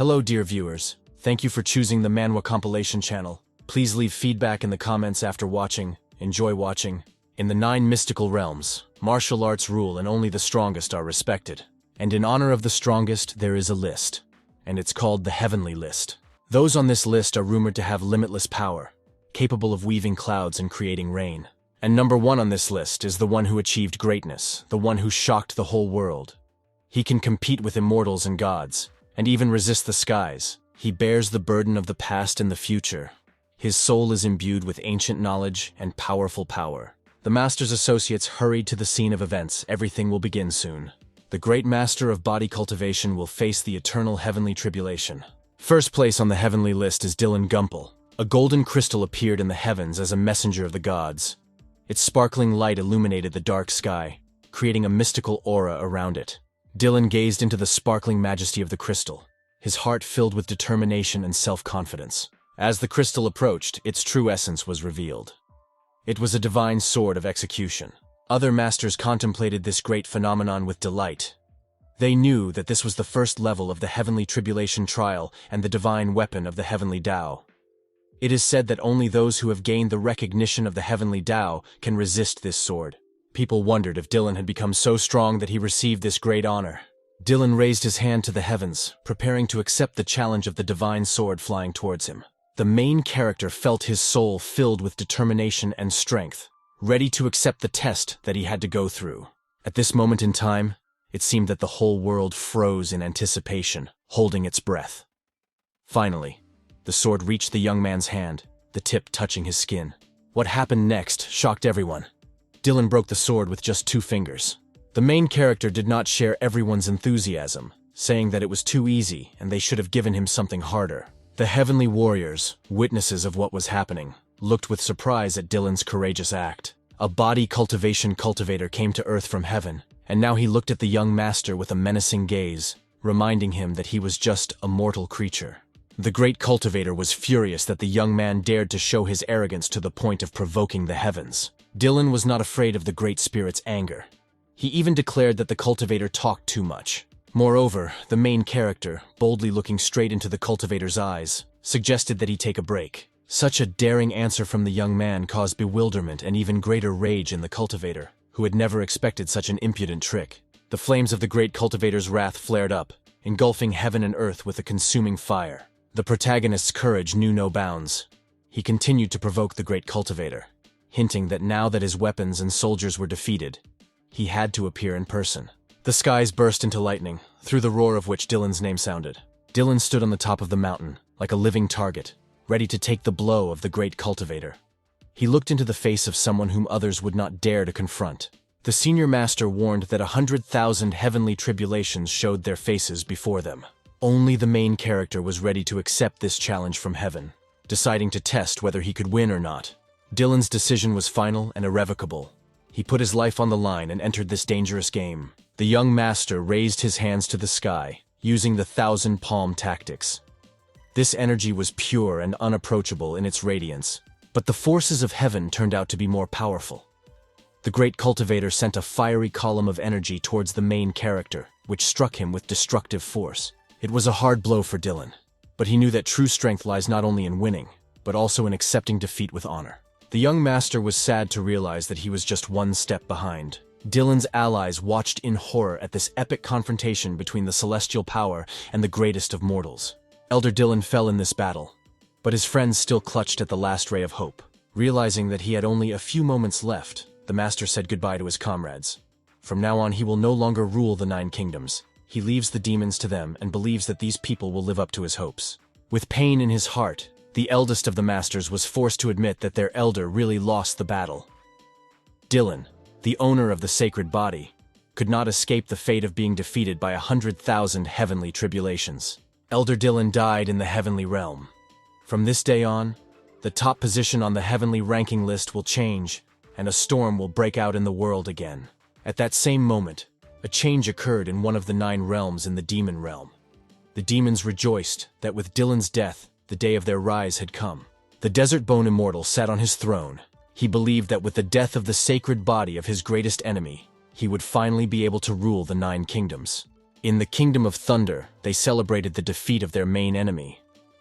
Hello dear viewers, thank you for choosing the Manhwa compilation channel. Please leave feedback in the comments after watching. Enjoy watching. In the 9 mystical realms, martial arts rule and only the strongest are respected. And in honor of the strongest, there is a list. And it's called the Heavenly List. Those on this list are rumored to have limitless power, capable of weaving clouds and creating rain. And number 1 on this list is the one who achieved greatness, the one who shocked the whole world. He can compete with immortals and gods, and even resist the skies. He bears the burden of the past and the future. His soul is imbued with ancient knowledge and powerful power. The Master's associates hurried to the scene of events. Everything will begin soon. The great master of body cultivation will face the eternal heavenly tribulation. First place on the heavenly list is Dylan Gumple. A golden crystal appeared in the heavens as a messenger of the gods. Its sparkling light illuminated the dark sky, creating a mystical aura around it. Dylan gazed into the sparkling majesty of the crystal, his heart filled with determination and self-confidence. As the crystal approached, its true essence was revealed. It was a divine sword of execution. Other masters contemplated this great phenomenon with delight. They knew that this was the first level of the heavenly tribulation trial and the divine weapon of the heavenly Tao. It is said that only those who have gained the recognition of the heavenly Tao can resist this sword. People wondered if Dylan had become so strong that he received this great honor. Dylan raised his hand to the heavens, preparing to accept the challenge of the divine sword flying towards him. The main character felt his soul filled with determination and strength, ready to accept the test that he had to go through. At this moment in time, it seemed that the whole world froze in anticipation, holding its breath. Finally, the sword reached the young man's hand, the tip touching his skin. What happened next shocked everyone. Dylan broke the sword with just 2 fingers. The main character did not share everyone's enthusiasm, saying that it was too easy and they should have given him something harder. The heavenly warriors, witnesses of what was happening, looked with surprise at Dylan's courageous act. A body cultivation cultivator came to Earth from heaven, and now he looked at the young master with a menacing gaze, reminding him that he was just a mortal creature. The great cultivator was furious that the young man dared to show his arrogance to the point of provoking the heavens. Dylan was not afraid of the great spirit's anger. He even declared that the cultivator talked too much. Moreover, the main character, boldly looking straight into the cultivator's eyes, suggested that he take a break. Such a daring answer from the young man caused bewilderment and even greater rage in the cultivator, who had never expected such an impudent trick. The flames of the great cultivator's wrath flared up, engulfing heaven and earth with a consuming fire. The protagonist's courage knew no bounds. He continued to provoke the great cultivator, hinting that now that his weapons and soldiers were defeated, he had to appear in person. The skies burst into lightning, through the roar of which Dylan's name sounded. Dylan stood on the top of the mountain, like a living target, ready to take the blow of the great cultivator. He looked into the face of someone whom others would not dare to confront. The senior master warned that 100,000 heavenly tribulations showed their faces before them. Only the main character was ready to accept this challenge from heaven, deciding to test whether he could win or not. Dylan's decision was final and irrevocable. He put his life on the line and entered this dangerous game. The young master raised his hands to the sky, using the 1,000-palm tactics. This energy was pure and unapproachable in its radiance, but the forces of heaven turned out to be more powerful. The great cultivator sent a fiery column of energy towards the main character, which struck him with destructive force. It was a hard blow for Dylan, but he knew that true strength lies not only in winning, but also in accepting defeat with honor. The young master was sad to realize that he was just 1 step behind. Dylan's allies watched in horror at this epic confrontation between the celestial power and the greatest of mortals. Elder Dylan fell in this battle, but his friends still clutched at the last ray of hope. Realizing that he had only a few moments left, the master said goodbye to his comrades. From now on, he will no longer rule the 9 kingdoms. He leaves the demons to them and believes that these people will live up to his hopes. With pain in his heart, the eldest of the masters was forced to admit that their elder really lost the battle. Dylan, the owner of the sacred body, could not escape the fate of being defeated by 100,000 heavenly tribulations. Elder Dylan died in the heavenly realm. From this day on, the top position on the heavenly ranking list will change, and a storm will break out in the world again. At that same moment, a change occurred in one of the 9 realms in the demon realm. The demons rejoiced that with Dylan's death, the day of their rise had come. The Desert Bone Immortal sat on his throne. He believed that with the death of the sacred body of his greatest enemy, he would finally be able to rule the 9 kingdoms. In the Kingdom of Thunder, they celebrated the defeat of their main enemy.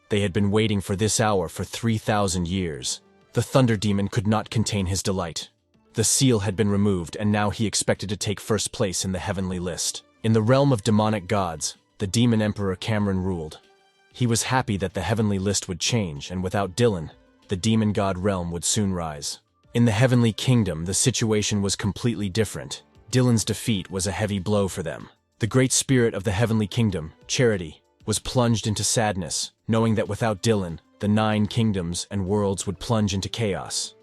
They had been waiting for this hour for 3,000 years. The Thunder Demon could not contain his delight. The seal had been removed, and now he expected to take first place in the heavenly list. In the realm of demonic gods, the Demon Emperor Cameron ruled. He was happy that the heavenly list would change, and without Dylan, the demon god realm would soon rise. In the heavenly kingdom, the situation was completely different. Dylan's defeat was a heavy blow for them. The great spirit of the heavenly kingdom, Charity, was plunged into sadness, knowing that without Dylan, the 9 kingdoms and worlds would plunge into chaos.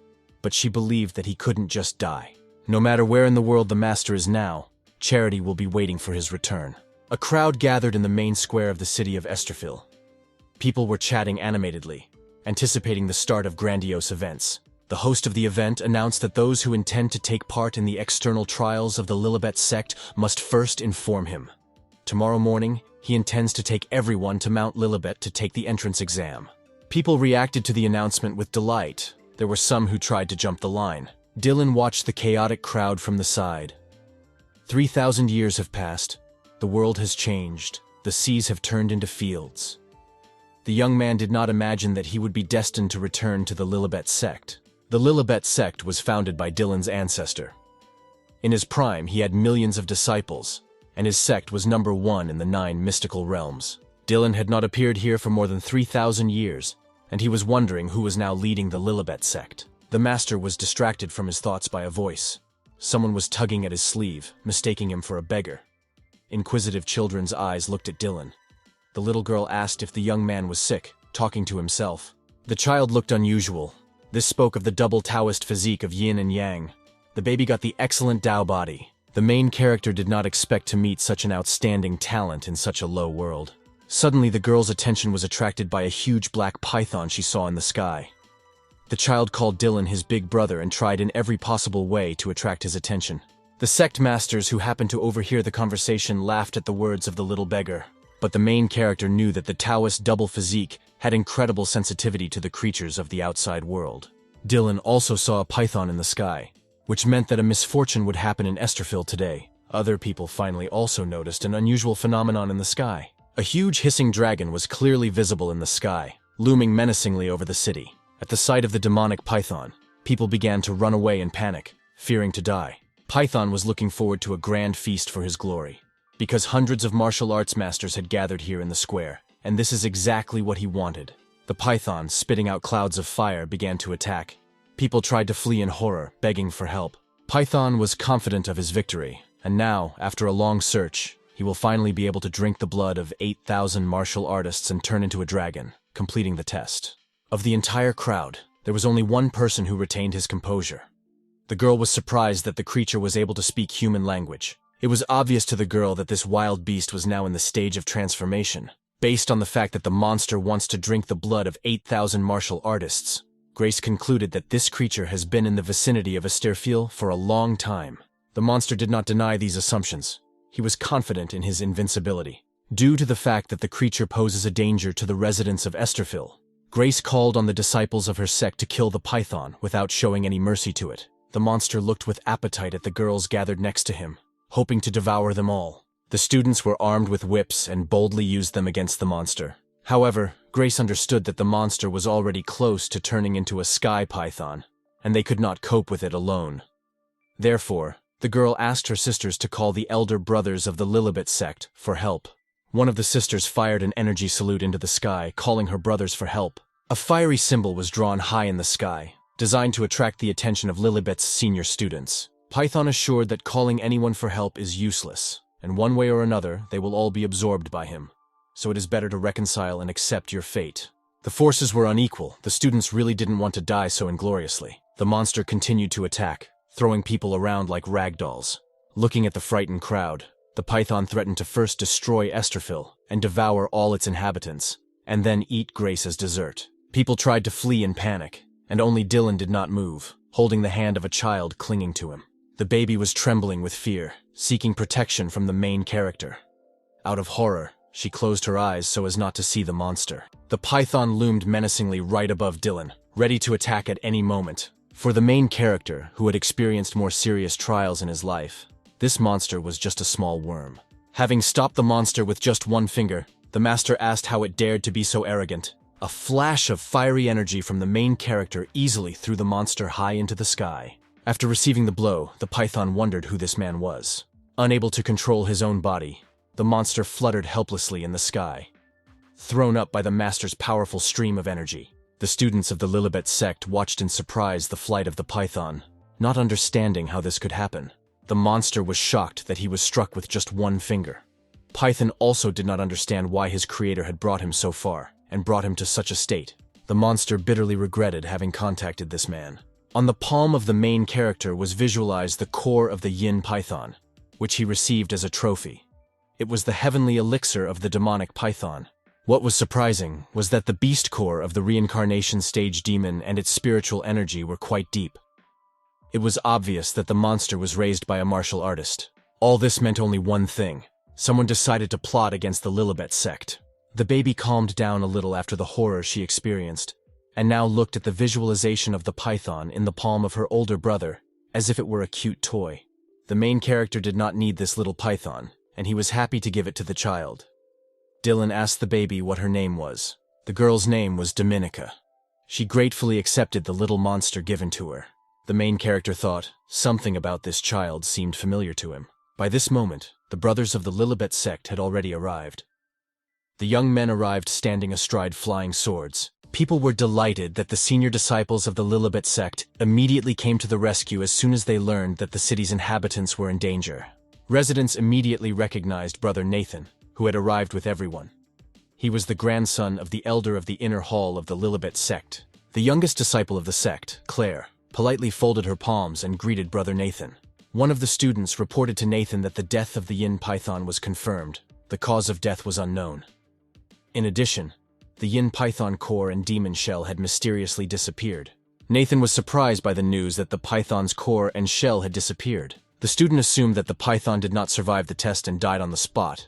But she believed that he couldn't just die. No matter where in the world the master is now, Charity will be waiting for his return. A crowd gathered in the main square of the city of Esterfil. People were chatting animatedly, anticipating the start of grandiose events. The host of the event announced that those who intend to take part in the external trials of the Lilibet sect must first inform him. Tomorrow morning, he intends to take everyone to Mount Lilibet to take the entrance exam. People reacted to the announcement with delight. There were some who tried to jump the line. Dylan watched the chaotic crowd from the side. 3,000 years have passed. The world has changed. The seas have turned into fields. The young man did not imagine that he would be destined to return to the Lilibet sect. The Lilibet sect was founded by Dylan's ancestor. In his prime, he had millions of disciples, and his sect was number 1 in the 9 mystical realms. Dylan had not appeared here for more than 3,000 years, and he was wondering who was now leading the Lilibet sect. The master was distracted from his thoughts by a voice. Someone was tugging at his sleeve, mistaking him for a beggar. Inquisitive children's eyes looked at Dylan. The little girl asked if the young man was sick, talking to himself. The child looked unusual. This spoke of the double Taoist physique of yin and yang. The baby got the excellent Tao body. The main character did not expect to meet such an outstanding talent in such a low world. Suddenly, the girl's attention was attracted by a huge black python she saw in the sky. The child called Dylan his big brother and tried in every possible way to attract his attention. The sect masters who happened to overhear the conversation laughed at the words of the little beggar. But the main character knew that the Taoist double physique had incredible sensitivity to the creatures of the outside world. Dylan also saw a python in the sky, which meant that a misfortune would happen in Esterfil today. Other people finally also noticed an unusual phenomenon in the sky. A huge hissing dragon was clearly visible in the sky, looming menacingly over the city. At the sight of the demonic python, people began to run away in panic, fearing to die. Python was looking forward to a grand feast for his glory, because hundreds of martial arts masters had gathered here in the square, and this is exactly what he wanted. The python, spitting out clouds of fire, began to attack. People tried to flee in horror, begging for help. Python was confident of his victory, and now, after a long search, he will finally be able to drink the blood of 8,000 martial artists and turn into a dragon, completing the test. Of the entire crowd, there was only one person who retained his composure. The girl was surprised that the creature was able to speak human language. It was obvious to the girl that this wild beast was now in the stage of transformation. Based on the fact that the monster wants to drink the blood of 8,000 martial artists, Grace concluded that this creature has been in the vicinity of Esterfil for a long time. The monster did not deny these assumptions. He was confident in his invincibility. Due to the fact that the creature poses a danger to the residents of Esterfil, Grace called on the disciples of her sect to kill the python without showing any mercy to it. The monster looked with appetite at the girls gathered next to him, hoping to devour them all. The students were armed with whips and boldly used them against the monster. However, Grace understood that the monster was already close to turning into a sky python, and they could not cope with it alone. Therefore, the girl asked her sisters to call the elder brothers of the Lilibet sect for help. One of the sisters fired an energy salute into the sky, calling her brothers for help. A fiery symbol was drawn high in the sky, designed to attract the attention of Lilibet's senior students. Python assured that calling anyone for help is useless, and one way or another, they will all be absorbed by him. So it is better to reconcile and accept your fate. The forces were unequal. The students really didn't want to die so ingloriously. The monster continued to attack, throwing people around like rag dolls. Looking at the frightened crowd, the python threatened to first destroy Esterfil and devour all its inhabitants, and then eat Grace as dessert. People tried to flee in panic, and only Dylan did not move, holding the hand of a child clinging to him. The baby was trembling with fear, seeking protection from the main character. Out of horror, she closed her eyes so as not to see the monster. The python loomed menacingly right above Dylan, ready to attack at any moment. For the main character, who had experienced more serious trials in his life, this monster was just a small worm. Having stopped the monster with just one finger, the master asked how it dared to be so arrogant. A flash of fiery energy from the main character easily threw the monster high into the sky. After receiving the blow, the python wondered who this man was. Unable to control his own body, the monster fluttered helplessly in the sky. Thrown up by the master's powerful stream of energy, the students of the Lilibet sect watched in surprise the flight of the python, not understanding how this could happen. The monster was shocked that he was struck with just one finger. Python also did not understand why his creator had brought him so far, and brought him to such a state. The monster bitterly regretted having contacted this man. On the palm of the main character was visualized the core of the yin python, which he received as a trophy. It was the heavenly elixir of the demonic python. What was surprising was that the beast core of the reincarnation stage demon and its spiritual energy were quite deep. It was obvious that the monster was raised by a martial artist. All this meant only one thing. Someone decided to plot against the Lilibet sect. The baby calmed down a little after the horror she experienced, and now looked at the visualization of the python in the palm of her older brother, as if it were a cute toy. The main character did not need this little python, and he was happy to give it to the child. Dylan asked the baby what her name was. The girl's name was Dominica. She gratefully accepted the little monster given to her. The main character thought something about this child seemed familiar to him. By this moment, the brothers of the Lilibet sect had already arrived. The young men arrived standing astride flying swords. People were delighted that the senior disciples of the Lilibet sect immediately came to the rescue as soon as they learned that the city's inhabitants were in danger. Residents immediately recognized Brother Nathan, who had arrived with everyone. He was the grandson of the elder of the inner hall of the Lilibet sect. The youngest disciple of the sect, Claire, politely folded her palms and greeted Brother Nathan. One of the students reported to Nathan that the death of the yin python was confirmed. The cause of death was unknown. In addition, the yin python core and demon shell had mysteriously disappeared. Nathan was surprised by the news that the python's core and shell had disappeared. The student assumed that the python did not survive the test and died on the spot.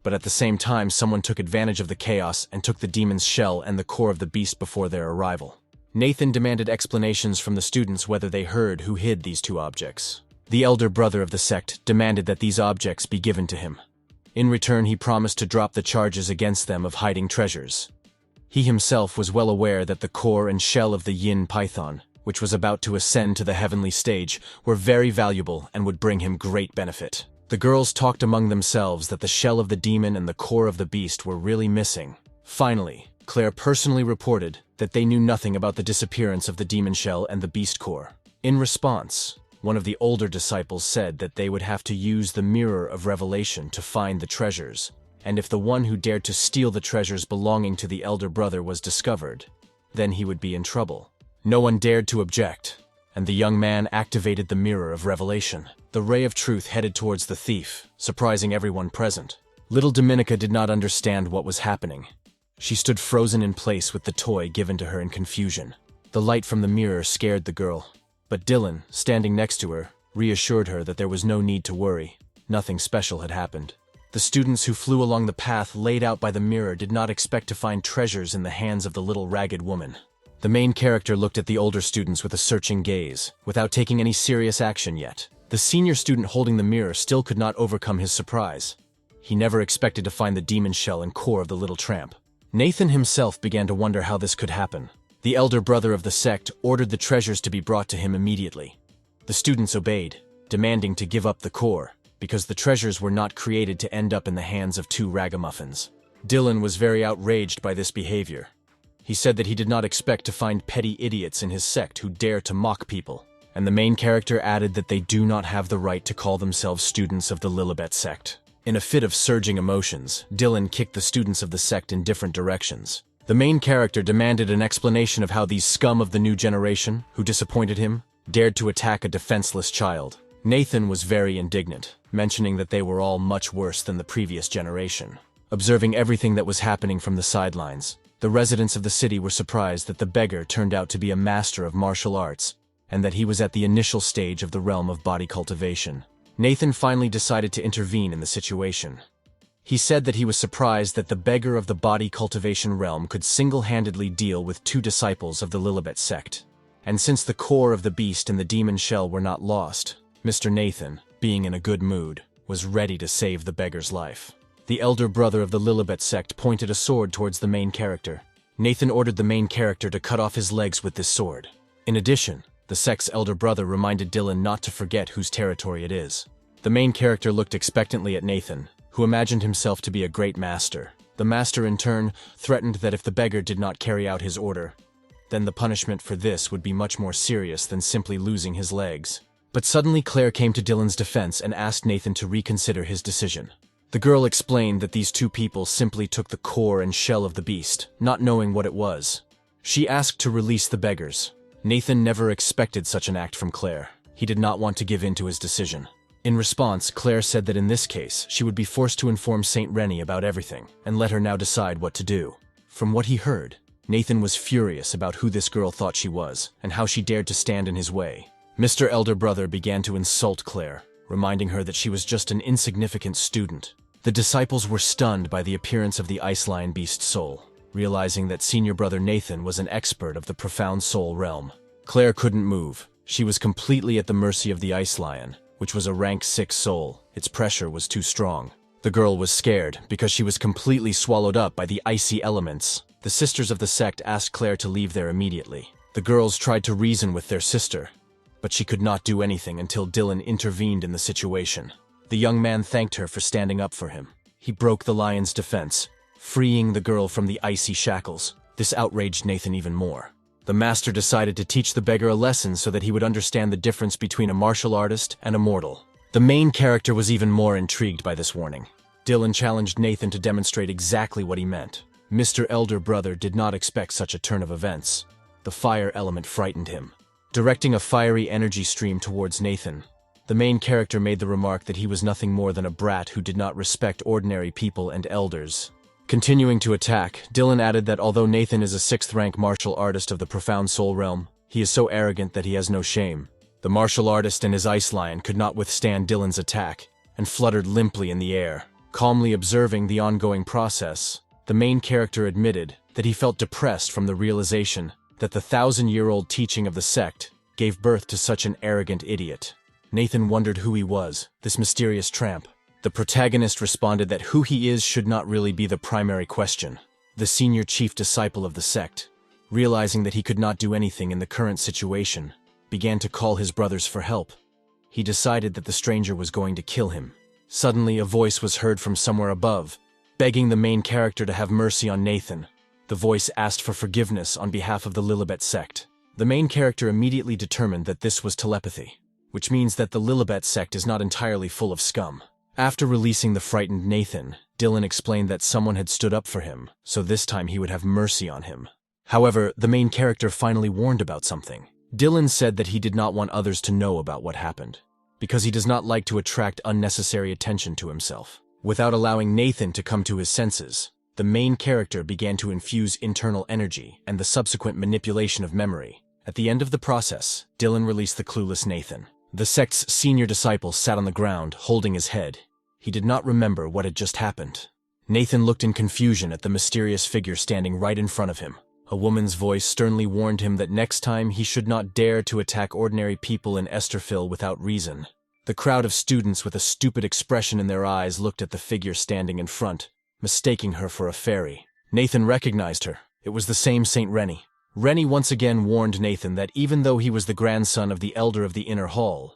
But at the same time, someone took advantage of the chaos and took the demon's shell and the core of the beast before their arrival. Nathan demanded explanations from the students whether they heard who hid these two objects. The elder brother of the sect demanded that these objects be given to him. In return, he promised to drop the charges against them of hiding treasures. He himself was well aware that the core and shell of the yin python, which was about to ascend to the heavenly stage, were very valuable and would bring him great benefit. The girls talked among themselves that the shell of the demon and the core of the beast were really missing. Finally, Claire personally reported that they knew nothing about the disappearance of the demon shell and the beast core. In response, one of the older disciples said that they would have to use the mirror of revelation to find the treasures, and if the one who dared to steal the treasures belonging to the elder brother was discovered, then he would be in trouble. No one dared to object, and the young man activated the mirror of revelation. The ray of truth headed towards the thief, surprising everyone present. Little Dominica did not understand what was happening. She stood frozen in place with the toy given to her in confusion. The light from the mirror scared the girl, but Dylan, standing next to her, reassured her that there was no need to worry. Nothing special had happened. The students who flew along the path laid out by the mirror did not expect to find treasures in the hands of the little ragged woman. The main character looked at the older students with a searching gaze, without taking any serious action yet. The senior student holding the mirror still could not overcome his surprise. He never expected to find the demon shell and core of the little tramp. Nathan himself began to wonder how this could happen. The elder brother of the sect ordered the treasures to be brought to him immediately. The students obeyed, demanding to give up the core, because the treasures were not created to end up in the hands of two ragamuffins. Dylan was very outraged by this behavior. He said that he did not expect to find petty idiots in his sect who dare to mock people, and the main character added that they do not have the right to call themselves students of the Lilibet sect. In a fit of surging emotions, Dylan kicked the students of the sect in different directions. The main character demanded an explanation of how these scum of the new generation, who disappointed him, dared to attack a defenseless child. Nathan was very indignant, mentioning that they were all much worse than the previous generation. Observing everything that was happening from the sidelines, the residents of the city were surprised that the beggar turned out to be a master of martial arts, and that he was at the initial stage of the realm of body cultivation. Nathan finally decided to intervene in the situation. He said that he was surprised that the beggar of the body cultivation realm could single-handedly deal with two disciples of the Lilibet sect. And since the core of the beast and the demon shell were not lost, Mr. Nathan, being in a good mood, was ready to save the beggar's life. The elder brother of the Lilibet sect pointed a sword towards the main character. Nathan ordered the main character to cut off his legs with this sword. In addition, the sect's elder brother reminded Dylan not to forget whose territory it is. The main character looked expectantly at Nathan, who imagined himself to be a great master. The master, in turn, threatened that if the beggar did not carry out his order, then the punishment for this would be much more serious than simply losing his legs. But suddenly Claire came to Dylan's defense and asked Nathan to reconsider his decision. The girl explained that these two people simply took the core and shell of the beast, not knowing what it was. She asked to release the beggars. Nathan never expected such an act from Claire. He did not want to give in to his decision. In response, Claire said that in this case, she would be forced to inform Saint Rennie about everything, and let her now decide what to do. From what he heard, Nathan was furious about who this girl thought she was, and how she dared to stand in his way. Mr. Elder Brother began to insult Claire, reminding her that she was just an insignificant student. The disciples were stunned by the appearance of the ice lion beast soul, realizing that senior brother Nathan was an expert of the profound soul realm. Claire couldn't move. She was completely at the mercy of the ice lion, which was a rank 6 soul. Its pressure was too strong. The girl was scared because she was completely swallowed up by the icy elements. The sisters of the sect asked Claire to leave there immediately. The girls tried to reason with their sister, but she could not do anything until Dylan intervened in the situation. The young man thanked her for standing up for him. He broke the lion's defense, freeing the girl from the icy shackles. This outraged Nathan even more. The master decided to teach the beggar a lesson so that he would understand the difference between a martial artist and a mortal. The main character was even more intrigued by this warning. Dylan challenged Nathan to demonstrate exactly what he meant. Mr. Elder Brother did not expect such a turn of events. The fire element frightened him. Directing a fiery energy stream towards Nathan, the main character made the remark that he was nothing more than a brat who did not respect ordinary people and elders. Continuing to attack, Dylan added that although Nathan is a 6th-rank martial artist of the profound soul realm, he is so arrogant that he has no shame. The martial artist and his ice lion could not withstand Dylan's attack, and fluttered limply in the air. Calmly observing the ongoing process, the main character admitted that he felt depressed from the realization that the 1,000-year-old teaching of the sect gave birth to such an arrogant idiot. Nathan wondered who he was, this mysterious tramp. The protagonist responded that who he is should not really be the primary question. The senior chief disciple of the sect, realizing that he could not do anything in the current situation, began to call his brothers for help. He decided that the stranger was going to kill him. Suddenly, a voice was heard from somewhere above, begging the main character to have mercy on Nathan. The voice asked for forgiveness on behalf of the Lilibet sect. The main character immediately determined that this was telepathy, which means that the Lilibet sect is not entirely full of scum. After releasing the frightened Nathan, Dylan explained that someone had stood up for him, so this time he would have mercy on him. However, the main character finally warned about something. Dylan said that he did not want others to know about what happened, because he does not like to attract unnecessary attention to himself. Without allowing Nathan to come to his senses, the main character began to infuse internal energy and the subsequent manipulation of memory. At the end of the process, Dylan released the clueless Nathan. The sect's senior disciple sat on the ground, holding his head. He did not remember what had just happened. Nathan looked in confusion at the mysterious figure standing right in front of him. A woman's voice sternly warned him that next time he should not dare to attack ordinary people in Esterville without reason. The crowd of students with a stupid expression in their eyes looked at the figure standing in front, mistaking her for a fairy. Nathan recognized her. It was the same Saint Rennie. Rennie once again warned Nathan that even though he was the grandson of the elder of the inner hall,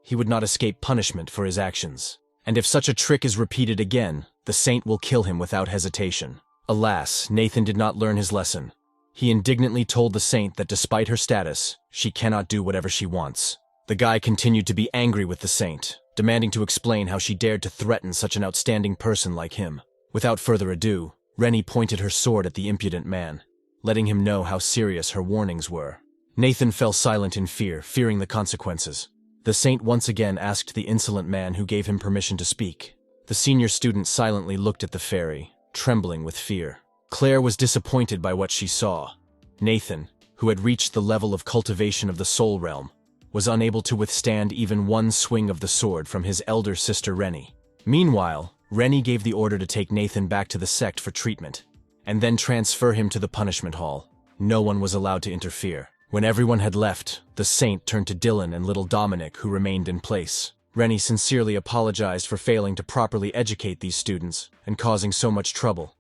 he would not escape punishment for his actions. And if such a trick is repeated again, the saint will kill him without hesitation. Alas, Nathan did not learn his lesson. He indignantly told the saint that despite her status, she cannot do whatever she wants. The guy continued to be angry with the saint, demanding to explain how she dared to threaten such an outstanding person like him. Without further ado, Rennie pointed her sword at the impudent man, letting him know how serious her warnings were. Nathan fell silent in fear, fearing the consequences. The saint once again asked the insolent man who gave him permission to speak. The senior student silently looked at the fairy, trembling with fear. Claire was disappointed by what she saw. Nathan, who had reached the level of cultivation of the soul realm, was unable to withstand even one swing of the sword from his elder sister Rennie. Meanwhile, Rennie gave the order to take Nathan back to the sect for treatment, and then transfer him to the punishment hall. No one was allowed to interfere. When everyone had left, the saint turned to Dylan and little Dominic, who remained in place. Rennie sincerely apologized for failing to properly educate these students and causing so much trouble.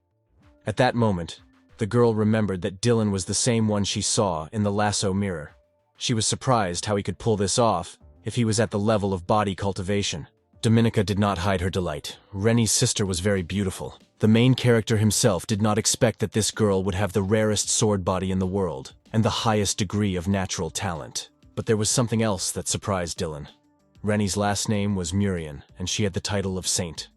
At that moment, the girl remembered that Dylan was the same one she saw in the lasso mirror. She was surprised how he could pull this off if he was at the level of body cultivation. Dominica did not hide her delight. Rennie's sister was very beautiful. The main character himself did not expect that this girl would have the rarest sword body in the world and the highest degree of natural talent. But there was something else that surprised Dylan. Rennie's last name was Murian, and she had the title of Saint.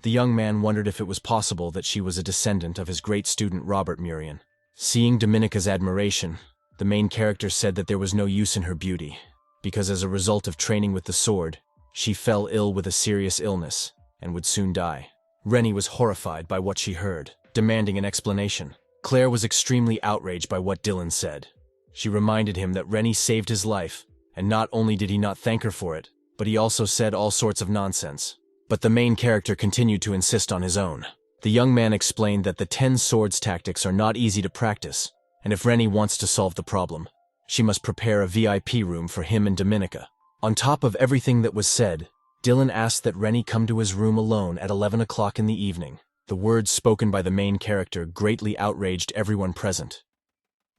The young man wondered if it was possible that she was a descendant of his great student Robert Murian. Seeing Dominica's admiration, the main character said that there was no use in her beauty, because as a result of training with the sword, she fell ill with a serious illness and would soon die. Rennie was horrified by what she heard, demanding an explanation. Claire was extremely outraged by what Dylan said. She reminded him that Rennie saved his life, and not only did he not thank her for it, but he also said all sorts of nonsense. But the main character continued to insist on his own. The young man explained that the 10 swords tactics are not easy to practice, and if Rennie wants to solve the problem, she must prepare a VIP room for him and Dominica. On top of everything that was said, Dylan asked that Rennie come to his room alone at 11 o'clock in the evening. The words spoken by the main character greatly outraged everyone present.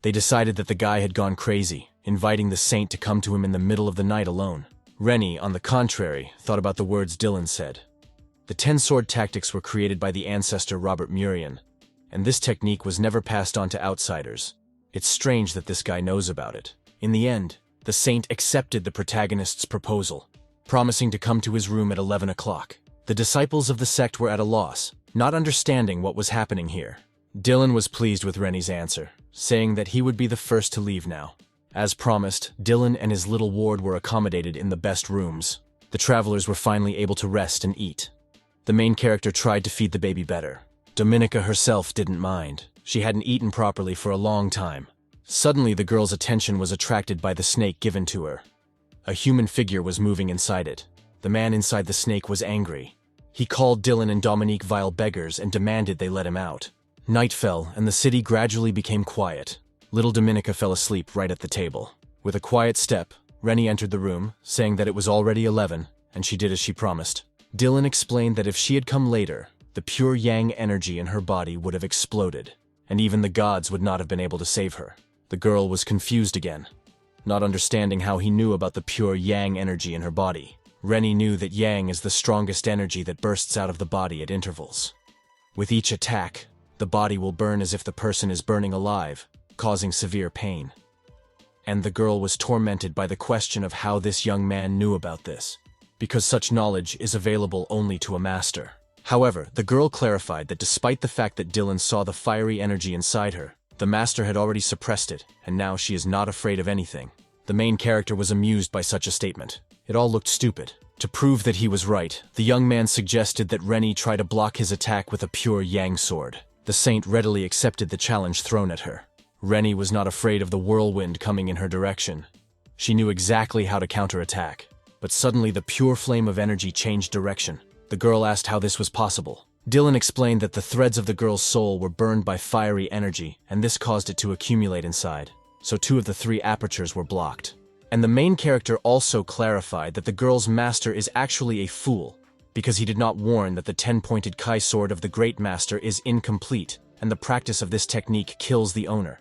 They decided that the guy had gone crazy, inviting the saint to come to him in the middle of the night alone. Rennie, on the contrary, thought about the words Dylan said. The 10 sword tactics were created by the ancestor Robert Murian, and this technique was never passed on to outsiders. It's strange that this guy knows about it. In the end, the saint accepted the protagonist's proposal, promising to come to his room at 11 o'clock. The disciples of the sect were at a loss, not understanding what was happening here. Dylan was pleased with Rennie's answer, saying that he would be the first to leave now. As promised, Dylan and his little ward were accommodated in the best rooms. The travelers were finally able to rest and eat. The main character tried to feed the baby better. Dominica herself didn't mind. She hadn't eaten properly for a long time. Suddenly, the girl's attention was attracted by the snake given to her. A human figure was moving inside it. The man inside the snake was angry. He called Dylan and Dominique vile beggars and demanded they let him out. Night fell, and the city gradually became quiet. Little Dominica fell asleep right at the table. With a quiet step, Rennie entered the room, saying that it was already 11, and she did as she promised. Dylan explained that if she had come later, the pure yang energy in her body would have exploded, and even the gods would not have been able to save her. The girl was confused again, not understanding how he knew about the pure yang energy in her body. Rennie knew that yang is the strongest energy that bursts out of the body at intervals. With each attack, the body will burn as if the person is burning alive, causing severe pain. And the girl was tormented by the question of how this young man knew about this, because such knowledge is available only to a master. However, the girl clarified that despite the fact that Dylan saw the fiery energy inside her, the master had already suppressed it, and now she is not afraid of anything. The main character was amused by such a statement. It all looked stupid. To prove that he was right, the young man suggested that Rennie try to block his attack with a pure yang sword. The saint readily accepted the challenge thrown at her. Rennie was not afraid of the whirlwind coming in her direction. She knew exactly how to counterattack. But suddenly the pure flame of energy changed direction. The girl asked how this was possible. Dylan explained that the threads of the girl's soul were burned by fiery energy, and this caused it to accumulate inside. So 2 of the 3 apertures were blocked. And the main character also clarified that the girl's master is actually a fool, because he did not warn that the 10-pointed Kai sword of the Great Master is incomplete, and the practice of this technique kills the owner.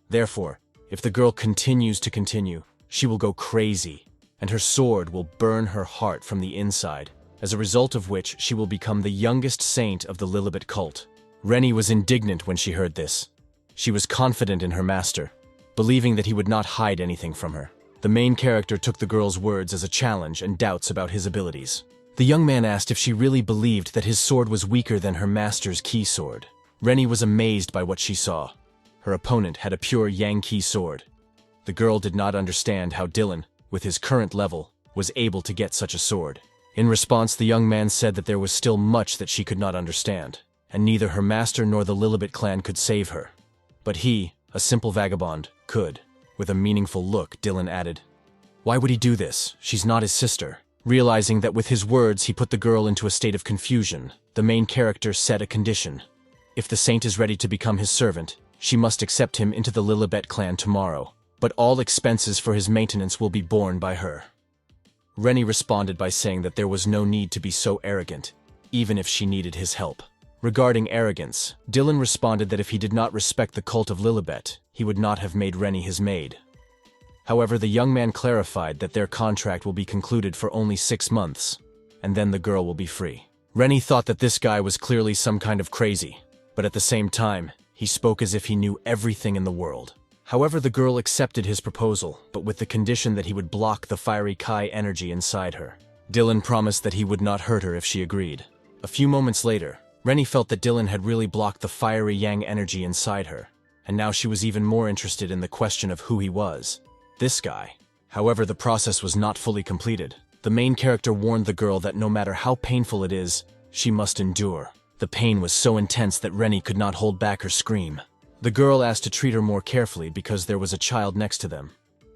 Therefore, if the girl continues to continue, she will go crazy, and her sword will burn her heart from the inside, as a result of which she will become the youngest saint of the Lilibet cult. Rennie was indignant when she heard this. She was confident in her master, believing that he would not hide anything from her. The main character took the girl's words as a challenge and doubts about his abilities. The young man asked if she really believed that his sword was weaker than her master's key sword. Rennie was amazed by what she saw. Her opponent had a pure yang key sword. The girl did not understand how Dylan, with his current level, was able to get such a sword. In response, the young man said that there was still much that she could not understand, and neither her master nor the Lilibet clan could save her. But he, a simple vagabond, could. With a meaningful look, Dylan added, "Why would he do this? She's not his sister." Realizing that with his words he put the girl into a state of confusion, the main character set a condition. If the saint is ready to become his servant, she must accept him into the Lilibet clan tomorrow, but all expenses for his maintenance will be borne by her. Rennie responded by saying that there was no need to be so arrogant, even if she needed his help. Regarding arrogance, Dylan responded that if he did not respect the cult of Lilibet, he would not have made Rennie his maid. However, the young man clarified that their contract will be concluded for only 6 months, and then the girl will be free. Rennie thought that this guy was clearly some kind of crazy, but at the same time, he spoke as if he knew everything in the world. However, the girl accepted his proposal, but with the condition that he would block the fiery Kai energy inside her. Dylan promised that he would not hurt her if she agreed. A few moments later, Rennie felt that Dylan had really blocked the fiery yang energy inside her, and now she was even more interested in the question of who he was. This guy. However, the process was not fully completed. The main character warned the girl that no matter how painful it is, she must endure. The pain was so intense that Rennie could not hold back her scream. The girl asked to treat her more carefully because there was a child next to them,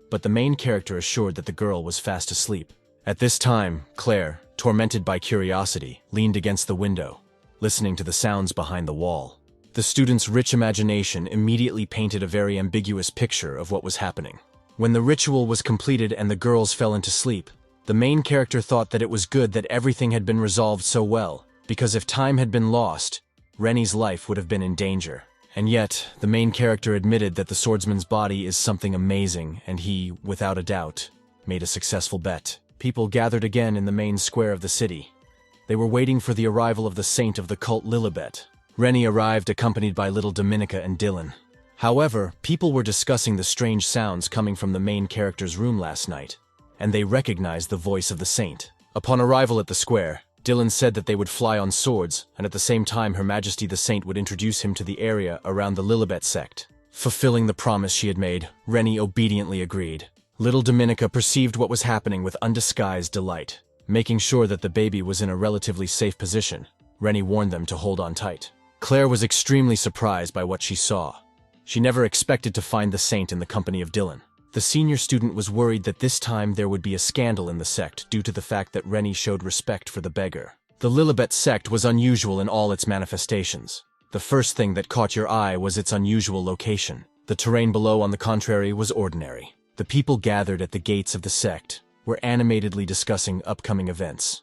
but the main character assured that the girl was fast asleep. At this time, Claire, tormented by curiosity, leaned against the window, listening to the sounds behind the wall. The student's rich imagination immediately painted a very ambiguous picture of what was happening. When the ritual was completed and the girls fell into sleep, the main character thought that it was good that everything had been resolved so well, because if time had been lost, Rennie's life would have been in danger. And yet, the main character admitted that the swordsman's body is something amazing, and he, without a doubt, made a successful bet. People gathered again in the main square of the city. They were waiting for the arrival of the saint of the cult Lilibet. Rennie arrived accompanied by little Dominica and Dylan. However, people were discussing the strange sounds coming from the main character's room last night, and they recognized the voice of the saint. Upon arrival at the square, Dylan said that they would fly on swords, and at the same time Her Majesty the Saint would introduce him to the area around the Lilibet sect. Fulfilling the promise she had made, Rennie obediently agreed. Little Dominica perceived what was happening with undisguised delight. Making sure that the baby was in a relatively safe position, Rennie warned them to hold on tight. Claire was extremely surprised by what she saw. She never expected to find the saint in the company of Dylan. The senior student was worried that this time there would be a scandal in the sect due to the fact that Rennie showed respect for the beggar. The Lilibet sect was unusual in all its manifestations. The first thing that caught your eye was its unusual location. The terrain below, on the contrary, was ordinary. The people gathered at the gates of the sect were animatedly discussing upcoming events.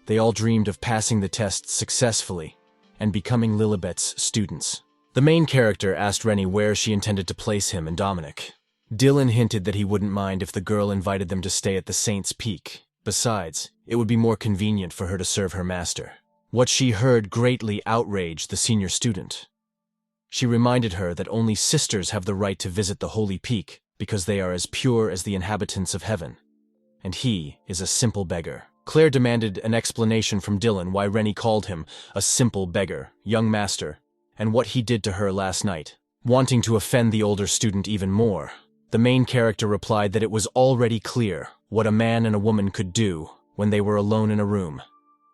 They all dreamed of passing the tests successfully and becoming Lilibet's students. The main character asked Rennie where she intended to place him and Dominic. Dylan hinted that he wouldn't mind if the girl invited them to stay at the Saint's Peak. Besides, it would be more convenient for her to serve her master. What she heard greatly outraged the senior student. She reminded her that only sisters have the right to visit the holy peak because they are as pure as the inhabitants of heaven. And he is a simple beggar. Claire demanded an explanation from Dylan why Rennie called him a simple beggar, young master, and what he did to her last night. Wanting to offend the older student even more, the main character replied that it was already clear what a man and a woman could do when they were alone in a room,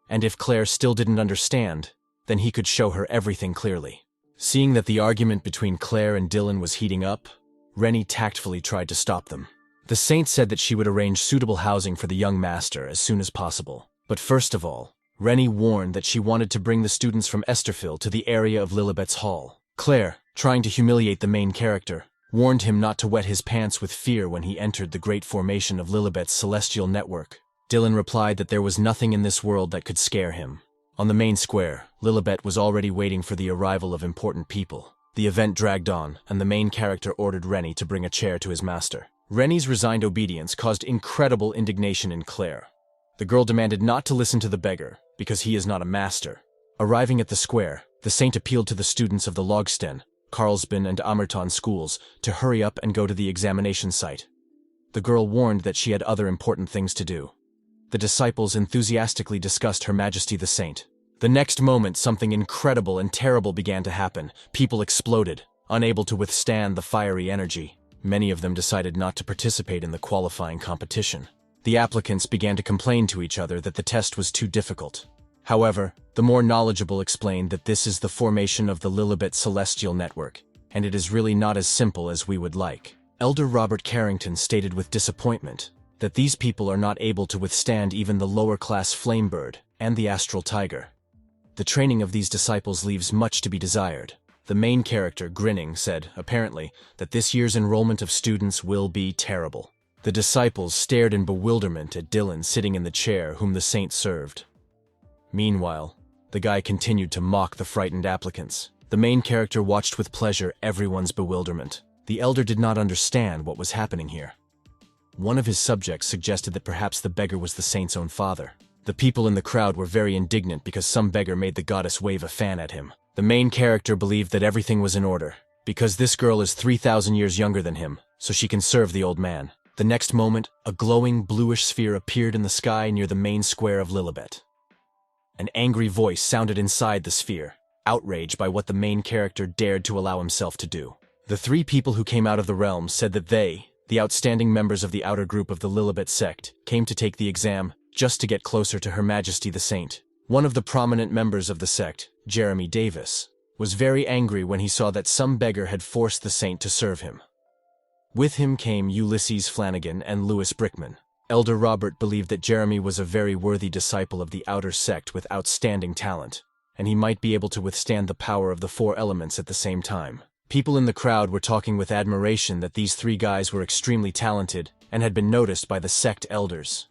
and if Claire still didn't understand, then he could show her everything clearly. Seeing that the argument between Claire and Dylan was heating up, Rennie tactfully tried to stop them. The saint said that she would arrange suitable housing for the young master as soon as possible. But first of all, Rennie warned that she wanted to bring the students from Esterville to the area of Lilibet's hall. Claire, trying to humiliate the main character, warned him not to wet his pants with fear when he entered the great formation of Lilibet's celestial network. Dylan replied that there was nothing in this world that could scare him. On the main square, Lilibet was already waiting for the arrival of important people. The event dragged on, and the main character ordered Rennie to bring a chair to his master. Rennie's resigned obedience caused incredible indignation in Claire. The girl demanded not to listen to the beggar, because he is not a master. Arriving at the square, the saint appealed to the students of the Logsten, Carlsbad and Amerton schools to hurry up and go to the examination site. The girl warned that she had other important things to do. The disciples enthusiastically discussed Her Majesty the Saint. The next moment, something incredible and terrible began to happen. People exploded, unable to withstand the fiery energy. Many of them decided not to participate in the qualifying competition. The applicants began to complain to each other that the test was too difficult. However, the more knowledgeable explained that this is the formation of the Lilibet celestial network, and it is really not as simple as we would like. Elder Robert Carrington stated with disappointment that these people are not able to withstand even the lower-class flamebird and the astral tiger. The training of these disciples leaves much to be desired. The main character, grinning, said, apparently, that this year's enrollment of students will be terrible. The disciples stared in bewilderment at Dylan sitting in the chair whom the saint served. Meanwhile, the guy continued to mock the frightened applicants. The main character watched with pleasure everyone's bewilderment. The elder did not understand what was happening here. One of his subjects suggested that perhaps the beggar was the saint's own father. The people in the crowd were very indignant because some beggar made the goddess wave a fan at him. The main character believed that everything was in order, because this girl is 3,000 years younger than him, so she can serve the old man. The next moment, a glowing bluish sphere appeared in the sky near the main square of Lilibet. An angry voice sounded inside the sphere, outraged by what the main character dared to allow himself to do. The three people who came out of the realm said that they, the outstanding members of the outer group of the Lilibet sect, came to take the exam just to get closer to Her Majesty the Saint. One of the prominent members of the sect, Jeremy Davis, was very angry when he saw that some beggar had forced the saint to serve him. With him came Ulysses Flanagan and Louis Brickman. Elder Robert believed that Jeremy was a very worthy disciple of the outer sect with outstanding talent, and he might be able to withstand the power of the four elements at the same time. People in the crowd were talking with admiration that these three guys were extremely talented and had been noticed by the sect elders.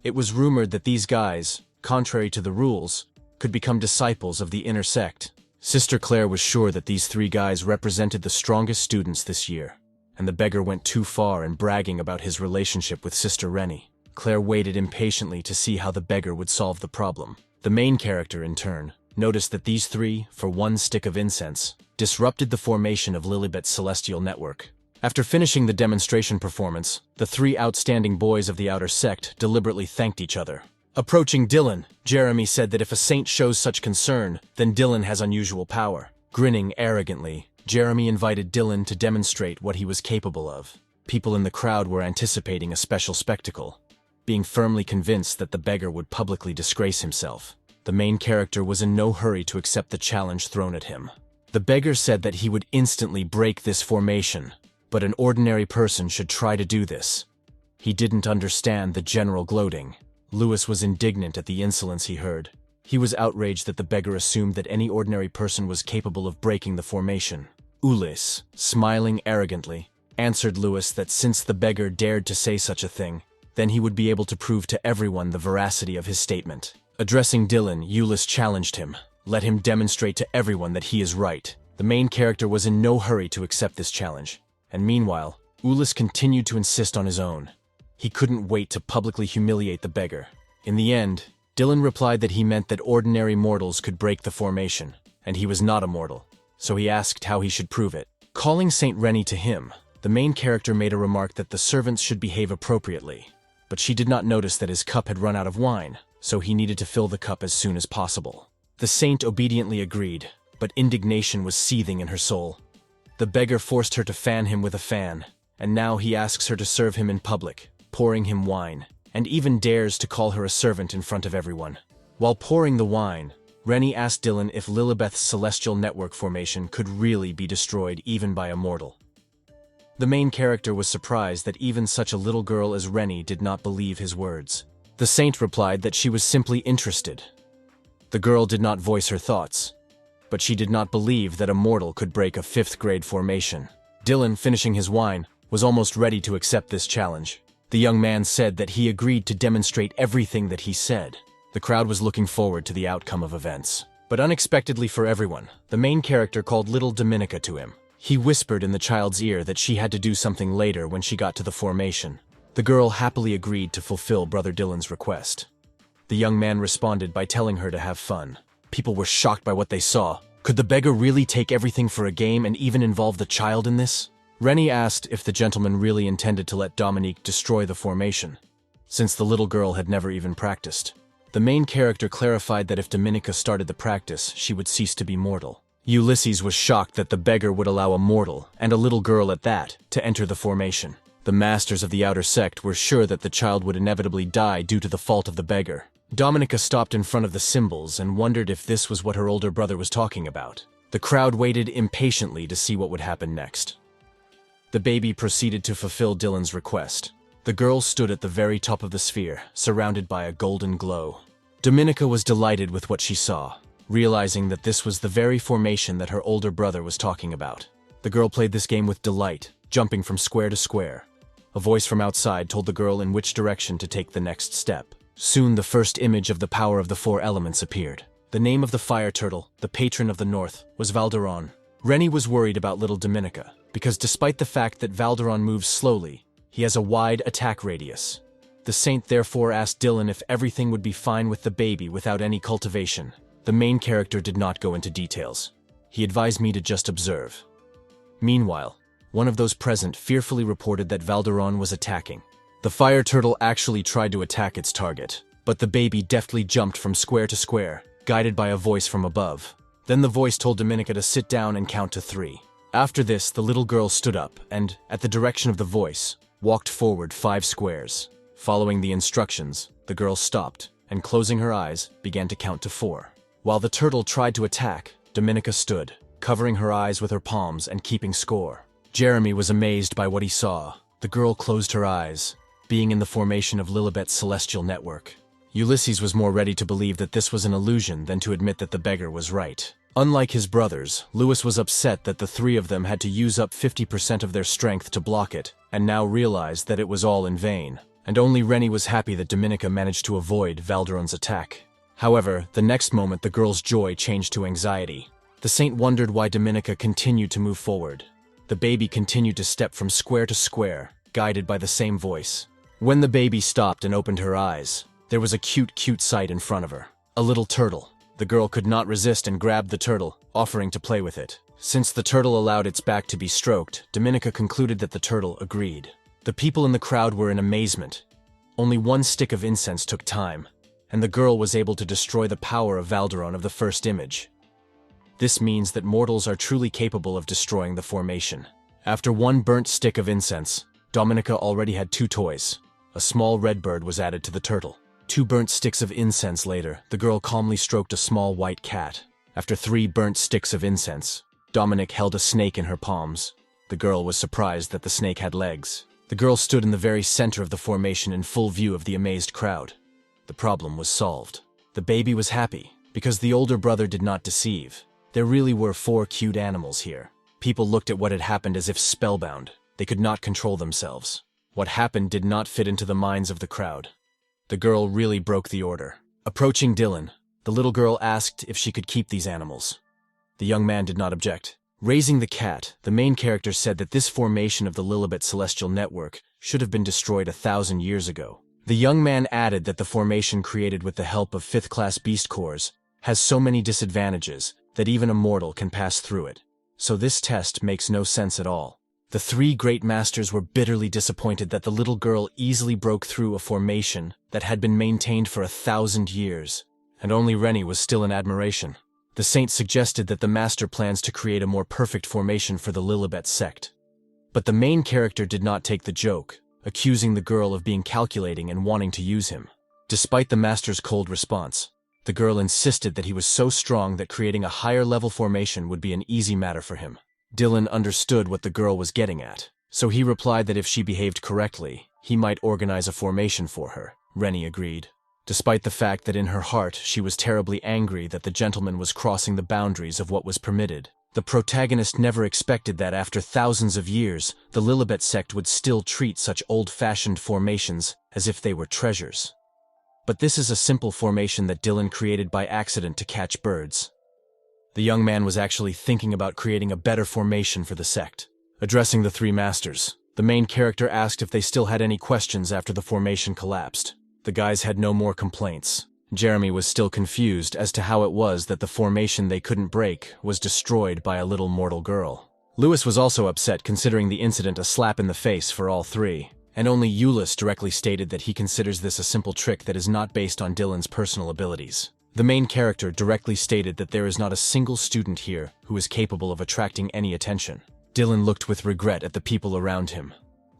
It was rumored that these guys, contrary to the rules, could become disciples of the inner sect. Sister Claire was sure that these three guys represented the strongest students this year, and the beggar went too far in bragging about his relationship with Sister Rennie. Claire waited impatiently to see how the beggar would solve the problem. The main character, in turn, noticed that these three, for one stick of incense, disrupted the formation of Lilibet's celestial network. After finishing the demonstration performance, the three outstanding boys of the outer sect deliberately thanked each other. Approaching Dylan, Jeremy said that if a saint shows such concern, then Dylan has unusual power. Grinning arrogantly, Jeremy invited Dylan to demonstrate what he was capable of. People in the crowd were anticipating a special spectacle, being firmly convinced that the beggar would publicly disgrace himself. The main character was in no hurry to accept the challenge thrown at him. The beggar said that he would instantly break this formation, but an ordinary person should try to do this. He didn't understand the general gloating. Louis was indignant at the insolence he heard. He was outraged that the beggar assumed that any ordinary person was capable of breaking the formation. Ulyss, smiling arrogantly, answered Louis that since the beggar dared to say such a thing, then he would be able to prove to everyone the veracity of his statement. Addressing Dylan, Ulyss challenged him. Let him demonstrate to everyone that he is right. The main character was in no hurry to accept this challenge. And meanwhile, Ulyss continued to insist on his own. He couldn't wait to publicly humiliate the beggar. In the end, Dylan replied that he meant that ordinary mortals could break the formation, and he was not a mortal, so he asked how he should prove it. Calling Saint Rennie to him, the main character made a remark that the servants should behave appropriately, but she did not notice that his cup had run out of wine, so he needed to fill the cup as soon as possible. The saint obediently agreed, but indignation was seething in her soul. The beggar forced her to fan him with a fan, and now he asks her to serve him in public, pouring him wine, and even dares to call her a servant in front of everyone. While pouring the wine, Rennie asked Dylan if Lilibet's celestial network formation could really be destroyed even by a mortal. The main character was surprised that even such a little girl as Rennie did not believe his words. The saint replied that she was simply interested. The girl did not voice her thoughts, but she did not believe that a mortal could break a 5th grade formation. Dylan, finishing his wine, was almost ready to accept this challenge. The young man said that he agreed to demonstrate everything that he said. The crowd was looking forward to the outcome of events. But unexpectedly for everyone, the main character called little Dominica to him. He whispered in the child's ear that she had to do something later when she got to the formation. The girl happily agreed to fulfill Brother Dylan's request. The young man responded by telling her to have fun. People were shocked by what they saw. Could the beggar really take everything for a game and even involve the child in this? Rennie asked if the gentleman really intended to let Dominique destroy the formation, since the little girl had never even practiced. The main character clarified that if Dominica started the practice, she would cease to be mortal. Ulysses was shocked that the beggar would allow a mortal, and a little girl at that, to enter the formation. The masters of the outer sect were sure that the child would inevitably die due to the fault of the beggar. Dominica stopped in front of the symbols and wondered if this was what her older brother was talking about. The crowd waited impatiently to see what would happen next. The baby proceeded to fulfill Dylan's request. The girl stood at the very top of the sphere, surrounded by a golden glow. Dominica was delighted with what she saw, realizing that this was the very formation that her older brother was talking about. The girl played this game with delight, jumping from square to square. A voice from outside told the girl in which direction to take the next step. Soon the first image of the power of the four elements appeared. The name of the fire turtle, the patron of the north, was Valderon. Rennie was worried about little Dominica, because despite the fact that Valderon moves slowly, he has a wide attack radius. The saint therefore asked Dylan if everything would be fine with the baby without any cultivation. The main character did not go into details. He advised me to just observe. Meanwhile, one of those present fearfully reported that Valderon was attacking. The fire turtle actually tried to attack its target, but the baby deftly jumped from square to square, guided by a voice from above. Then the voice told Dominica to sit down and count to 3. After this, the little girl stood up and, at the direction of the voice, walked forward 5 squares. Following the instructions, the girl stopped and, closing her eyes, began to count to 4. While the turtle tried to attack, Dominica stood, covering her eyes with her palms and keeping score. Jeremy was amazed by what he saw. The girl closed her eyes, being in the formation of Lilibet's celestial network. Ulysses was more ready to believe that this was an illusion than to admit that the beggar was right. Unlike his brothers, Lewis was upset that the 3 of them had to use up 50% of their strength to block it, and now realized that it was all in vain. And only Rennie was happy that Dominica managed to avoid Valderon's attack. However, the next moment the girl's joy changed to anxiety. The saint wondered why Dominica continued to move forward. The baby continued to step from square to square, guided by the same voice. When the baby stopped and opened her eyes, there was a cute sight in front of her. A little turtle. The girl could not resist and grabbed the turtle, offering to play with it. Since the turtle allowed its back to be stroked, Dominica concluded that the turtle agreed. The people in the crowd were in amazement. Only 1 stick of incense took time, and the girl was able to destroy the power of Valderon of the first image. This means that mortals are truly capable of destroying the formation. After 1 burnt stick of incense, Dominica already had 2 toys. A small red bird was added to the turtle. 2 burnt sticks of incense later, the girl calmly stroked a small white cat. After 3 burnt sticks of incense, Dominic held a snake in her palms. The girl was surprised that the snake had legs. The girl stood in the very center of the formation in full view of the amazed crowd. The problem was solved. The baby was happy, because the older brother did not deceive. There really were 4 cute animals here. People looked at what had happened as if spellbound. They could not control themselves. What happened did not fit into the minds of the crowd. The girl really broke the order. Approaching Dylan, the little girl asked if she could keep these animals. The young man did not object. Raising the cat, the main character said that this formation of the Lilibet celestial network should have been destroyed 1,000 years ago. The young man added that the formation created with the help of 5th-class beast cores has so many disadvantages that even a mortal can pass through it. So this test makes no sense at all. The 3 great masters were bitterly disappointed that the little girl easily broke through a formation that had been maintained for 1,000 years, and only Rennie was still in admiration. The saint suggested that the master plans to create a more perfect formation for the Lilibet sect. But the main character did not take the joke, accusing the girl of being calculating and wanting to use him. Despite the master's cold response, the girl insisted that he was so strong that creating a higher-level formation would be an easy matter for him. Dylan understood what the girl was getting at, so he replied that if she behaved correctly, he might organize a formation for her. Rennie agreed. Despite the fact that in her heart she was terribly angry that the gentleman was crossing the boundaries of what was permitted, the protagonist never expected that after thousands of years, the Lilibet sect would still treat such old-fashioned formations as if they were treasures. But this is a simple formation that Dylan created by accident to catch birds. The young man was actually thinking about creating a better formation for the sect. Addressing the 3 masters, the main character asked if they still had any questions after the formation collapsed. The guys had no more complaints. Jeremy was still confused as to how it was that the formation they couldn't break was destroyed by a little mortal girl. Lewis was also upset, considering the incident a slap in the face for all 3. And only Euless directly stated that he considers this a simple trick that is not based on Dylan's personal abilities. The main character directly stated that there is not a single student here who is capable of attracting any attention. Dylan looked with regret at the people around him.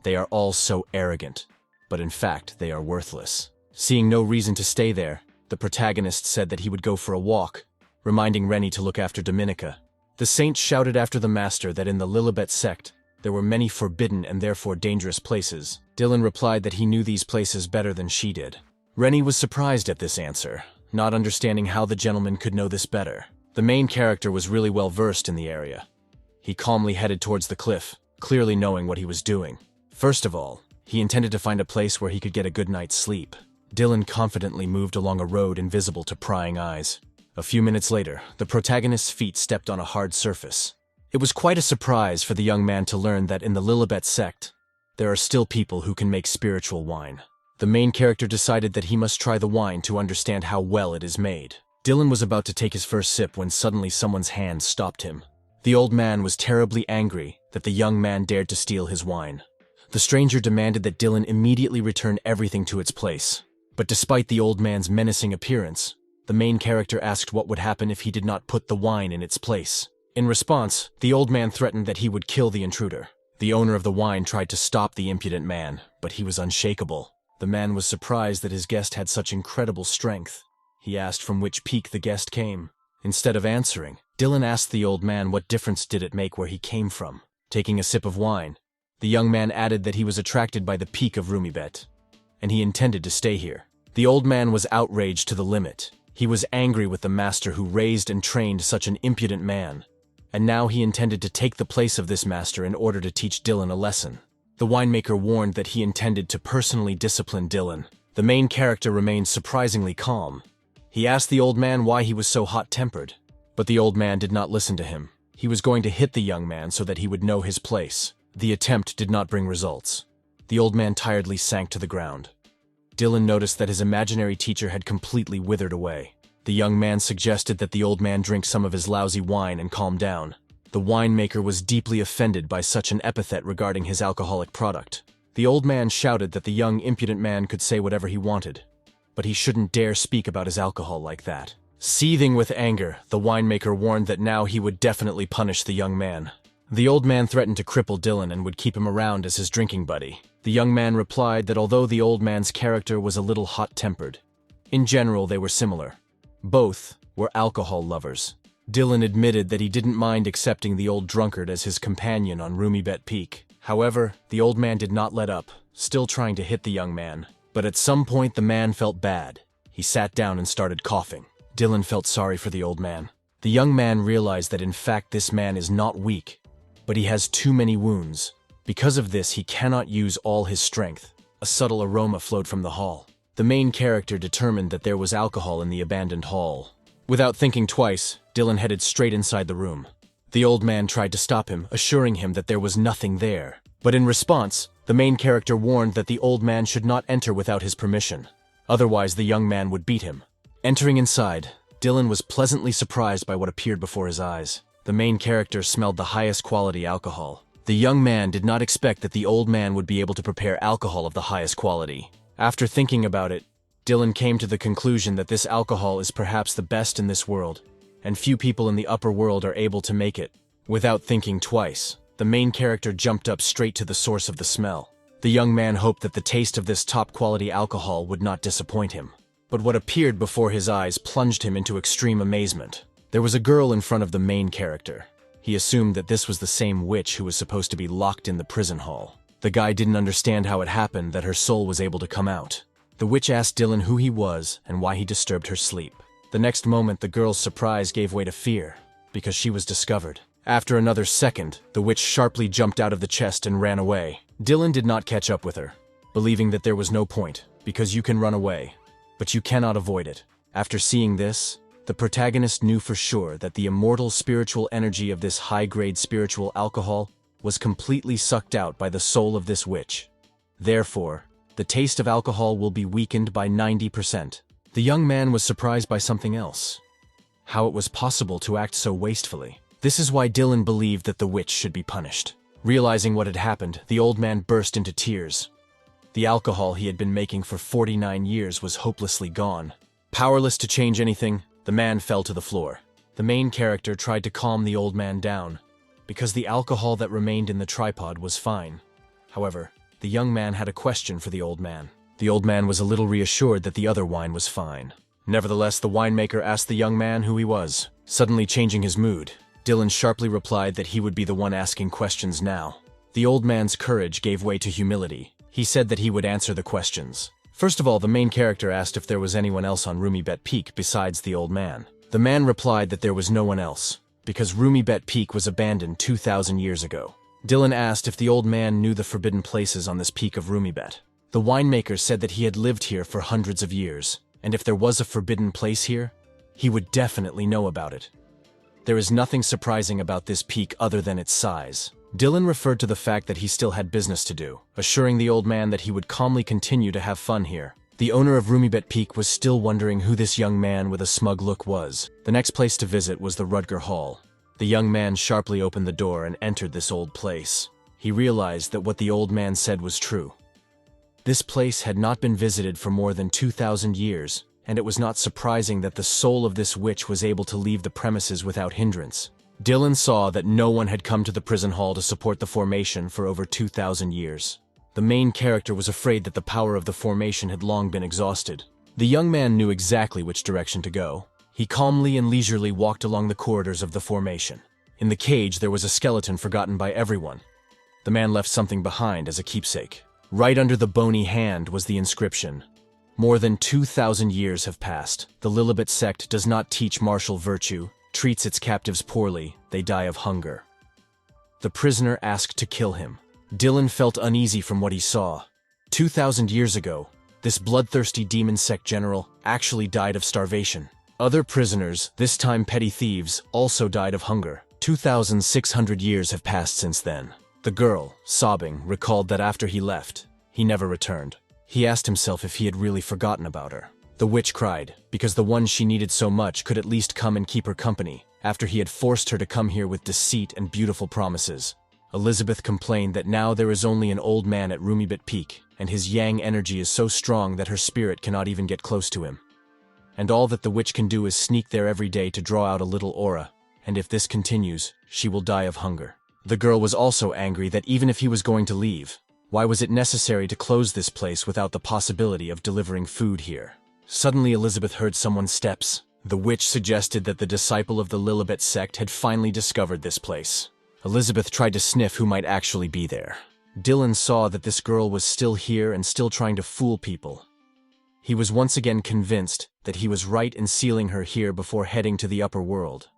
They are all so arrogant, but in fact they are worthless. Seeing no reason to stay there, the protagonist said that he would go for a walk, reminding Rennie to look after Dominica. The saint shouted after the master that in the Lilibet sect, there were many forbidden and therefore dangerous places. Dylan replied that he knew these places better than she did. Rennie was surprised at this answer, not understanding how the gentleman could know this better. The main character was really well versed in the area. He calmly headed towards the cliff, clearly knowing what he was doing. First of all, He intended to find a place where he could get a good night's sleep. Dylan confidently moved along a road invisible to prying eyes. A few minutes later, the protagonist's feet stepped on a hard surface. It was quite a surprise for the young man to learn that in the Lilibet sect, there are still people who can make spiritual wine. The main character decided that he must try the wine to understand how well it is made. Dylan was about to take his first sip when suddenly someone's hand stopped him. The old man was terribly angry that the young man dared to steal his wine. The stranger demanded that Dylan immediately return everything to its place. But despite the old man's menacing appearance, the main character asked what would happen if he did not put the wine in its place. In response, the old man threatened that he would kill the intruder. The owner of the wine tried to stop the impudent man, but he was unshakable. The man was surprised that his guest had such incredible strength. He asked from which peak the guest came. Instead of answering, Dylan asked the old man what difference did it make where he came from. Taking a sip of wine, the young man added that he was attracted by the peak of Lilibet, and he intended to stay here. The old man was outraged to the limit. He was angry with the master who raised and trained such an impudent man, and now he intended to take the place of this master in order to teach Dylan a lesson. The winemaker warned that he intended to personally discipline Dylan. The main character remained surprisingly calm. He asked the old man why he was so hot-tempered, but the old man did not listen to him. He was going to hit the young man so that he would know his place. The attempt did not bring results. The old man tiredly sank to the ground. Dylan noticed that his imaginary teacher had completely withered away. The young man suggested that the old man drink some of his lousy wine and calm down. The winemaker was deeply offended by such an epithet regarding his alcoholic product. The old man shouted that the young impudent man could say whatever he wanted, but he shouldn't dare speak about his alcohol like that. Seething with anger, the winemaker warned that now he would definitely punish the young man. The old man threatened to cripple Dylan and would keep him around as his drinking buddy. The young man replied that although the old man's character was a little hot-tempered, in general they were similar. Both were alcohol lovers. Dylan admitted that he didn't mind accepting the old drunkard as his companion on Lilibet Peak. However, the old man did not let up, still trying to hit the young man. But at some point the man felt bad. He sat down and started coughing. Dylan felt sorry for the old man. The young man realized that in fact this man is not weak, but he has too many wounds. Because of this, he cannot use all his strength. A subtle aroma flowed from the hall. The main character determined that there was alcohol in the abandoned hall. Without thinking twice, Dylan headed straight inside the room. The old man tried to stop him, assuring him that there was nothing there. But in response, the main character warned that the old man should not enter without his permission. Otherwise, the young man would beat him. Entering inside, Dylan was pleasantly surprised by what appeared before his eyes. The main character smelled the highest quality alcohol. The young man did not expect that the old man would be able to prepare alcohol of the highest quality. After thinking about it, Dylan came to the conclusion that this alcohol is perhaps the best in this world, and few people in the upper world are able to make it. Without thinking twice, the main character jumped up straight to the source of the smell. The young man hoped that the taste of this top-quality alcohol would not disappoint him. But what appeared before his eyes plunged him into extreme amazement. There was a girl in front of the main character. He assumed that this was the same witch who was supposed to be locked in the prison hall. The guy didn't understand how it happened that her soul was able to come out. The witch asked Dylan who he was and why he disturbed her sleep. The next moment, the girl's surprise gave way to fear, because she was discovered. After another second, the witch sharply jumped out of the chest and ran away. Dylan did not catch up with her, believing that there was no point, because you can run away, but you cannot avoid it. After seeing this, the protagonist knew for sure that the immortal spiritual energy of this high-grade spiritual alcohol was completely sucked out by the soul of this witch. Therefore, the taste of alcohol will be weakened by 90%. The young man was surprised by something else. How it was possible to act so wastefully. This is why Dylan believed that the witch should be punished. Realizing what had happened, the old man burst into tears. The alcohol he had been making for 49 years was hopelessly gone. Powerless to change anything, the man fell to the floor. The main character tried to calm the old man down, because the alcohol that remained in the tripod was fine. However, the young man had a question for the old man. The old man was a little reassured that the other wine was fine. Nevertheless, the winemaker asked the young man who he was. Suddenly changing his mood, Dylan sharply replied that he would be the one asking questions now. The old man's courage gave way to humility. He said that he would answer the questions. First of all, the main character asked if there was anyone else on Lilibet Peak besides the old man. The man replied that there was no one else, because Lilibet Peak was abandoned 2,000 years ago. Dylan asked if the old man knew the forbidden places on this peak of Lilibet. The winemaker said that he had lived here for hundreds of years, and if there was a forbidden place here, he would definitely know about it. There is nothing surprising about this peak other than its size. Dylan referred to the fact that he still had business to do, assuring the old man that he would calmly continue to have fun here. The owner of Lilibet Peak was still wondering who this young man with a smug look was. The next place to visit was the Rudger Hall. The young man sharply opened the door and entered this old place. He realized that what the old man said was true. This place had not been visited for more than 2,000 years, and it was not surprising that the soul of this witch was able to leave the premises without hindrance. Dylan saw that no one had come to the prison hall to support the formation for over 2,000 years. The main character was afraid that the power of the formation had long been exhausted. The young man knew exactly which direction to go. He calmly and leisurely walked along the corridors of the formation. In the cage, there was a skeleton forgotten by everyone. The man left something behind as a keepsake. Right under the bony hand was the inscription. More than 2,000 years have passed. The Lilibet sect does not teach martial virtue, treats its captives poorly, they die of hunger. The prisoner asked to kill him. Dylan felt uneasy from what he saw. 2,000 years ago, this bloodthirsty demon sect general actually died of starvation. Other prisoners, this time petty thieves, also died of hunger. 2,600 years have passed since then. The girl, sobbing, recalled that after he left, he never returned. He asked himself if he had really forgotten about her. The witch cried, because the one she needed so much could at least come and keep her company, after he had forced her to come here with deceit and beautiful promises. Elizabeth complained that now there is only an old man at Lilibet Peak, and his yang energy is so strong that her spirit cannot even get close to him. And all that the witch can do is sneak there every day to draw out a little aura, and if this continues, she will die of hunger. The girl was also angry that even if he was going to leave, why was it necessary to close this place without the possibility of delivering food here? Suddenly Elizabeth heard someone's steps. The witch suggested that the disciple of the Lilibet sect had finally discovered this place. Elizabeth tried to sniff who might actually be there. Dylan saw that this girl was still here and still trying to fool people. He was once again convinced that he was right in sealing her here before heading to the upper world.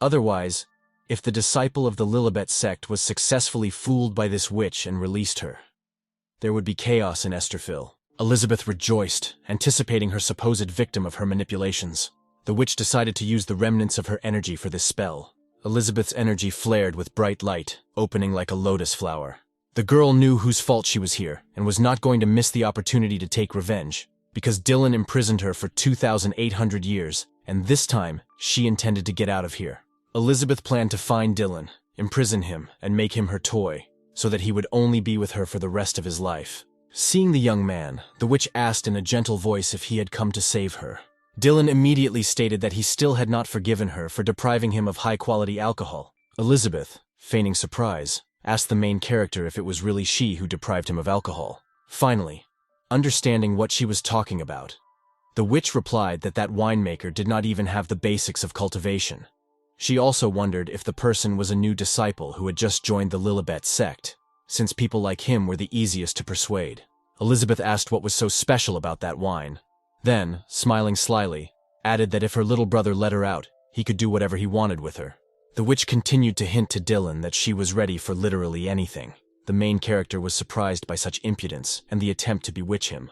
Otherwise, if the disciple of the Lilibet sect was successfully fooled by this witch and released her, there would be chaos in Esterville. Elizabeth rejoiced, anticipating her supposed victim of her manipulations. The witch decided to use the remnants of her energy for this spell. Elizabeth's energy flared with bright light, opening like a lotus flower. The girl knew whose fault she was here, and was not going to miss the opportunity to take revenge, because Dylan imprisoned her for 2,800 years, and this time, she intended to get out of here. Elizabeth planned to find Dylan, imprison him, and make him her toy, so that he would only be with her for the rest of his life. Seeing the young man, the witch asked in a gentle voice if he had come to save her. Dylan immediately stated that he still had not forgiven her for depriving him of high-quality alcohol. Elizabeth, feigning surprise, asked the main character if it was really she who deprived him of alcohol. Finally, understanding what she was talking about, the witch replied that that winemaker did not even have the basics of cultivation. She also wondered if the person was a new disciple who had just joined the Lilibet sect, since people like him were the easiest to persuade. Elizabeth asked what was so special about that wine. Then, smiling slyly, added that if her little brother let her out, he could do whatever he wanted with her. The witch continued to hint to Dylan that she was ready for literally anything. The main character was surprised by such impudence and the attempt to bewitch him.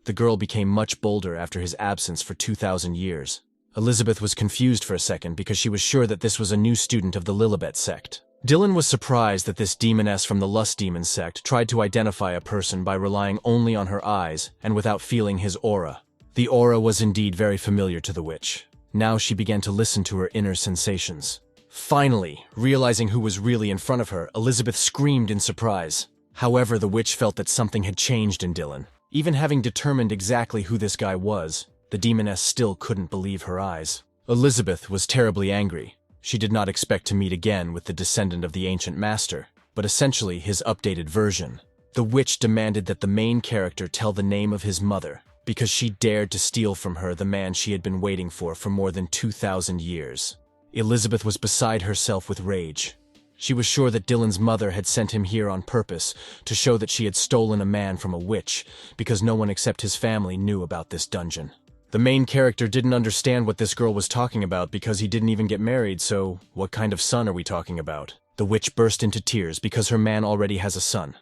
The girl became much bolder after his absence for 2,000 years. Elizabeth was confused for a second because she was sure that this was a new student of the Lilibet sect. Dylan was surprised that this demoness from the Lust Demon sect tried to identify a person by relying only on her eyes and without feeling his aura. The aura was indeed very familiar to the witch. Now she began to listen to her inner sensations. Finally, realizing who was really in front of her, Elizabeth screamed in surprise. However, the witch felt that something had changed in Dylan. Even having determined exactly who this guy was, the demoness still couldn't believe her eyes. Elizabeth was terribly angry. She did not expect to meet again with the descendant of the ancient master, but essentially his updated version. The witch demanded that the main character tell the name of his mother, because she dared to steal from her the man she had been waiting for more than 2,000 years. Elizabeth was beside herself with rage. She was sure that Dylan's mother had sent him here on purpose to show that she had stolen a man from a witch, because no one except his family knew about this dungeon. The main character didn't understand what this girl was talking about because he didn't even get married, so what kind of son are we talking about? The witch burst into tears because her man already has a son.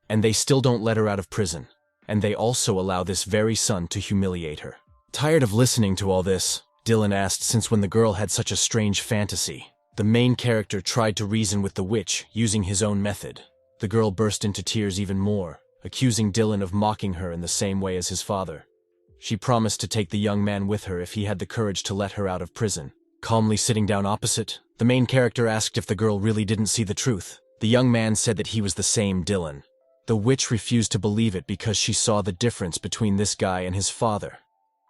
And they still don't let her out of prison. And they also allow this very son to humiliate her. Tired of listening to all this, Dylan asked since when the girl had such a strange fantasy. The main character tried to reason with the witch using his own method. The girl burst into tears even more, accusing Dylan of mocking her in the same way as his father. She promised to take the young man with her if he had the courage to let her out of prison. Calmly sitting down opposite, the main character asked if the girl really didn't see the truth. The young man said that he was the same Dylan. The witch refused to believe it because she saw the difference between this guy and his father.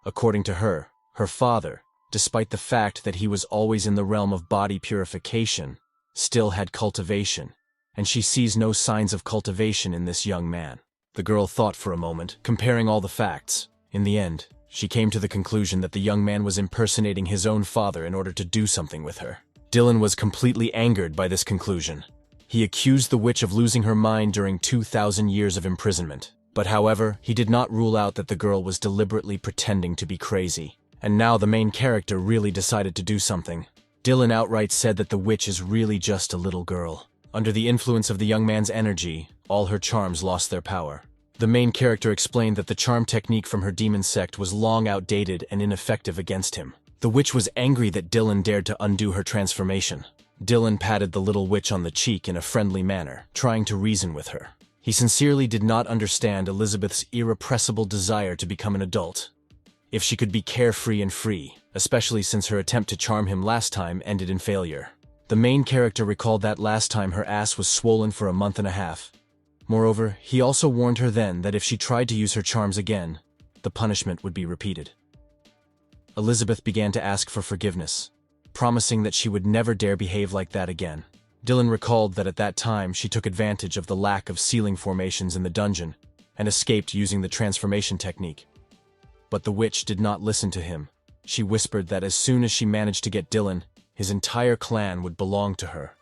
According to her, her father, despite the fact that he was always in the realm of body purification, still had cultivation, and she sees no signs of cultivation in this young man. The girl thought for a moment, comparing all the facts. In the end, she came to the conclusion that the young man was impersonating his own father in order to do something with her. Dylan was completely angered by this conclusion. He accused the witch of losing her mind during 2,000 years of imprisonment. But however, he did not rule out that the girl was deliberately pretending to be crazy. And now the main character really decided to do something. Dylan outright said that the witch is really just a little girl. Under the influence of the young man's energy, all her charms lost their power. The main character explained that the charm technique from her demon sect was long outdated and ineffective against him. The witch was angry that Dylan dared to undo her transformation. Dylan patted the little witch on the cheek in a friendly manner, trying to reason with her. He sincerely did not understand Elizabeth's irrepressible desire to become an adult. If she could be carefree and free, especially since her attempt to charm him last time ended in failure. The main character recalled that last time her ass was swollen for a month and a half. Moreover, he also warned her then that if she tried to use her charms again, the punishment would be repeated. Elizabeth began to ask for forgiveness, promising that she would never dare behave like that again. Dylan recalled that at that time she took advantage of the lack of ceiling formations in the dungeon and escaped using the transformation technique. But the witch did not listen to him. She whispered that as soon as she managed to get Dylan, his entire clan would belong to her.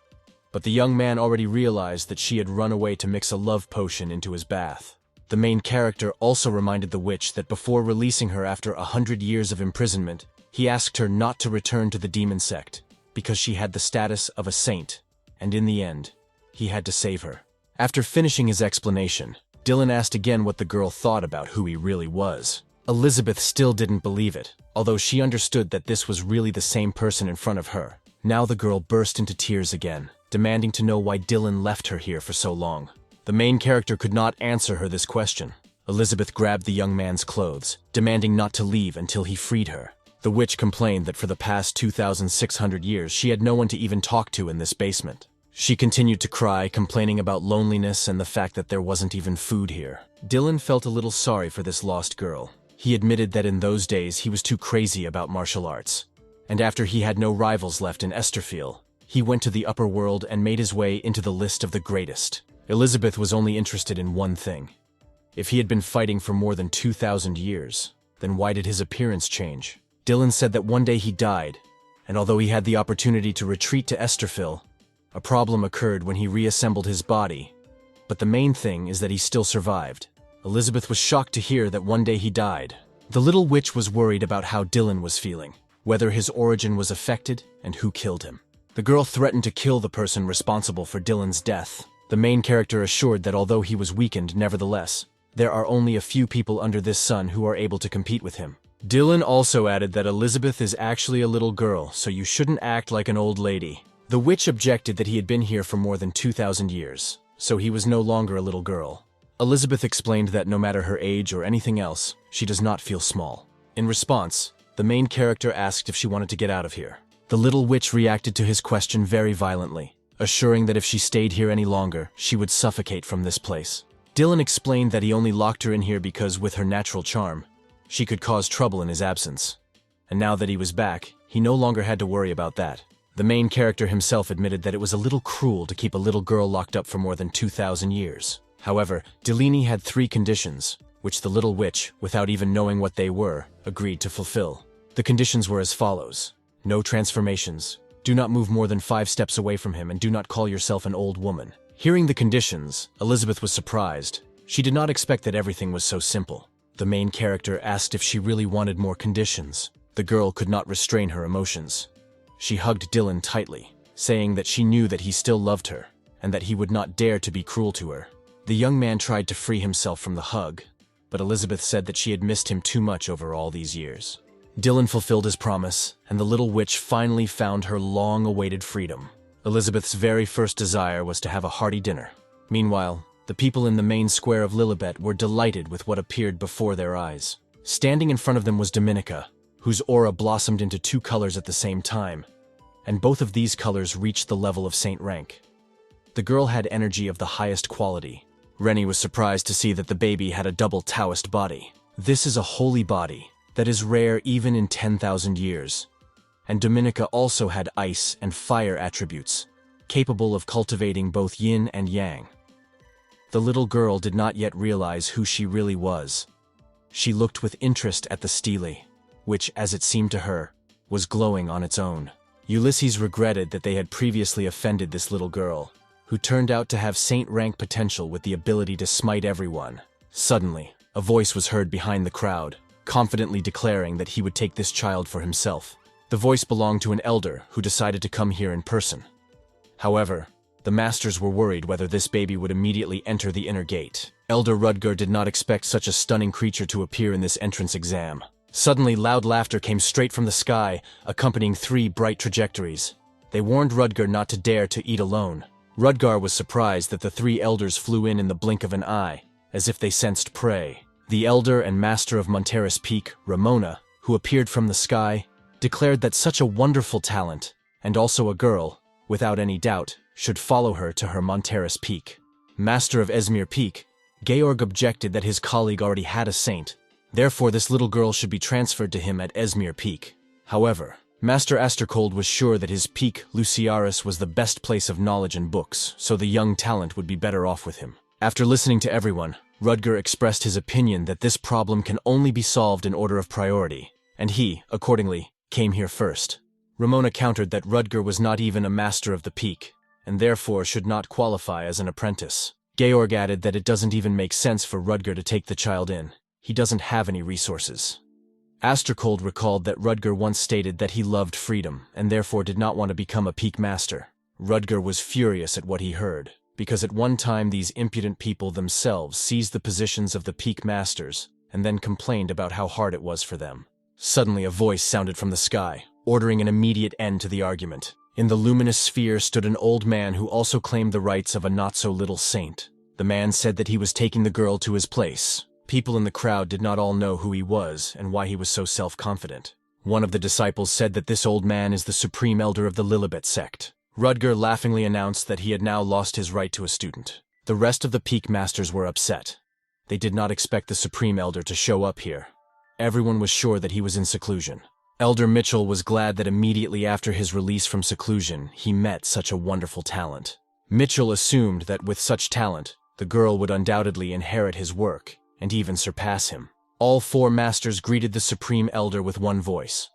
But the young man already realized that she had run away to mix a love potion into his bath. The main character also reminded the witch that before releasing her after 100 years of imprisonment, he asked her not to return to the demon sect, because she had the status of a saint, and in the end, he had to save her. After finishing his explanation, Dylan asked again what the girl thought about who he really was. Elizabeth still didn't believe it, although she understood that this was really the same person in front of her. Now the girl burst into tears again, demanding to know why Dylan left her here for so long. The main character could not answer her this question. Elizabeth grabbed the young man's clothes, demanding not to leave until he freed her. The witch complained that for the past 2,600 years she had no one to even talk to in this basement. She continued to cry, complaining about loneliness and the fact that there wasn't even food here. Dylan felt a little sorry for this lost girl. He admitted that in those days he was too crazy about martial arts. And after he had no rivals left in Esterfield, he went to the upper world and made his way into the list of the greatest. Elizabeth was only interested in one thing. If he had been fighting for more than 2,000 years, then why did his appearance change? Dylan said that one day he died, and although he had the opportunity to retreat to Esterfield, a problem occurred when he reassembled his body. But the main thing is that he still survived. Elizabeth was shocked to hear that one day he died. The little witch was worried about how Dylan was feeling, whether his origin was affected, and who killed him. The girl threatened to kill the person responsible for Dylan's death. The main character assured that although he was weakened, nevertheless, there are only a few people under this sun who are able to compete with him. Dylan also added that Elizabeth is actually a little girl, so you shouldn't act like an old lady. The witch objected that he had been here for more than 2,000 years, so he was no longer a little girl. Elizabeth explained that no matter her age or anything else, she does not feel small. In response, the main character asked if she wanted to get out of here. The little witch reacted to his question very violently, assuring that if she stayed here any longer, she would suffocate from this place. Dylan explained that he only locked her in here because, with her natural charm, she could cause trouble in his absence. And now that he was back, he no longer had to worry about that. The main character himself admitted that it was a little cruel to keep a little girl locked up for more than 2,000 years. However, Delaney had 3 conditions, which the little witch, without even knowing what they were, agreed to fulfill. The conditions were as follows: no transformations, do not move more than 5 steps away from him, and do not call yourself an old woman. Hearing the conditions, Elizabeth was surprised. She did not expect that everything was so simple. The main character asked if she really wanted more conditions. The girl could not restrain her emotions. She hugged Dylan tightly, saying that she knew that he still loved her, and that he would not dare to be cruel to her. The young man tried to free himself from the hug, but Elizabeth said that she had missed him too much over all these years. Dylan fulfilled his promise, and the little witch finally found her long-awaited freedom. Elizabeth's very first desire was to have a hearty dinner. Meanwhile, the people in the main square of Lilibet were delighted with what appeared before their eyes. Standing in front of them was Dominica, whose aura blossomed into two colors at the same time, and both of these colors reached the level of saint rank. The girl had energy of the highest quality. Rennie was surprised to see that the baby had a double Taoist body. This is a holy body that is rare even in 10,000 years. And Dominica also had ice and fire attributes, capable of cultivating both yin and yang. The little girl did not yet realize who she really was. She looked with interest at the stele, which, as it seemed to her, was glowing on its own. Ulysses regretted that they had previously offended this little girl, who turned out to have saint rank potential with the ability to smite everyone. Suddenly, a voice was heard behind the crowd, confidently declaring that he would take this child for himself. The voice belonged to an elder who decided to come here in person. However, the masters were worried whether this baby would immediately enter the inner gate. Elder Rudger did not expect such a stunning creature to appear in this entrance exam. Suddenly, loud laughter came straight from the sky, accompanying 3 bright trajectories. They warned Rudger not to dare to eat alone. Rudger was surprised that the 3 elders flew in the blink of an eye, as if they sensed prey. The elder and master of Monteris Peak, Ramona, who appeared from the sky, declared that such a wonderful talent, and also a girl, without any doubt, should follow her to her Monteris Peak. Master of Esmir Peak, Georg objected that his colleague already had a saint, therefore this little girl should be transferred to him at Esmir Peak. However, Master Astercold was sure that his peak, Luciaris, was the best place of knowledge and books, so the young talent would be better off with him. After listening to everyone, Rudger expressed his opinion that this problem can only be solved in order of priority, and he, accordingly, came here first. Ramona countered that Rudger was not even a master of the peak, and therefore should not qualify as an apprentice. Georg added that it doesn't even make sense for Rudger to take the child in. He doesn't have any resources. Astercold recalled that Rudger once stated that he loved freedom, and therefore did not want to become a peak master. Rudger was furious at what he heard, because at one time these impudent people themselves seized the positions of the peak masters, and then complained about how hard it was for them. Suddenly a voice sounded from the sky, ordering an immediate end to the argument. In the luminous sphere stood an old man who also claimed the rights of a not-so-little saint. The man said that he was taking the girl to his place. People in the crowd did not all know who he was and why he was so self-confident. One of the disciples said that this old man is the supreme elder of the Lilibet sect. Rudger laughingly announced that he had now lost his right to a student. The rest of the peak masters were upset. They did not expect the supreme elder to show up here. Everyone was sure that he was in seclusion. Elder Mitchell was glad that immediately after his release from seclusion, he met such a wonderful talent. Mitchell assumed that with such talent, the girl would undoubtedly inherit his work, and even surpass him. All 4 masters greeted the Supreme Elder with one voice.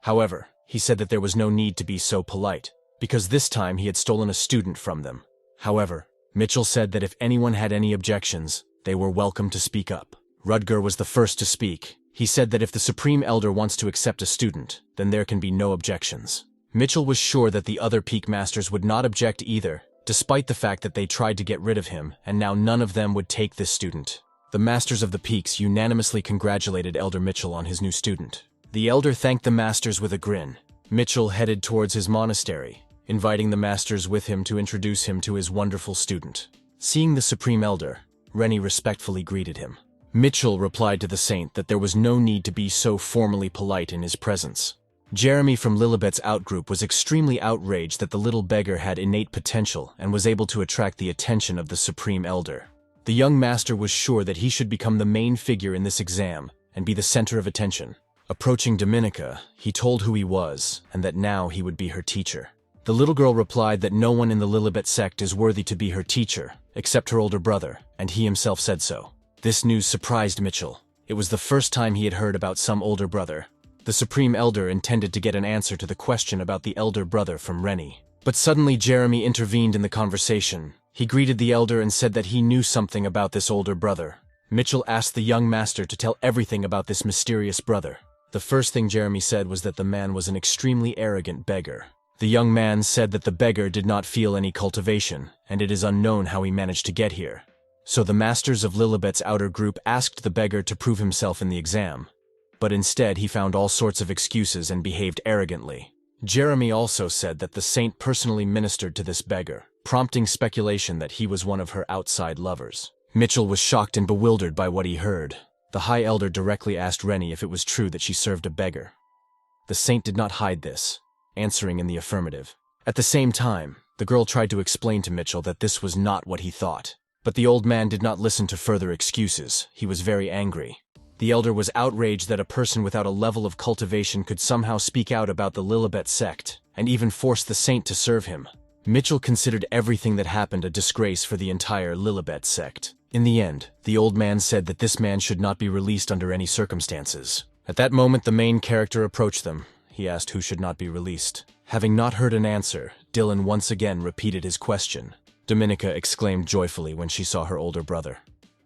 However, he said that there was no need to be so polite, because this time he had stolen a student from them. However, Mitchell said that if anyone had any objections, they were welcome to speak up. Rudger was the first to speak. He said that if the Supreme Elder wants to accept a student, then there can be no objections. Mitchell was sure that the other peak masters would not object either, despite the fact that they tried to get rid of him, and now none of them would take this student. The masters of the peaks unanimously congratulated Elder Mitchell on his new student. The elder thanked the masters with a grin. Mitchell headed towards his monastery, inviting the masters with him to introduce him to his wonderful student. Seeing the Supreme Elder, Rennie respectfully greeted him. Mitchell replied to the saint that there was no need to be so formally polite in his presence. Jeremy from Lilibet's outgroup was extremely outraged that the little beggar had innate potential and was able to attract the attention of the Supreme Elder. The young master was sure that he should become the main figure in this exam and be the center of attention. Approaching Dominica, he told who he was and that now he would be her teacher. The little girl replied that no one in the Lilibet sect is worthy to be her teacher, except her older brother, and he himself said so. This news surprised Mitchell. It was the first time he had heard about some older brother. The Supreme Elder intended to get an answer to the question about the elder brother from Rennie. But suddenly Jeremy intervened in the conversation. He greeted the elder and said that he knew something about this older brother. Mitchell asked the young master to tell everything about this mysterious brother. The first thing Jeremy said was that the man was an extremely arrogant beggar. The young man said that the beggar did not feel any cultivation, and it is unknown how he managed to get here. So the masters of Lilibet's outer group asked the beggar to prove himself in the exam. But instead he found all sorts of excuses and behaved arrogantly. Jeremy also said that the saint personally ministered to this beggar, prompting speculation that he was one of her outside lovers. Mitchell was shocked and bewildered by what he heard. The High Elder directly asked Rennie if it was true that she served a beggar. The saint did not hide this, answering in the affirmative. At the same time, the girl tried to explain to Mitchell that this was not what he thought. But the old man did not listen to further excuses. He was very angry. The elder was outraged that a person without a level of cultivation could somehow speak out about the Lilibet sect, and even force the saint to serve him. Mitchell considered everything that happened a disgrace for the entire Lilibet sect. In the end, the old man said that this man should not be released under any circumstances. At that moment, the main character approached them. He asked who should not be released. Having not heard an answer, Dylan once again repeated his question. Dominica exclaimed joyfully when she saw her older brother.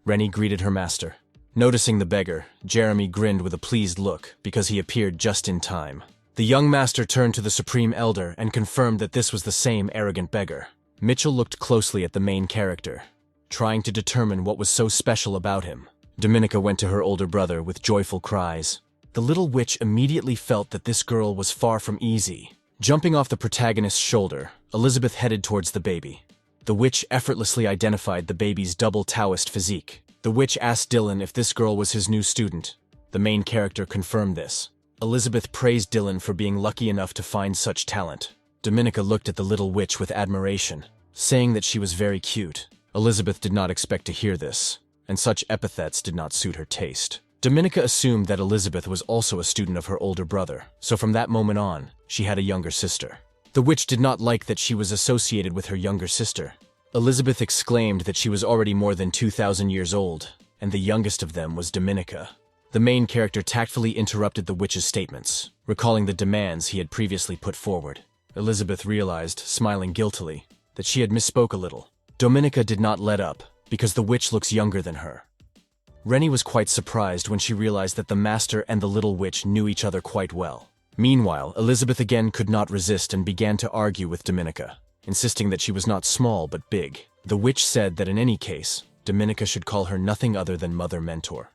Rennie greeted her master. Noticing the beggar, Jeremy grinned with a pleased look because he appeared just in time. The young master turned to the Supreme Elder and confirmed that this was the same arrogant beggar. Mitchell looked closely at the main character, trying to determine what was so special about him. Dominica went to her older brother with joyful cries. The little witch immediately felt that this girl was far from easy. Jumping off the protagonist's shoulder, Elizabeth headed towards the baby. The witch effortlessly identified the baby's double Taoist physique. The witch asked Dylan if this girl was his new student. The main character confirmed this. Elizabeth praised Dylan for being lucky enough to find such talent. Dominica looked at the little witch with admiration, saying that she was very cute. Elizabeth did not expect to hear this, and such epithets did not suit her taste. Dominica assumed that Elizabeth was also a student of her older brother, so from that moment on, she had a younger sister. The witch did not like that she was associated with her younger sister. Elizabeth exclaimed that she was already more than 2,000 years old, and the youngest of them was Dominica. The main character tactfully interrupted the witch's statements, recalling the demands he had previously put forward. Elizabeth realized, smiling guiltily, that she had misspoke a little. Dominica did not let up, because the witch looks younger than her. Rennie was quite surprised when she realized that the master and the little witch knew each other quite well. Meanwhile, Elizabeth again could not resist and began to argue with Dominica, insisting that she was not small but big. The witch said that in any case, Dominica should call her nothing other than Mother Mentor.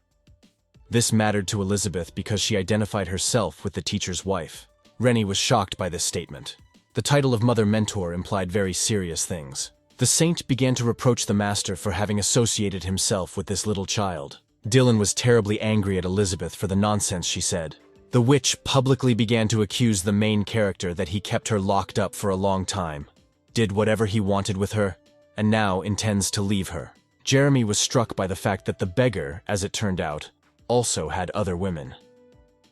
This mattered to Elizabeth because she identified herself with the teacher's wife. Rennie was shocked by this statement. The title of Mother Mentor implied very serious things. The saint began to reproach the master for having associated himself with this little child. Dylan was terribly angry at Elizabeth for the nonsense she said. The witch publicly began to accuse the main character that he kept her locked up for a long time, did whatever he wanted with her, and now intends to leave her. Jeremy was struck by the fact that the beggar, as it turned out, also had other women.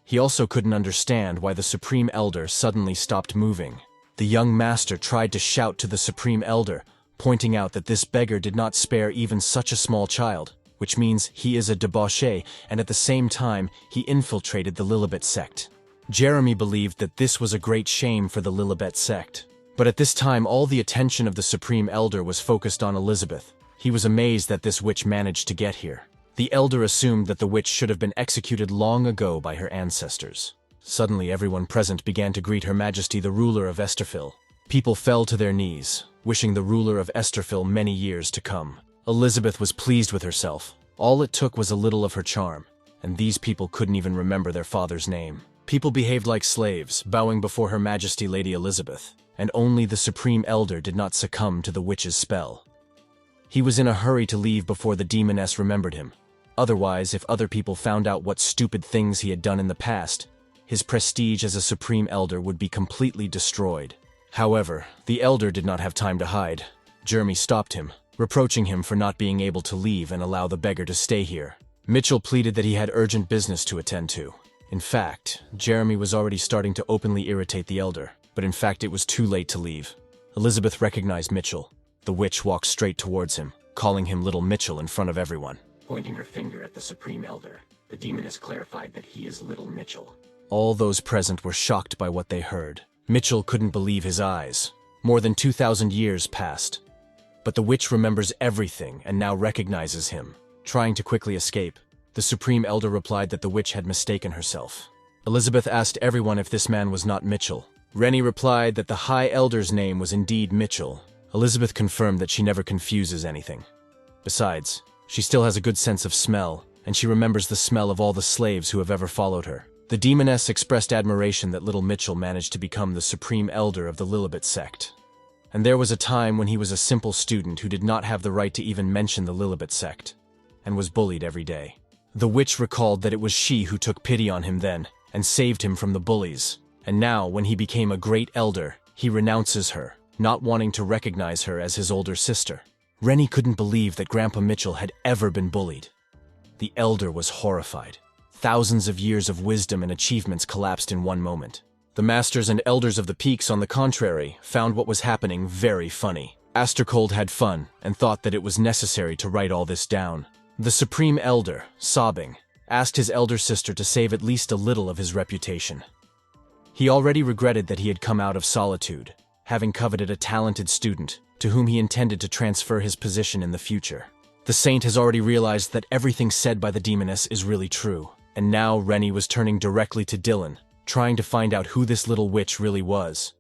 He also couldn't understand why the Supreme Elder suddenly stopped moving. The young master tried to shout to the Supreme Elder, pointing out that this beggar did not spare even such a small child, which means he is a debauchee, and at the same time, he infiltrated the Lilibet sect. Jeremy believed that this was a great shame for the Lilibet sect. But at this time, all the attention of the Supreme Elder was focused on Elizabeth. He was amazed that this witch managed to get here. The Elder assumed that the witch should have been executed long ago by her ancestors. Suddenly, everyone present began to greet Her Majesty the ruler of Esterfil. People fell to their knees, wishing the ruler of Esterfil many years to come. Elizabeth was pleased with herself. All it took was a little of her charm, and these people couldn't even remember their father's name. People behaved like slaves, bowing before Her Majesty Lady Elizabeth, and only the Supreme Elder did not succumb to the witch's spell. He was in a hurry to leave before the demoness remembered him. Otherwise, if other people found out what stupid things he had done in the past, his prestige as a Supreme Elder would be completely destroyed. However, the Elder did not have time to hide. Jeremy stopped him, reproaching him for not being able to leave and allow the beggar to stay here. Mitchell pleaded that he had urgent business to attend to. In fact, Jeremy was already starting to openly irritate the Elder, but in fact it was too late to leave. Elizabeth recognized Mitchell. The witch walked straight towards him, calling him Little Mitchell in front of everyone. Pointing her finger at the Supreme Elder, the demoness clarified that he is Little Mitchell. All those present were shocked by what they heard. Mitchell couldn't believe his eyes. More than 2,000 years passed. But the witch remembers everything and now recognizes him. Trying to quickly escape, the Supreme Elder replied that the witch had mistaken herself. Elizabeth asked everyone if this man was not Mitchell. Rennie replied that the High Elder's name was indeed Mitchell. Elizabeth confirmed that she never confuses anything. Besides, she still has a good sense of smell, and she remembers the smell of all the slaves who have ever followed her. The demoness expressed admiration that little Mitchell managed to become the supreme elder of the Lilibet sect. And there was a time when he was a simple student who did not have the right to even mention the Lilibet sect, and was bullied every day. The witch recalled that it was she who took pity on him then, and saved him from the bullies. And now, when he became a great elder, he renounces her, not wanting to recognize her as his older sister. Rennie couldn't believe that Grandpa Mitchell had ever been bullied. The elder was horrified. Thousands of years of wisdom and achievements collapsed in one moment. The masters and elders of the peaks, on the contrary, found what was happening very funny. Astercold had fun and thought that it was necessary to write all this down. The supreme elder, sobbing, asked his elder sister to save at least a little of his reputation. He already regretted that he had come out of solitude, having coveted a talented student to whom he intended to transfer his position in the future. The saint has already realized that everything said by the demoness is really true, and now Rennie was turning directly to Dylan, trying to find out who this little witch really was.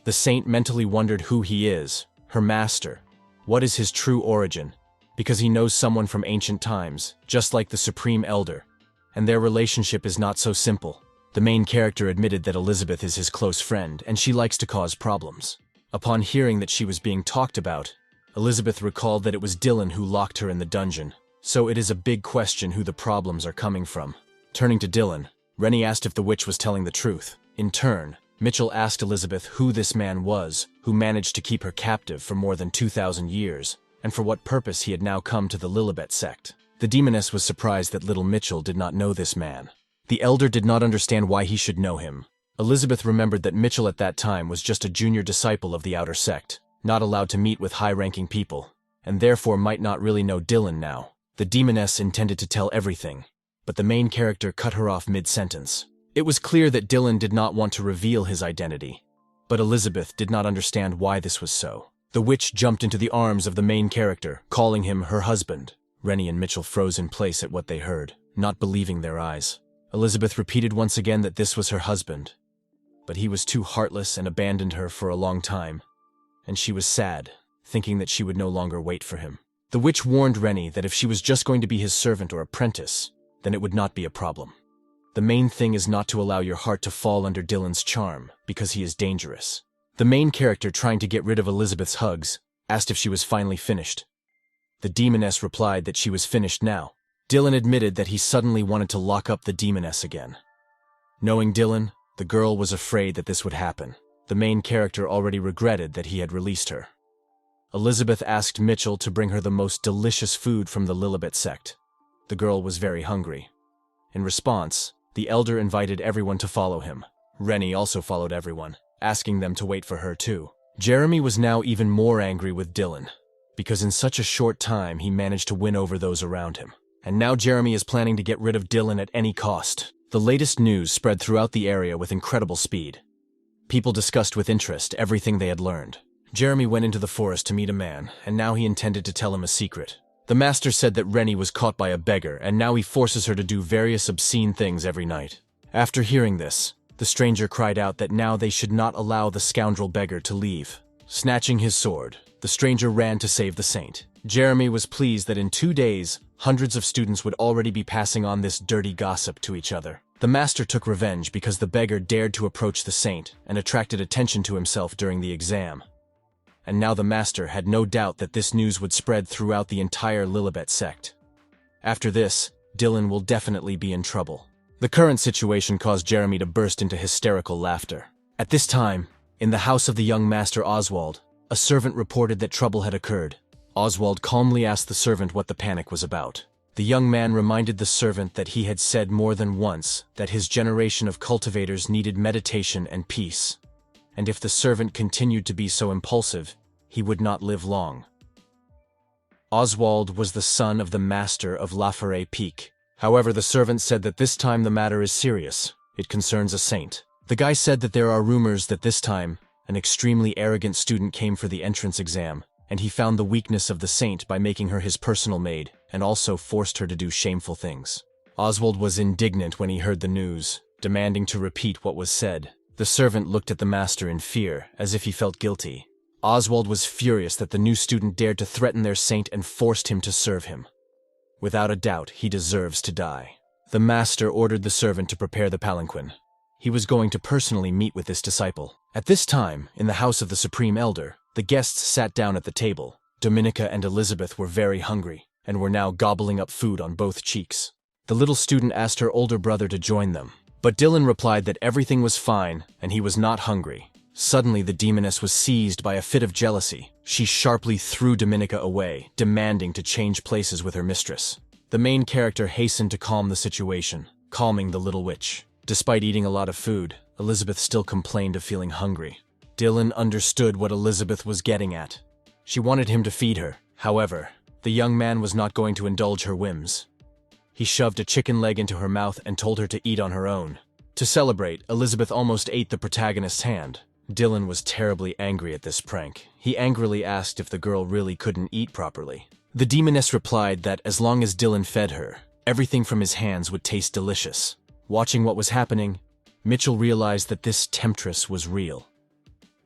The saint mentally wondered who he is, her master. What is his true origin? Because he knows someone from ancient times, just like the Supreme Elder, and their relationship is not so simple. The main character admitted that Elizabeth is his close friend, and she likes to cause problems. Upon hearing that she was being talked about, Elizabeth recalled that it was Dylan who locked her in the dungeon, so it is a big question who the problems are coming from. Turning to Dylan, Rennie asked if the witch was telling the truth. In turn, Mitchell asked Elizabeth who this man was, who managed to keep her captive for more than 2,000 years, and for what purpose he had now come to the Lilibet sect. The demoness was surprised that little Mitchell did not know this man. The elder did not understand why he should know him. Elizabeth remembered that Mitchell at that time was just a junior disciple of the outer sect, not allowed to meet with high-ranking people, and therefore might not really know Dylan now. The demoness intended to tell everything, but the main character cut her off mid-sentence. It was clear that Dylan did not want to reveal his identity, but Elizabeth did not understand why this was so. The witch jumped into the arms of the main character, calling him her husband. Rennie and Mitchell froze in place at what they heard, not believing their eyes. Elizabeth repeated once again that this was her husband, but he was too heartless and abandoned her for a long time, and she was sad, thinking that she would no longer wait for him. The witch warned Rennie that if she was just going to be his servant or apprentice, then it would not be a problem. The main thing is not to allow your heart to fall under Dylan's charm, because he is dangerous. The main character, trying to get rid of Elizabeth's hugs, asked if she was finally finished. The demoness replied that she was finished now. Dylan admitted that he suddenly wanted to lock up the demoness again. Knowing Dylan, the girl was afraid that this would happen. The main character already regretted that he had released her. Elizabeth asked Mitchell to bring her the most delicious food from the Lilibet sect. The girl was very hungry. In response, the elder invited everyone to follow him. Rennie also followed everyone, asking them to wait for her too. Jeremy was now even more angry with Dylan, because in such a short time he managed to win over those around him. And now Jeremy is planning to get rid of Dylan at any cost. The latest news spread throughout the area with incredible speed. People discussed with interest everything they had learned. Jeremy went into the forest to meet a man, and now he intended to tell him a secret. The master said that Rennie was caught by a beggar, and now he forces her to do various obscene things every night. After hearing this, the stranger cried out that now they should not allow the scoundrel beggar to leave. Snatching his sword, the stranger ran to save the saint. Jeremy was pleased that in 2 days, hundreds of students would already be passing on this dirty gossip to each other. The master took revenge because the beggar dared to approach the saint and attracted attention to himself during the exam. And now the master had no doubt that this news would spread throughout the entire Lilibet sect. After this, Dylan will definitely be in trouble. The current situation caused Jeremy to burst into hysterical laughter. At this time, in the house of the young master Oswald, a servant reported that trouble had occurred. Oswald calmly asked the servant what the panic was about. The young man reminded the servant that he had said more than once that his generation of cultivators needed meditation and peace, and if the servant continued to be so impulsive, he would not live long. Oswald was the son of the master of La Forêt Peak. However, the servant said that this time the matter is serious. It concerns a saint. The guy said that there are rumors that this time, an extremely arrogant student came for the entrance exam, and he found the weakness of the saint by making her his personal maid, and also forced her to do shameful things. Oswald was indignant when he heard the news, demanding to repeat what was said. The servant looked at the master in fear, as if he felt guilty. Oswald was furious that the new student dared to threaten their saint and forced him to serve him. Without a doubt, he deserves to die. The master ordered the servant to prepare the palanquin. He was going to personally meet with this disciple. At this time, in the house of the Supreme Elder, the guests sat down at the table. Dominica and Elizabeth were very hungry, and were now gobbling up food on both cheeks. The little student asked her older brother to join them, but Dylan replied that everything was fine and he was not hungry. Suddenly, the demoness was seized by a fit of jealousy. She sharply threw Dominica away, demanding to change places with her mistress. The main character hastened to calm the situation, calming the little witch. Despite eating a lot of food, Elizabeth still complained of feeling hungry. Dylan understood what Elizabeth was getting at. She wanted him to feed her. However, the young man was not going to indulge her whims. He shoved a chicken leg into her mouth and told her to eat on her own. To celebrate, Elizabeth almost ate the protagonist's hand. Dylan was terribly angry at this prank. He angrily asked if the girl really couldn't eat properly. The demoness replied that as long as Dylan fed her, everything from his hands would taste delicious. Watching what was happening, Mitchell realized that this temptress was real.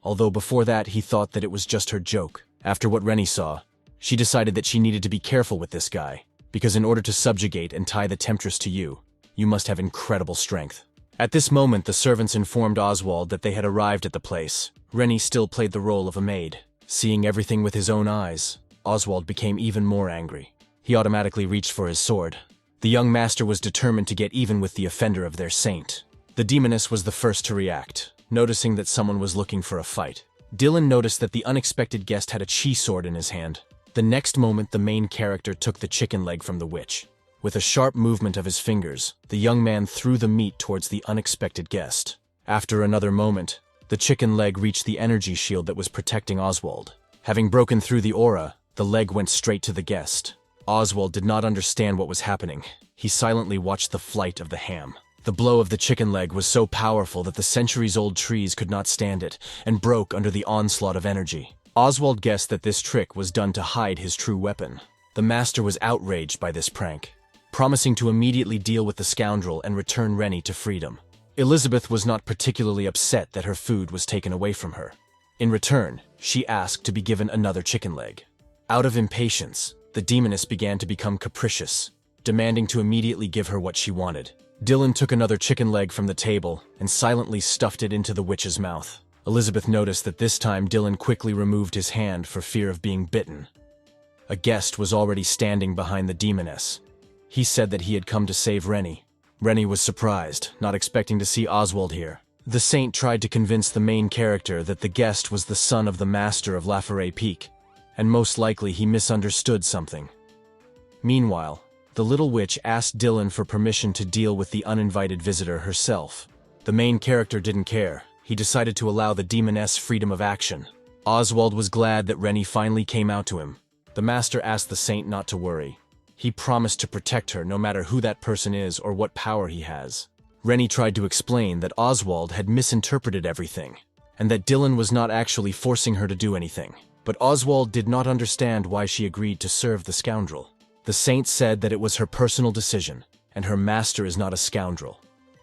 Although before that he thought that it was just her joke. After what Rennie saw, she decided that she needed to be careful with this guy, because in order to subjugate and tie the temptress to you, you must have incredible strength. At this moment, the servants informed Oswald that they had arrived at the place. Rennie still played the role of a maid. Seeing everything with his own eyes, Oswald became even more angry. He automatically reached for his sword. The young master was determined to get even with the offender of their saint. The demoness was the first to react, noticing that someone was looking for a fight. Dylan noticed that the unexpected guest had a chi sword in his hand. The next moment, the main character took the chicken leg from the witch. With a sharp movement of his fingers, the young man threw the meat towards the unexpected guest. After another moment, the chicken leg reached the energy shield that was protecting Oswald. Having broken through the aura, the leg went straight to the guest. Oswald did not understand what was happening. He silently watched the flight of the ham. The blow of the chicken leg was so powerful that the centuries-old trees could not stand it, and broke under the onslaught of energy. Oswald guessed that this trick was done to hide his true weapon. The master was outraged by this prank, promising to immediately deal with the scoundrel and return Rennie to freedom. Elizabeth was not particularly upset that her food was taken away from her. In return, she asked to be given another chicken leg. Out of impatience, the demoness began to become capricious, demanding to immediately give her what she wanted. Dylan took another chicken leg from the table and silently stuffed it into the witch's mouth. Elizabeth noticed that this time Dylan quickly removed his hand for fear of being bitten. A guest was already standing behind the demoness. He said that he had come to save Rennie. Rennie was surprised, not expecting to see Oswald here. The saint tried to convince the main character that the guest was the son of the master of Laforet Peak, and most likely he misunderstood something. Meanwhile, the little witch asked Dylan for permission to deal with the uninvited visitor herself. The main character didn't care. He decided to allow the demoness freedom of action. Oswald was glad that Rennie finally came out to him. The master asked the saint not to worry. He promised to protect her no matter who that person is or what power he has. Rennie tried to explain that Oswald had misinterpreted everything, and that Dylan was not actually forcing her to do anything. But Oswald did not understand why she agreed to serve the scoundrel. The saint said that it was her personal decision, and her master is not a scoundrel.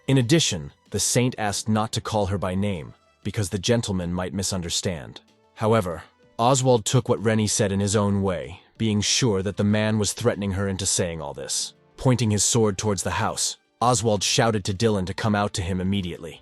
In addition, the saint asked not to call her by name, because the gentleman might misunderstand. However, Oswald took what Rennie said in his own way, being sure that the man was threatening her into saying all this. Pointing his sword towards the house, Oswald shouted to Dylan to come out to him immediately.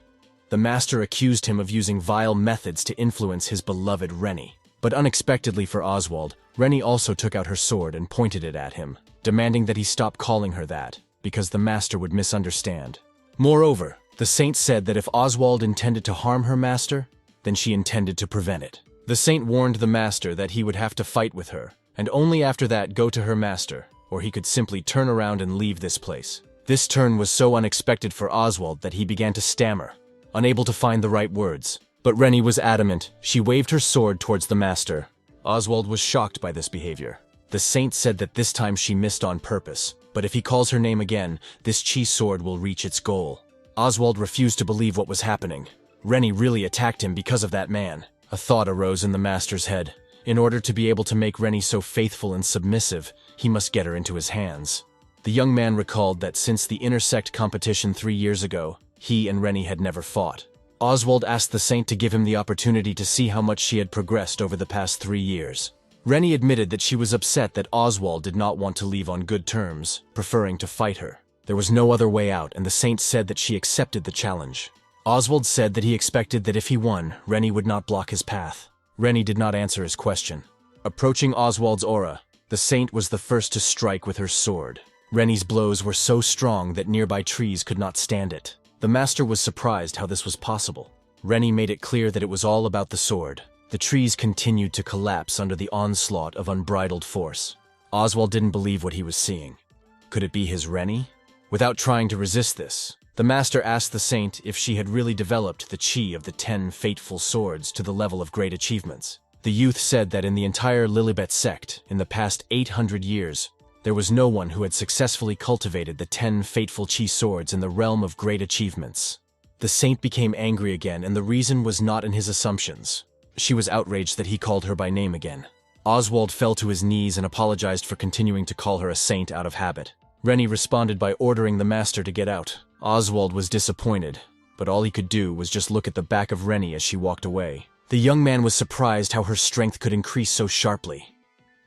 The master accused him of using vile methods to influence his beloved Rennie. But unexpectedly for Oswald, Rennie also took out her sword and pointed it at him, demanding that he stop calling her that, because the master would misunderstand. Moreover, the saint said that if Oswald intended to harm her master, then she intended to prevent it. The saint warned the master that he would have to fight with her, and only after that go to her master, or he could simply turn around and leave this place. This turn was so unexpected for Oswald that he began to stammer, unable to find the right words. But Rennie was adamant. She waved her sword towards the master. Oswald was shocked by this behavior. The saint said that this time she missed on purpose, but if he calls her name again, this chi sword will reach its goal. Oswald refused to believe what was happening. Rennie really attacked him because of that man. A thought arose in the master's head. In order to be able to make Rennie so faithful and submissive, he must get her into his hands. The young man recalled that since the intersect competition 3 years ago, he and Rennie had never fought. Oswald asked the saint to give him the opportunity to see how much she had progressed over the past 3 years. Rennie admitted that she was upset that Oswald did not want to leave on good terms, preferring to fight her. There was no other way out, and the saint said that she accepted the challenge. Oswald said that he expected that if he won, Rennie would not block his path. Rennie did not answer his question. Approaching Oswald's aura, the saint was the first to strike with her sword. Rennie's blows were so strong that nearby trees could not stand it. The master was surprised how this was possible. Rennie made it clear that it was all about the sword. The trees continued to collapse under the onslaught of unbridled force. Oswald didn't believe what he was seeing. Could it be his Rennie? Without trying to resist this, the master asked the saint if she had really developed the chi of the 10 fateful swords to the level of great achievements. The youth said that in the entire Lilibet sect, in the past 800 years, there was no one who had successfully cultivated the 10 fateful chi swords in the realm of great achievements. The saint became angry again, and the reason was not in his assumptions. She was outraged that he called her by name again. Oswald fell to his knees and apologized for continuing to call her a saint out of habit. Rennie responded by ordering the master to get out. Oswald was disappointed, but all he could do was just look at the back of Rennie as she walked away. The young man was surprised how her strength could increase so sharply.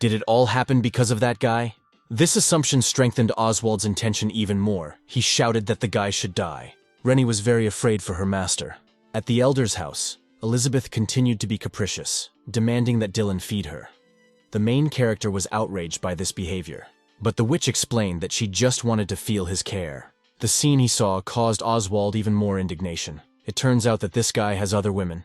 Did it all happen because of that guy? This assumption strengthened Oswald's intention even more. He shouted that the guy should die. Rennie was very afraid for her master. At the elder's house, Elizabeth continued to be capricious, demanding that Dylan feed her. The main character was outraged by this behavior, but the witch explained that she just wanted to feel his care. The scene he saw caused Oswald even more indignation. It turns out that this guy has other women.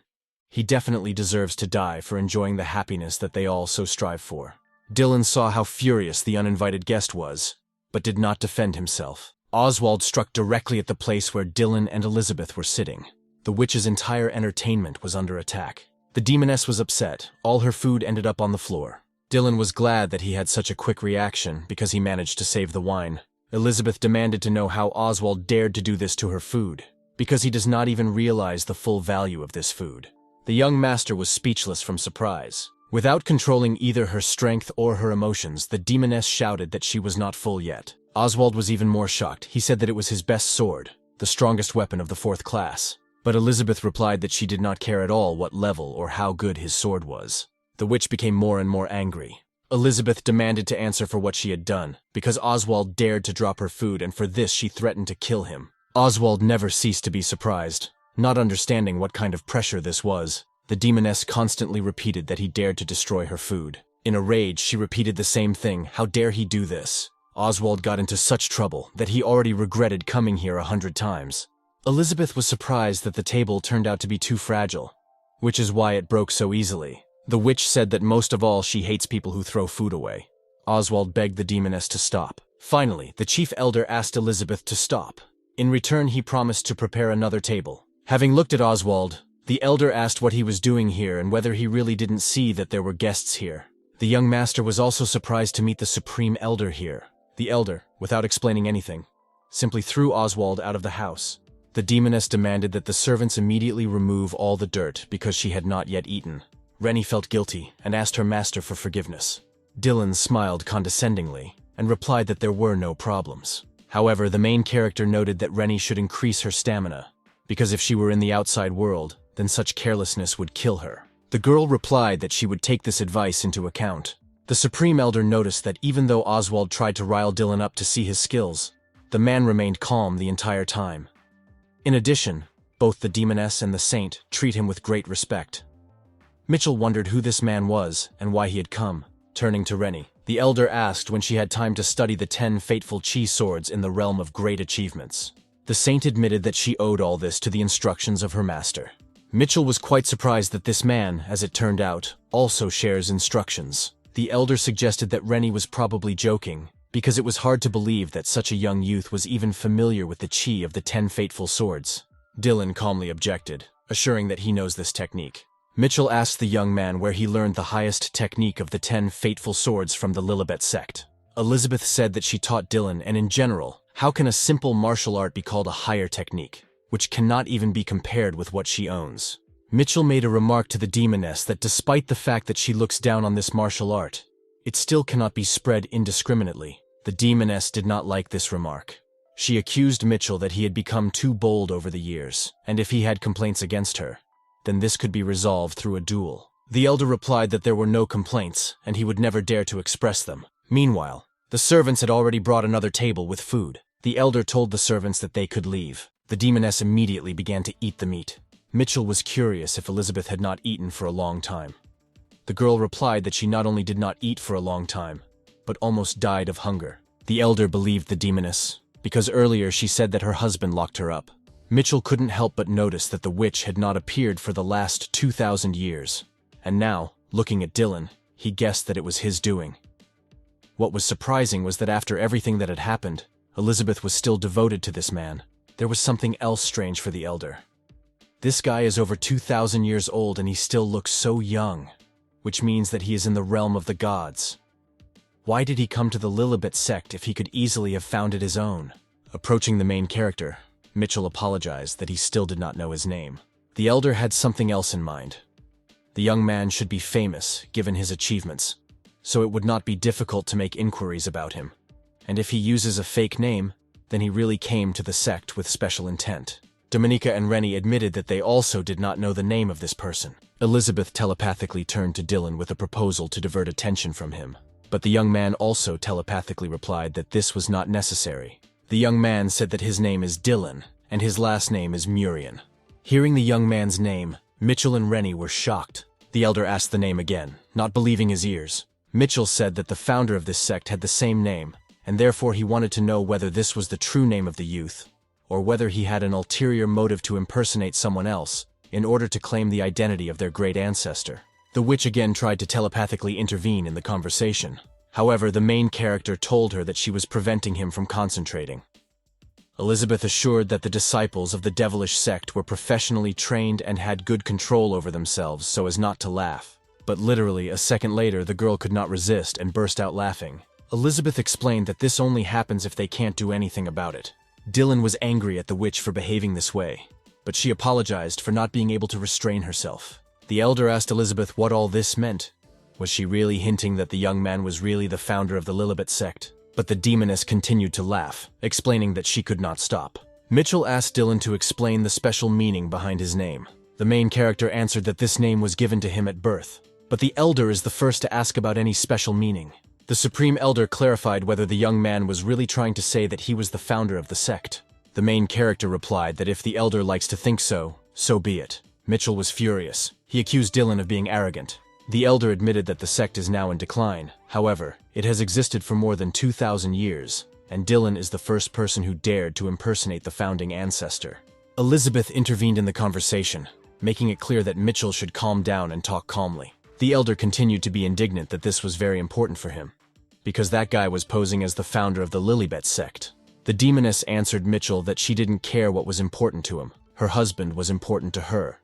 He definitely deserves to die for enjoying the happiness that they all so strive for. Dylan saw how furious the uninvited guest was, but did not defend himself. Oswald struck directly at the place where Dylan and Elizabeth were sitting. The witch's entire entertainment was under attack. The demoness was upset. All her food ended up on the floor. Dylan was glad that he had such a quick reaction because he managed to save the wine. Elizabeth demanded to know how Oswald dared to do this to her food, because he does not even realize the full value of this food. The young master was speechless from surprise. Without controlling either her strength or her emotions, the demoness shouted that she was not full yet. Oswald was even more shocked. He said that it was his best sword, the strongest weapon of the 4th class. But Elizabeth replied that she did not care at all what level or how good his sword was. The witch became more and more angry. Elizabeth demanded to answer for what she had done, because Oswald dared to drop her food, and for this she threatened to kill him. Oswald never ceased to be surprised, not understanding what kind of pressure this was. The demoness constantly repeated that he dared to destroy her food. In a rage, she repeated the same thing. How dare he do this? Oswald got into such trouble that he already regretted coming here 100 times. Elizabeth was surprised that the table turned out to be too fragile, which is why it broke so easily. The witch said that most of all she hates people who throw food away. Oswald begged the demoness to stop. Finally, the chief elder asked Elizabeth to stop. In return, he promised to prepare another table. Having looked at Oswald, the elder asked what he was doing here and whether he really didn't see that there were guests here. The young master was also surprised to meet the supreme elder here. The elder, without explaining anything, simply threw Oswald out of the house. The demoness demanded that the servants immediately remove all the dirt because she had not yet eaten. Rennie felt guilty and asked her master for forgiveness. Dylan smiled condescendingly and replied that there were no problems. However, the main character noted that Rennie should increase her stamina, because if she were in the outside world, then such carelessness would kill her. The girl replied that she would take this advice into account. The Supreme Elder noticed that even though Oswald tried to rile Dylan up to see his skills, the man remained calm the entire time. In addition, both the demoness and the saint treat him with great respect. Mitchell wondered who this man was and why he had come. Turning to Rennie, the elder asked when she had time to study the 10 fateful chi swords in the realm of great achievements. The saint admitted that she owed all this to the instructions of her master. Mitchell was quite surprised that this man, as it turned out, also shares instructions. The elder suggested that Rennie was probably joking, because it was hard to believe that such a young youth was even familiar with the chi of the 10 fateful swords. Dylan calmly objected, assuring that he knows this technique. Mitchell asked the young man where he learned the highest technique of the 10 fateful swords from the Lilibet sect. Elizabeth said that she taught Dylan, and in general, how can a simple martial art be called a higher technique, which cannot even be compared with what she owns? Mitchell made a remark to the demoness that despite the fact that she looks down on this martial art, it still cannot be spread indiscriminately. The demoness did not like this remark. She accused Mitchell that he had become too bold over the years, and if he had complaints against her, then this could be resolved through a duel. The elder replied that there were no complaints, and he would never dare to express them. Meanwhile, the servants had already brought another table with food. The elder told the servants that they could leave. The demoness immediately began to eat the meat. Mitchell was curious if Elizabeth had not eaten for a long time. The girl replied that she not only did not eat for a long time, but almost died of hunger. The elder believed the demoness, because earlier she said that her husband locked her up. Mitchell couldn't help but notice that the witch had not appeared for the last 2,000 years, and now, looking at Dylan, he guessed that it was his doing. What was surprising was that after everything that had happened, Elizabeth was still devoted to this man. There was something else strange for the elder. This guy is over 2,000 years old and he still looks so young, which means that he is in the realm of the gods. Why did he come to the Lilibet sect if he could easily have founded his own? Approaching the main character, Mitchell apologized that he still did not know his name. The elder had something else in mind. The young man should be famous, given his achievements, so it would not be difficult to make inquiries about him. And if he uses a fake name, then he really came to the sect with special intent. Dominica and Rennie admitted that they also did not know the name of this person. Elizabeth telepathically turned to Dylan with a proposal to divert attention from him, but the young man also telepathically replied that this was not necessary. The young man said that his name is Dylan, and his last name is Murian. Hearing the young man's name, Mitchell and Rennie were shocked. The elder asked the name again, not believing his ears. Mitchell said that the founder of this sect had the same name, and therefore he wanted to know whether this was the true name of the youth, or whether he had an ulterior motive to impersonate someone else in order to claim the identity of their great ancestor. The witch again tried to telepathically intervene in the conversation. However, the main character told her that she was preventing him from concentrating. Elizabeth assured that the disciples of the devilish sect were professionally trained and had good control over themselves so as not to laugh. But literally, a second later, the girl could not resist and burst out laughing. Elizabeth explained that this only happens if they can't do anything about it. Dylan was angry at the witch for behaving this way, but she apologized for not being able to restrain herself. The elder asked Elizabeth what all this meant. Was she really hinting that the young man was really the founder of the Lilibet sect? But the demoness continued to laugh, explaining that she could not stop. Mitchell asked Dylan to explain the special meaning behind his name. The main character answered that this name was given to him at birth, but the elder is the first to ask about any special meaning. The Supreme Elder clarified whether the young man was really trying to say that he was the founder of the sect. The main character replied that if the elder likes to think so, so be it. Mitchell was furious. He accused Dylan of being arrogant. The elder admitted that the sect is now in decline. However, it has existed for more than 2,000 years, and Dylan is the first person who dared to impersonate the founding ancestor. Elizabeth intervened in the conversation, making it clear that Mitchell should calm down and talk calmly. The elder continued to be indignant that this was very important for him, because that guy was posing as the founder of the Lilibet sect. The demoness answered Mitchell that she didn't care what was important to him. Her husband was important to her,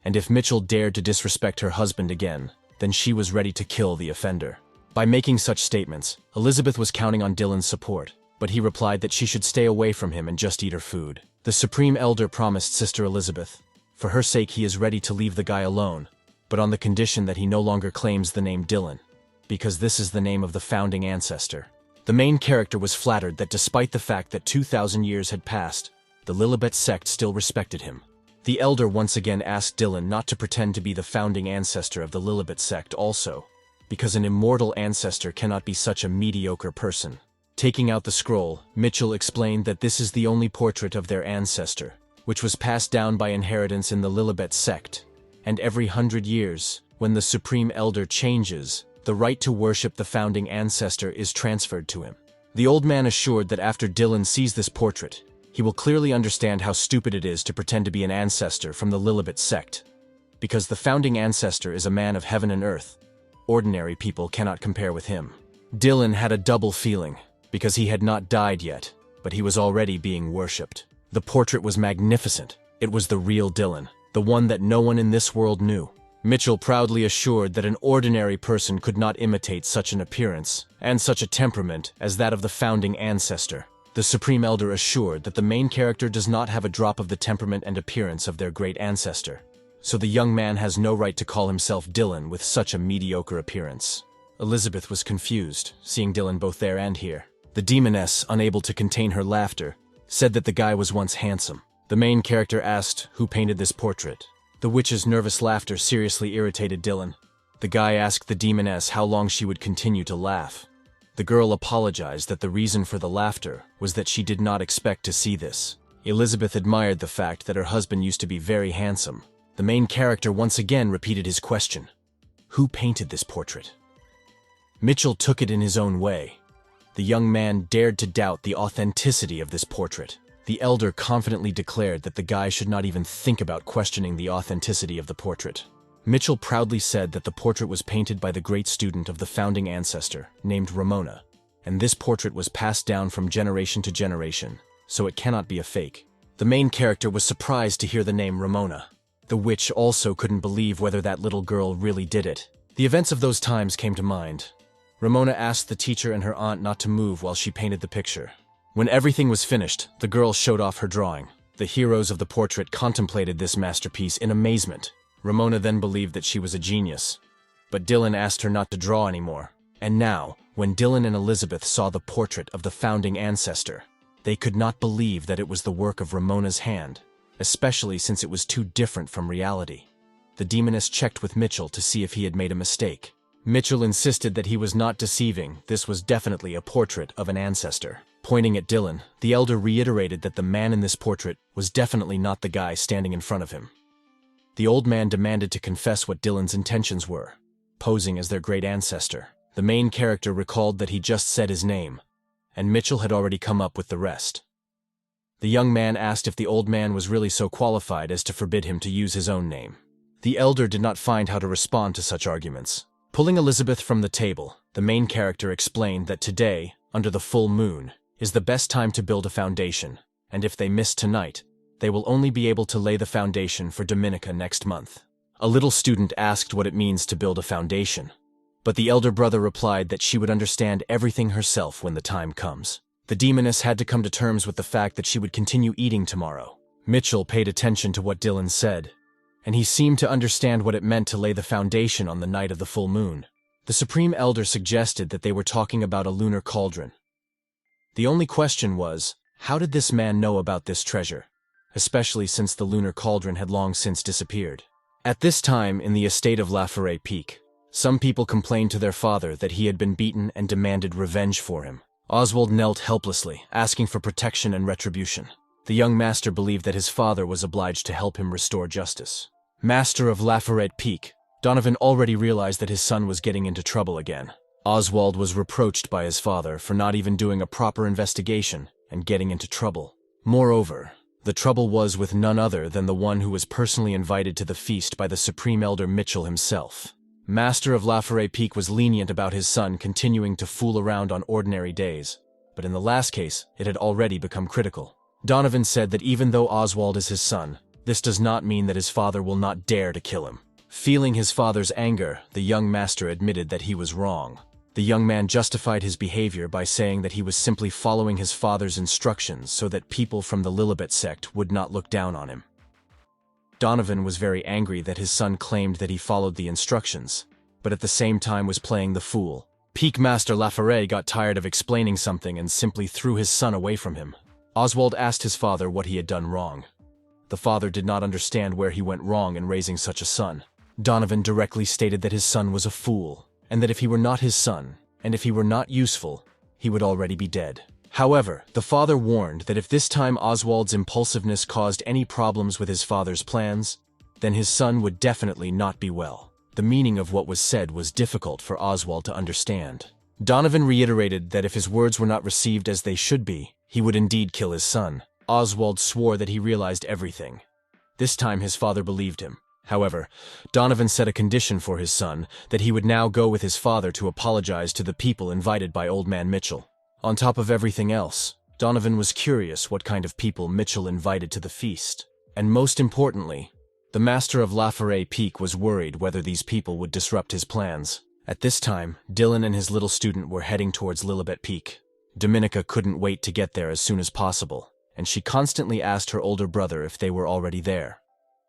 and if Mitchell dared to disrespect her husband again, then she was ready to kill the offender. By making such statements, Elizabeth was counting on Dylan's support, but he replied that she should stay away from him and just eat her food. The Supreme Elder promised Sister Elizabeth, for her sake he is ready to leave the guy alone, but on the condition that he no longer claims the name Dylan, because this is the name of the founding ancestor. The main character was flattered that despite the fact that 2,000 years had passed, the Lilibet sect still respected him. The elder once again asked Dylan not to pretend to be the founding ancestor of the Lilibet sect also, because an immortal ancestor cannot be such a mediocre person. Taking out the scroll, Mitchell explained that this is the only portrait of their ancestor, which was passed down by inheritance in the Lilibet sect, and every 100 years, when the Supreme Elder changes, the right to worship the founding ancestor is transferred to him. The old man assured that after Dylan sees this portrait, he will clearly understand how stupid it is to pretend to be an ancestor from the Lilibet sect. Because the founding ancestor is a man of heaven and earth, ordinary people cannot compare with him. Dylan had a double feeling, because he had not died yet, but he was already being worshipped. The portrait was magnificent. It was the real Dylan, the one that no one in this world knew. Mitchell proudly assured that an ordinary person could not imitate such an appearance and such a temperament as that of the founding ancestor. The Supreme Elder assured that the main character does not have a drop of the temperament and appearance of their great ancestor, so the young man has no right to call himself Dylan with such a mediocre appearance. Elizabeth was confused, seeing Dylan both there and here. The demoness, unable to contain her laughter, said that the guy was once handsome. The main character asked who painted this portrait. The witch's nervous laughter seriously irritated Dylan. The guy asked the demoness how long she would continue to laugh. The girl apologized that the reason for the laughter was that she did not expect to see this. Elizabeth admired the fact that her husband used to be very handsome. The main character once again repeated his question. Who painted this portrait? Mitchell took it in his own way. The young man dared to doubt the authenticity of this portrait. The elder confidently declared that the guy should not even think about questioning the authenticity of the portrait. Mitchell proudly said that the portrait was painted by the great student of the founding ancestor, named Ramona, and this portrait was passed down from generation to generation, so it cannot be a fake. The main character was surprised to hear the name Ramona. The witch also couldn't believe whether that little girl really did it. The events of those times came to mind. Ramona asked the teacher and her aunt not to move while she painted the picture. When everything was finished, the girl showed off her drawing. The heroes of the portrait contemplated this masterpiece in amazement. Ramona then believed that she was a genius. But Dylan asked her not to draw anymore. And now, when Dylan and Elizabeth saw the portrait of the founding ancestor, they could not believe that it was the work of Ramona's hand, especially since it was too different from reality. The demoness checked with Mitchell to see if he had made a mistake. Mitchell insisted that he was not deceiving, this was definitely a portrait of an ancestor. Pointing at Dylan, the elder reiterated that the man in this portrait was definitely not the guy standing in front of him. The old man demanded to confess what Dylan's intentions were, posing as their great ancestor. The main character recalled that he just said his name, and Mitchell had already come up with the rest. The young man asked if the old man was really so qualified as to forbid him to use his own name. The elder did not find how to respond to such arguments. Pulling Elizabeth from the table, the main character explained that today, under the full moon, is the best time to build a foundation, and if they miss tonight, they will only be able to lay the foundation for Dominica next month. A little student asked what it means to build a foundation, but the elder brother replied that she would understand everything herself when the time comes. The demoness had to come to terms with the fact that she would continue eating tomorrow. Mitchell paid attention to what Dylan said, and he seemed to understand what it meant to lay the foundation on the night of the full moon. The Supreme Elder suggested that they were talking about a lunar cauldron. The only question was, how did this man know about this treasure, especially since the lunar cauldron had long since disappeared? At this time, in the estate of La Forêt Peak, some people complained to their father that he had been beaten and demanded revenge for him. Oswald knelt helplessly, asking for protection and retribution. The young master believed that his father was obliged to help him restore justice. Master of La Forêt Peak, Donovan already realized that his son was getting into trouble again. Oswald was reproached by his father for not even doing a proper investigation and getting into trouble. Moreover, the trouble was with none other than the one who was personally invited to the feast by the Supreme Elder Mitchell himself. Master of La Forêt Peak was lenient about his son continuing to fool around on ordinary days, but in the last case, it had already become critical. Donovan said that even though Oswald is his son, this does not mean that his father will not dare to kill him. Feeling his father's anger, the young master admitted that he was wrong. The young man justified his behavior by saying that he was simply following his father's instructions so that people from the Lilibet sect would not look down on him. Donovan was very angry that his son claimed that he followed the instructions, but at the same time was playing the fool. Peak Master La Forêt got tired of explaining something and simply threw his son away from him. Oswald asked his father what he had done wrong. The father did not understand where he went wrong in raising such a son. Donovan directly stated that his son was a fool, and that if he were not his son, and if he were not useful, he would already be dead. However, the father warned that if this time Oswald's impulsiveness caused any problems with his father's plans, then his son would definitely not be well. The meaning of what was said was difficult for Oswald to understand. Donovan reiterated that if his words were not received as they should be, he would indeed kill his son. Oswald swore that he realized everything. This time his father believed him. However, Donovan set a condition for his son, that he would now go with his father to apologize to the people invited by Old Man Mitchell. On top of everything else, Donovan was curious what kind of people Mitchell invited to the feast. And most importantly, the master of La Forêt Peak was worried whether these people would disrupt his plans. At this time, Dylan and his little student were heading towards Lilibet Peak. Dominica couldn't wait to get there as soon as possible, and she constantly asked her older brother if they were already there.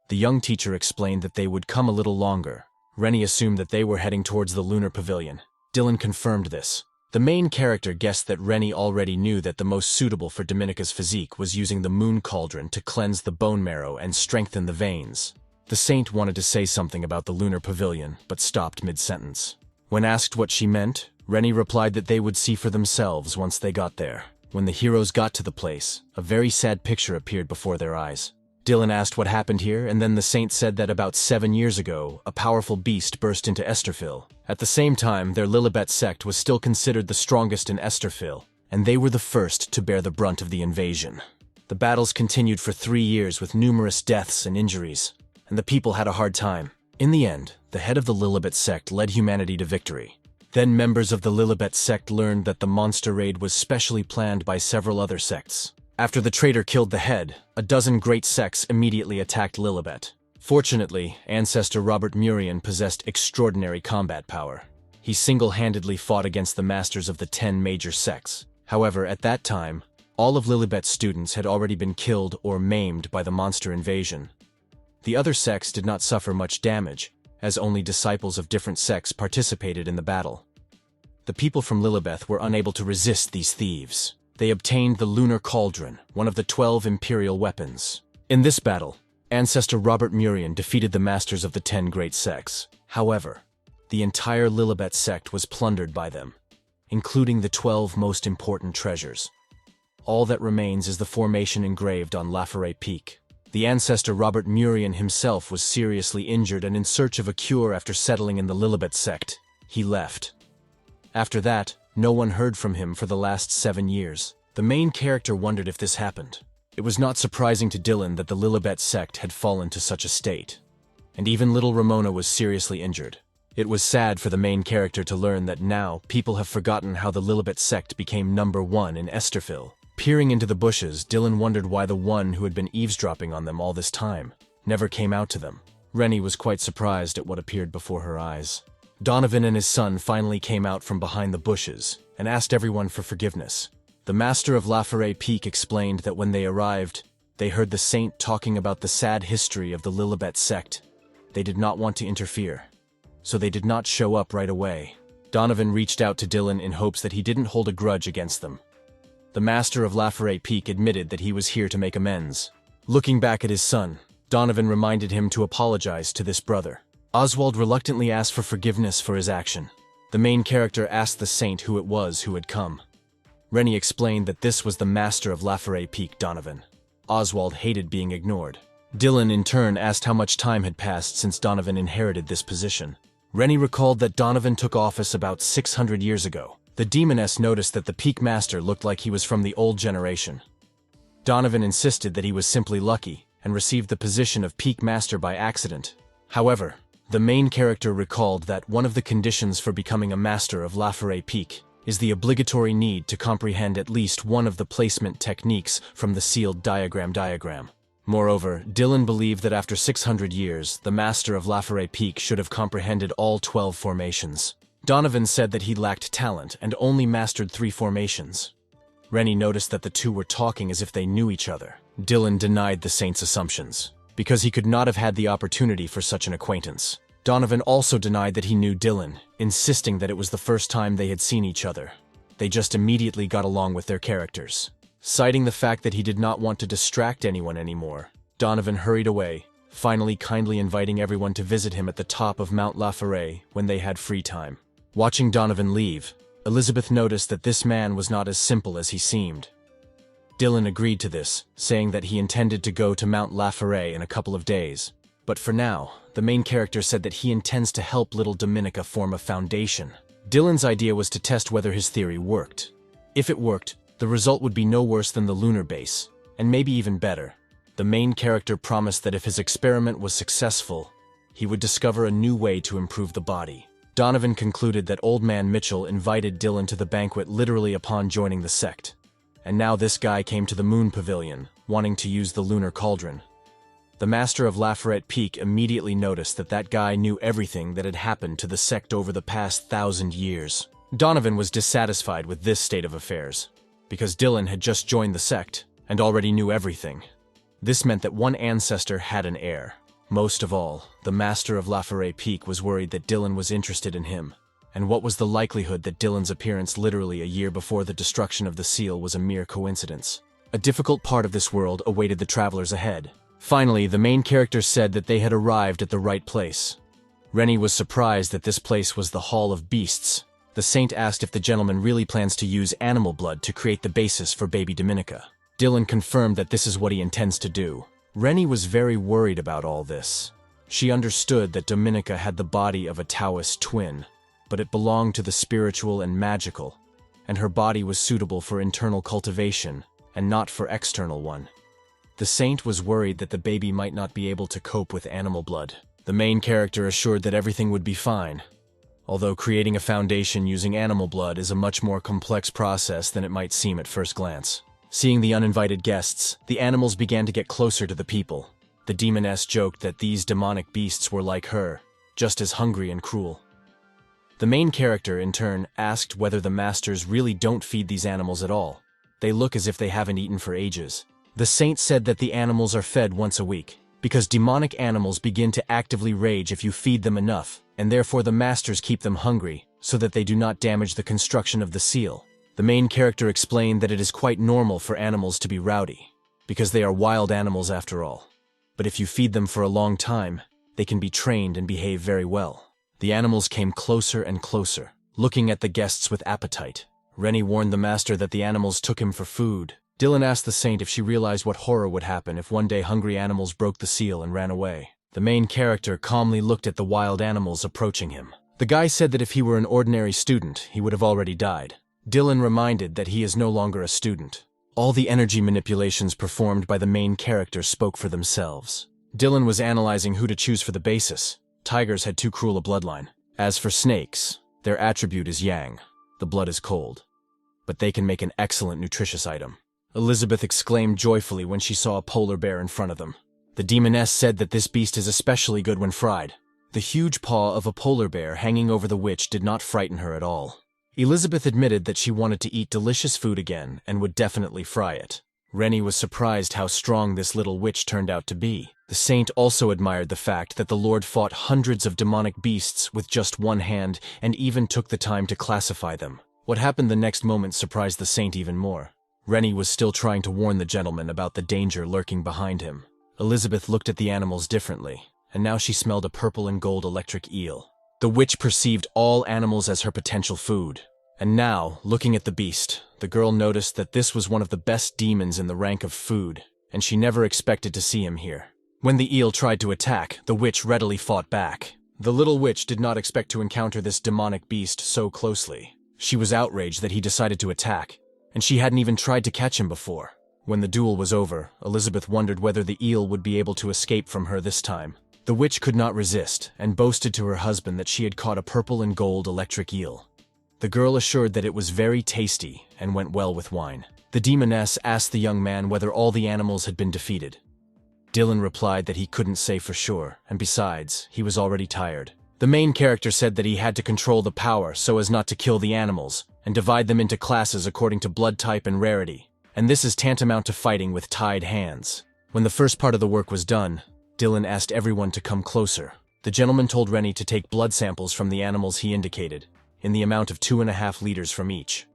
The young teacher explained that they would come a little longer. Rennie assumed that they were heading towards the lunar pavilion. Dylan confirmed this. The main character guessed that Rennie already knew that the most suitable for Dominica's physique was using the moon cauldron to cleanse the bone marrow and strengthen the veins. The saint wanted to say something about the lunar pavilion, but stopped mid-sentence. When asked what she meant, Rennie replied that they would see for themselves once they got there. When the heroes got to the place, a very sad picture appeared before their eyes. Dylan asked what happened here, and then the saint said that about 7 years ago, a powerful beast burst into Esterfil. At the same time, their Lilibet sect was still considered the strongest in Esterfil, and they were the first to bear the brunt of the invasion. The battles continued for 3 years with numerous deaths and injuries, and the people had a hard time. In the end, the head of the Lilibet sect led humanity to victory. Then members of the Lilibet sect learned that the monster raid was specially planned by several other sects. After the traitor killed the head, a dozen great sects immediately attacked Lilibet. Fortunately, ancestor Robert Murian possessed extraordinary combat power. He single-handedly fought against the masters of the 10 major sects. However, at that time, all of Lilibet's students had already been killed or maimed by the monster invasion. The other sects did not suffer much damage, as only disciples of different sects participated in the battle. The people from Lilibet were unable to resist these thieves. They obtained the lunar cauldron, one of the 12 imperial weapons. In this battle, ancestor Robert Murian defeated the masters of the 10 great sects. However, the entire Lilibet sect was plundered by them, including the 12 most important treasures. All that remains is the formation engraved on Laforet Peak. The ancestor Robert Murian himself was seriously injured and in search of a cure after settling in the Lilibet sect. He left. After that, no one heard from him for the last 7 years. The main character wondered if this happened. It was not surprising to Dylan that the Lilibet sect had fallen to such a state. And even little Ramona was seriously injured. It was sad for the main character to learn that now people have forgotten how the Lilibet sect became number 1 in Esterfil. Peering into the bushes, Dylan wondered why the one who had been eavesdropping on them all this time never came out to them. Rennie was quite surprised at what appeared before her eyes. Donovan and his son finally came out from behind the bushes and asked everyone for forgiveness. The master of Laforet Peak explained that when they arrived, they heard the saint talking about the sad history of the Lilibet sect. They did not want to interfere, so they did not show up right away. Donovan reached out to Dylan in hopes that he didn't hold a grudge against them. The master of Laforet Peak admitted that he was here to make amends. Looking back at his son, Donovan reminded him to apologize to this brother. Oswald reluctantly asked for forgiveness for his action. The main character asked the saint who it was who had come. Rennie explained that this was the master of Laforet Peak, Donovan. Oswald hated being ignored. Dylan in turn asked how much time had passed since Donovan inherited this position. Rennie recalled that Donovan took office about 600 years ago. The demoness noticed that the Peak Master looked like he was from the old generation. Donovan insisted that he was simply lucky and received the position of Peak Master by accident. However, the main character recalled that one of the conditions for becoming a master of Laforet Peak is the obligatory need to comprehend at least one of the placement techniques from the sealed diagram. Moreover, Dylan believed that after 600 years, the master of Laforet Peak should have comprehended all 12 formations. Donovan said that he lacked talent and only mastered 3 formations. Rennie noticed that the two were talking as if they knew each other. Dylan denied the saint's assumptions, because he could not have had the opportunity for such an acquaintance. Donovan also denied that he knew Dylan, insisting that it was the first time they had seen each other. They just immediately got along with their characters. Citing the fact that he did not want to distract anyone anymore, Donovan hurried away, finally kindly inviting everyone to visit him at the top of Mount Laforet when they had free time. Watching Donovan leave, Elizabeth noticed that this man was not as simple as he seemed. Dylan agreed to this, saying that he intended to go to Mount Laforet in a couple of days. But for now, the main character said that he intends to help little Dominica form a foundation. Dylan's idea was to test whether his theory worked. If it worked, the result would be no worse than the lunar base, and maybe even better. The main character promised that if his experiment was successful, he would discover a new way to improve the body. Donovan concluded that Old Man Mitchell invited Dylan to the banquet literally upon joining the sect. And now this guy came to the Moon Pavilion, wanting to use the lunar cauldron. The master of Laforet Peak immediately noticed that that guy knew everything that had happened to the sect over the past 1,000 years. Donovan was dissatisfied with this state of affairs, because Dylan had just joined the sect and already knew everything. This meant that one ancestor had an heir. Most of all, the master of Laforet Peak was worried that Dylan was interested in him, And what was the likelihood that Dylan's appearance literally a year before the destruction of the seal was a mere coincidence? A difficult part of this world awaited the travelers ahead. Finally, the main character said that they had arrived at the right place. Rennie was surprised that this place was the Hall of Beasts. The saint asked if the gentleman really plans to use animal blood to create the basis for baby Dominica. Dylan confirmed that this is what he intends to do. Rennie was very worried about all this. She understood that Dominica had the body of a Taoist twin, but it belonged to the spiritual and magical, and her body was suitable for internal cultivation and not for external one. The saint was worried that the baby might not be able to cope with animal blood. The main character assured that everything would be fine, although creating a foundation using animal blood is a much more complex process than it might seem at first glance. Seeing the uninvited guests, the animals began to get closer to the people. The demoness joked that these demonic beasts were like her, just as hungry and cruel. The main character, in turn, asked whether the masters really don't feed these animals at all. They look as if they haven't eaten for ages. The saint said that the animals are fed once a week, because demonic animals begin to actively rage if you feed them enough, and therefore the masters keep them hungry, so that they do not damage the construction of the seal. The main character explained that it is quite normal for animals to be rowdy, because they are wild animals after all. But if you feed them for a long time, they can be trained and behave very well. The animals came closer and closer, looking at the guests with appetite. Rennie warned the master that the animals took him for food. Dylan asked the saint if she realized what horror would happen if one day hungry animals broke the seal and ran away. The main character calmly looked at the wild animals approaching him. The guy said that if he were an ordinary student, he would have already died. Dylan reminded that he is no longer a student. All the energy manipulations performed by the main character spoke for themselves. Dylan was analyzing who to choose for the basis. Tigers had too cruel a bloodline. As for snakes, their attribute is yang. The blood is cold. But they can make an excellent nutritious item. Elizabeth exclaimed joyfully when she saw a polar bear in front of them. The demoness said that this beast is especially good when fried. The huge paw of a polar bear hanging over the witch did not frighten her at all. Elizabeth admitted that she wanted to eat delicious food again and would definitely fry it. Rennie was surprised how strong this little witch turned out to be. The saint also admired the fact that the Lord fought hundreds of demonic beasts with just one hand and even took the time to classify them. What happened the next moment surprised the saint even more. Rennie was still trying to warn the gentleman about the danger lurking behind him. Elizabeth looked at the animals differently, and now she smelled a purple and gold electric eel. The witch perceived all animals as her potential food. And now, looking at the beast, the girl noticed that this was one of the best demons in the rank of food, and she never expected to see him here. When the eel tried to attack, the witch readily fought back. The little witch did not expect to encounter this demonic beast so closely. She was outraged that he decided to attack, and she hadn't even tried to catch him before. When the duel was over, Elizabeth wondered whether the eel would be able to escape from her this time. The witch could not resist, and boasted to her husband that she had caught a purple and gold electric eel. The girl assured that it was very tasty and went well with wine. The demoness asked the young man whether all the animals had been defeated. Dylan replied that he couldn't say for sure, and besides, he was already tired. The main character said that he had to control the power so as not to kill the animals, and divide them into classes according to blood type and rarity, and this is tantamount to fighting with tied hands. When the first part of the work was done, Dylan asked everyone to come closer. The gentleman told Rennie to take blood samples from the animals he indicated, in the amount of 2.5 liters from each.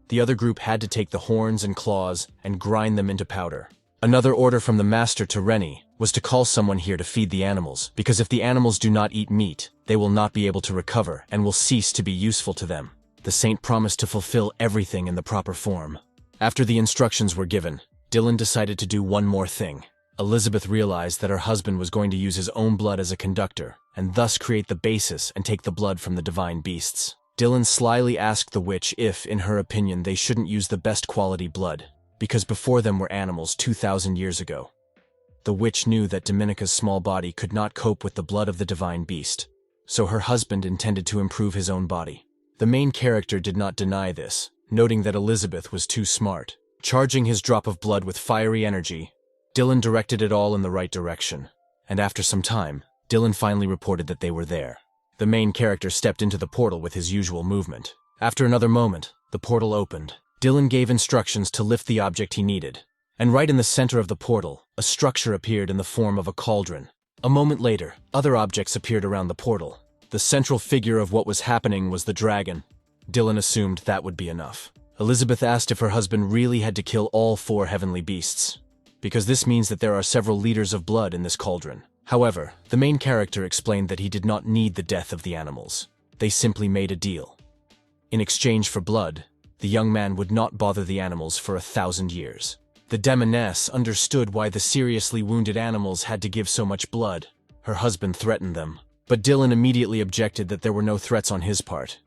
The other group had to take the horns and claws and grind them into powder. Another order from the master to Rennie was to call someone here to feed the animals, because if the animals do not eat meat, they will not be able to recover and will cease to be useful to them. The saint promised to fulfill everything in the proper form. After the instructions were given, Dylan decided to do one more thing. Elizabeth realized that her husband was going to use his own blood as a conductor, and thus create the basis and take the blood from the divine beasts. Dylan slyly asked the witch if, in her opinion, they shouldn't use the best quality blood, because before them were animals 2,000 years ago. The witch knew that Dominica's small body could not cope with the blood of the divine beast, so her husband intended to improve his own body. The main character did not deny this, noting that Elizabeth was too smart. Charging his drop of blood with fiery energy, Dylan directed it all in the right direction, and after some time, Dylan finally reported that they were there. The main character stepped into the portal with his usual movement. After another moment, the portal opened. Dylan gave instructions to lift the object he needed, and right in the center of the portal, a structure appeared in the form of a cauldron. A moment later, other objects appeared around the portal. The central figure of what was happening was the dragon. Dylan assumed that would be enough. Elizabeth asked if her husband really had to kill all 4 heavenly beasts, because this means that there are several liters of blood in this cauldron. However, the main character explained that he did not need the death of the animals. They simply made a deal. In exchange for blood, the young man would not bother the animals for 1,000 years. The demoness understood why the seriously wounded animals had to give so much blood. Her husband threatened them, but Dylan immediately objected that there were no threats on his part.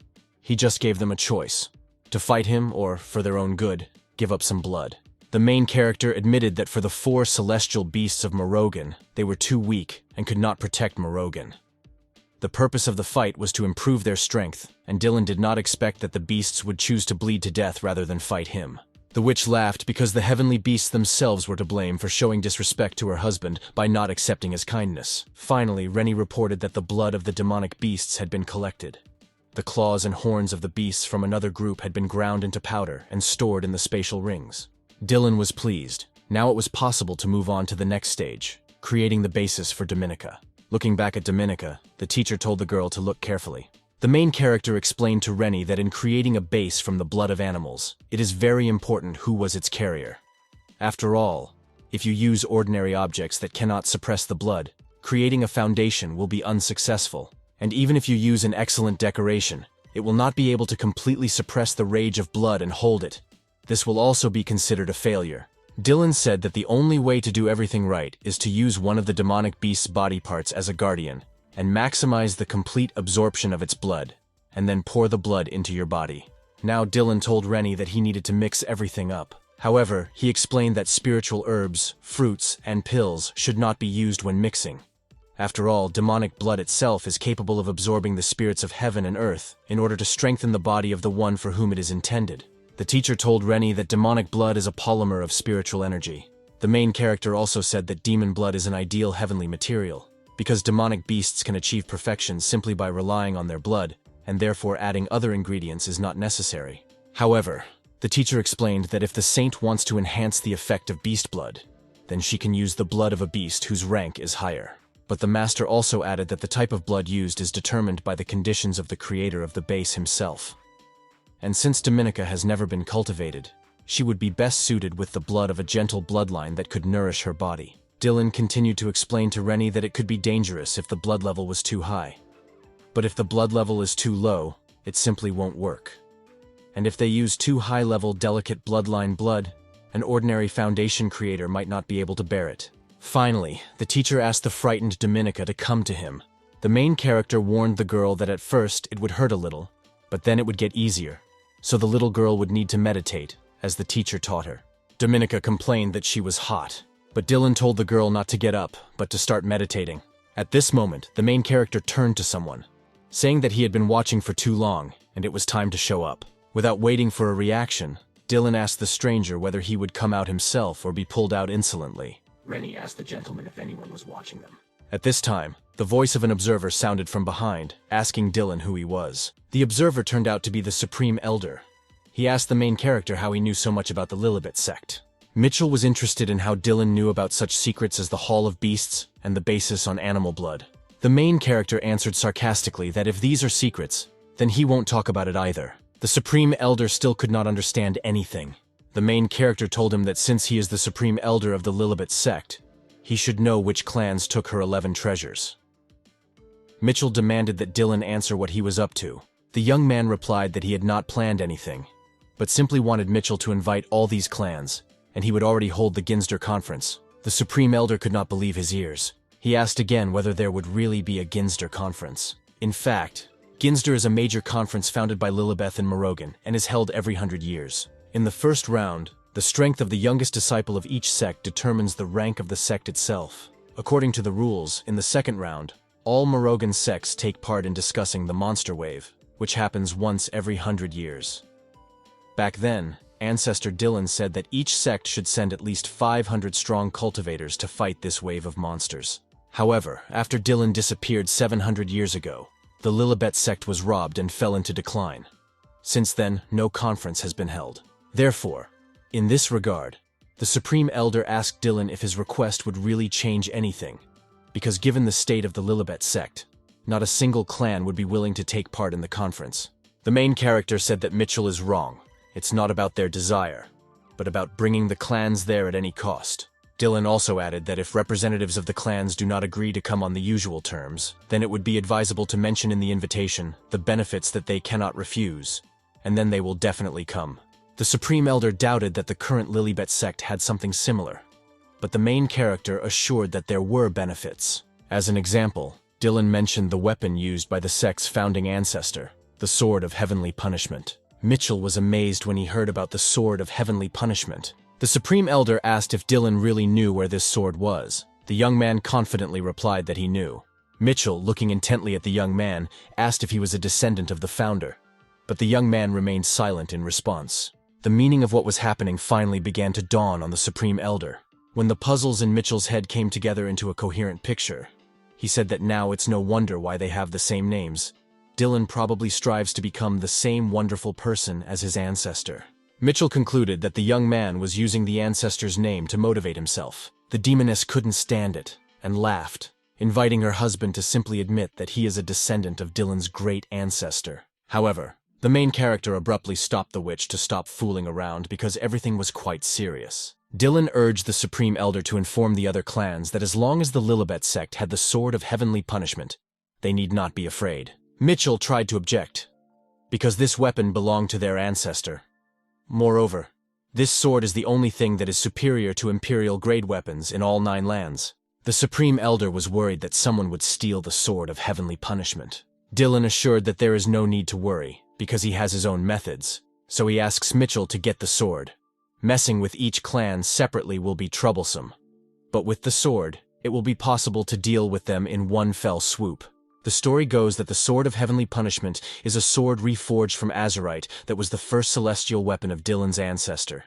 He just gave them a choice: to fight him or, for their own good, give up some blood. The main character admitted that for the 4 celestial beasts of Morrogan, they were too weak and could not protect Morrogan. The purpose of the fight was to improve their strength, and Dylan did not expect that the beasts would choose to bleed to death rather than fight him. The witch laughed because the heavenly beasts themselves were to blame for showing disrespect to her husband by not accepting his kindness. Finally, Rennie reported that the blood of the demonic beasts had been collected. The claws and horns of the beasts from another group had been ground into powder and stored in the spatial rings. Dylan was pleased. Now it was possible to move on to the next stage, creating the basis for Dominica. Looking back at Dominica, the teacher told the girl to look carefully. The main character explained to Rennie that in creating a base from the blood of animals, it is very important who was its carrier. After all, if you use ordinary objects that cannot suppress the blood, creating a foundation will be unsuccessful. And even if you use an excellent decoration, it will not be able to completely suppress the rage of blood and hold it. This will also be considered a failure. Dylan said that the only way to do everything right is to use one of the demonic beast's body parts as a guardian, and maximize the complete absorption of its blood, and then pour the blood into your body. Now Dylan told Rennie that he needed to mix everything up. However, he explained that spiritual herbs, fruits, and pills should not be used when mixing. After all, demonic blood itself is capable of absorbing the spirits of heaven and earth in order to strengthen the body of the one for whom it is intended. The teacher told Rennie that demonic blood is a polymer of spiritual energy. The main character also said that demon blood is an ideal heavenly material, because demonic beasts can achieve perfection simply by relying on their blood, and therefore adding other ingredients is not necessary. However, the teacher explained that if the saint wants to enhance the effect of beast blood, then she can use the blood of a beast whose rank is higher. But the master also added that the type of blood used is determined by the conditions of the creator of the base himself. And since Dominica has never been cultivated, she would be best suited with the blood of a gentle bloodline that could nourish her body. Dylan continued to explain to Rennie that it could be dangerous if the blood level was too high. But if the blood level is too low, it simply won't work. And if they use too high-level delicate bloodline blood, an ordinary foundation creator might not be able to bear it. Finally, the teacher asked the frightened Dominica to come to him. The main character warned the girl that at first it would hurt a little, but then it would get easier. So the little girl would need to meditate, as the teacher taught her. Dominica complained that she was hot, but Dylan told the girl not to get up, but to start meditating. At this moment, the main character turned to someone, saying that he had been watching for too long, and it was time to show up. Without waiting for a reaction, Dylan asked the stranger whether he would come out himself or be pulled out insolently. Rennie asked the gentleman if anyone was watching them. At this time, the voice of an observer sounded from behind, asking Dylan who he was. The observer turned out to be the Supreme Elder. He asked the main character how he knew so much about the Lilibet sect. Mitchell was interested in how Dylan knew about such secrets as the Hall of Beasts and the basis on animal blood. The main character answered sarcastically that if these are secrets, then he won't talk about it either. The Supreme Elder still could not understand anything. The main character told him that since he is the Supreme Elder of the Lilibet sect, he should know which clans took her 11 treasures. Mitchell demanded that Dylan answer what he was up to. The young man replied that he had not planned anything, but simply wanted Mitchell to invite all these clans, and he would already hold the Ginster conference. The Supreme Elder could not believe his ears. He asked again whether there would really be a Ginster conference. In fact, Ginster is a major conference founded by Lilibet and Morrogan and is held every 100 years. In the first round, the strength of the youngest disciple of each sect determines the rank of the sect itself. According to the rules, in the second round, all Morrogan sects take part in discussing the monster wave, which happens once every 100 years. Back then, Ancestor Dylan said that each sect should send at least 500 strong cultivators to fight this wave of monsters. However, after Dylan disappeared 700 years ago, the Lilibet sect was robbed and fell into decline. Since then, no conference has been held. Therefore, in this regard, the Supreme Elder asked Dylan if his request would really change anything, because given the state of the Lilibet sect, Not a single clan would be willing to take part in the conference. The main character said that Mitchell is wrong. It's not about their desire, but about bringing the clans there at any cost. Dylan also added that if representatives of the clans do not agree to come on the usual terms, then it would be advisable to mention in the invitation the benefits that they cannot refuse, and then they will definitely come. The Supreme Elder doubted that the current Lilibet sect had something similar, but the main character assured that there were benefits. As an example, Dylan mentioned the weapon used by the sect's founding ancestor, the Sword of Heavenly Punishment. Mitchell was amazed when he heard about the Sword of Heavenly Punishment. The Supreme Elder asked if Dylan really knew where this sword was. The young man confidently replied that he knew. Mitchell, looking intently at the young man, asked if he was a descendant of the founder, but the young man remained silent in response. The meaning of what was happening finally began to dawn on the Supreme Elder. When the puzzles in Mitchell's head came together into a coherent picture, he said that now it's no wonder why they have the same names. Dylan probably strives to become the same wonderful person as his ancestor. Mitchell concluded that the young man was using the ancestor's name to motivate himself. The demoness couldn't stand it and laughed, inviting her husband to simply admit that he is a descendant of Dylan's great ancestor. However, the main character abruptly stopped the witch to stop fooling around because everything was quite serious. Dylan urged the Supreme Elder to inform the other clans that as long as the Lilibet sect had the Sword of Heavenly Punishment, they need not be afraid. Mitchell tried to object, because this weapon belonged to their ancestor. Moreover, this sword is the only thing that is superior to Imperial-grade weapons in all 9 lands. The Supreme Elder was worried that someone would steal the Sword of Heavenly Punishment. Dylan assured that there is no need to worry, because he has his own methods, so he asks Mitchell to get the sword. Messing with each clan separately will be troublesome, but with the sword, it will be possible to deal with them in one fell swoop. The story goes that the Sword of Heavenly Punishment is a sword reforged from azurite that was the first celestial weapon of Dylan's ancestor.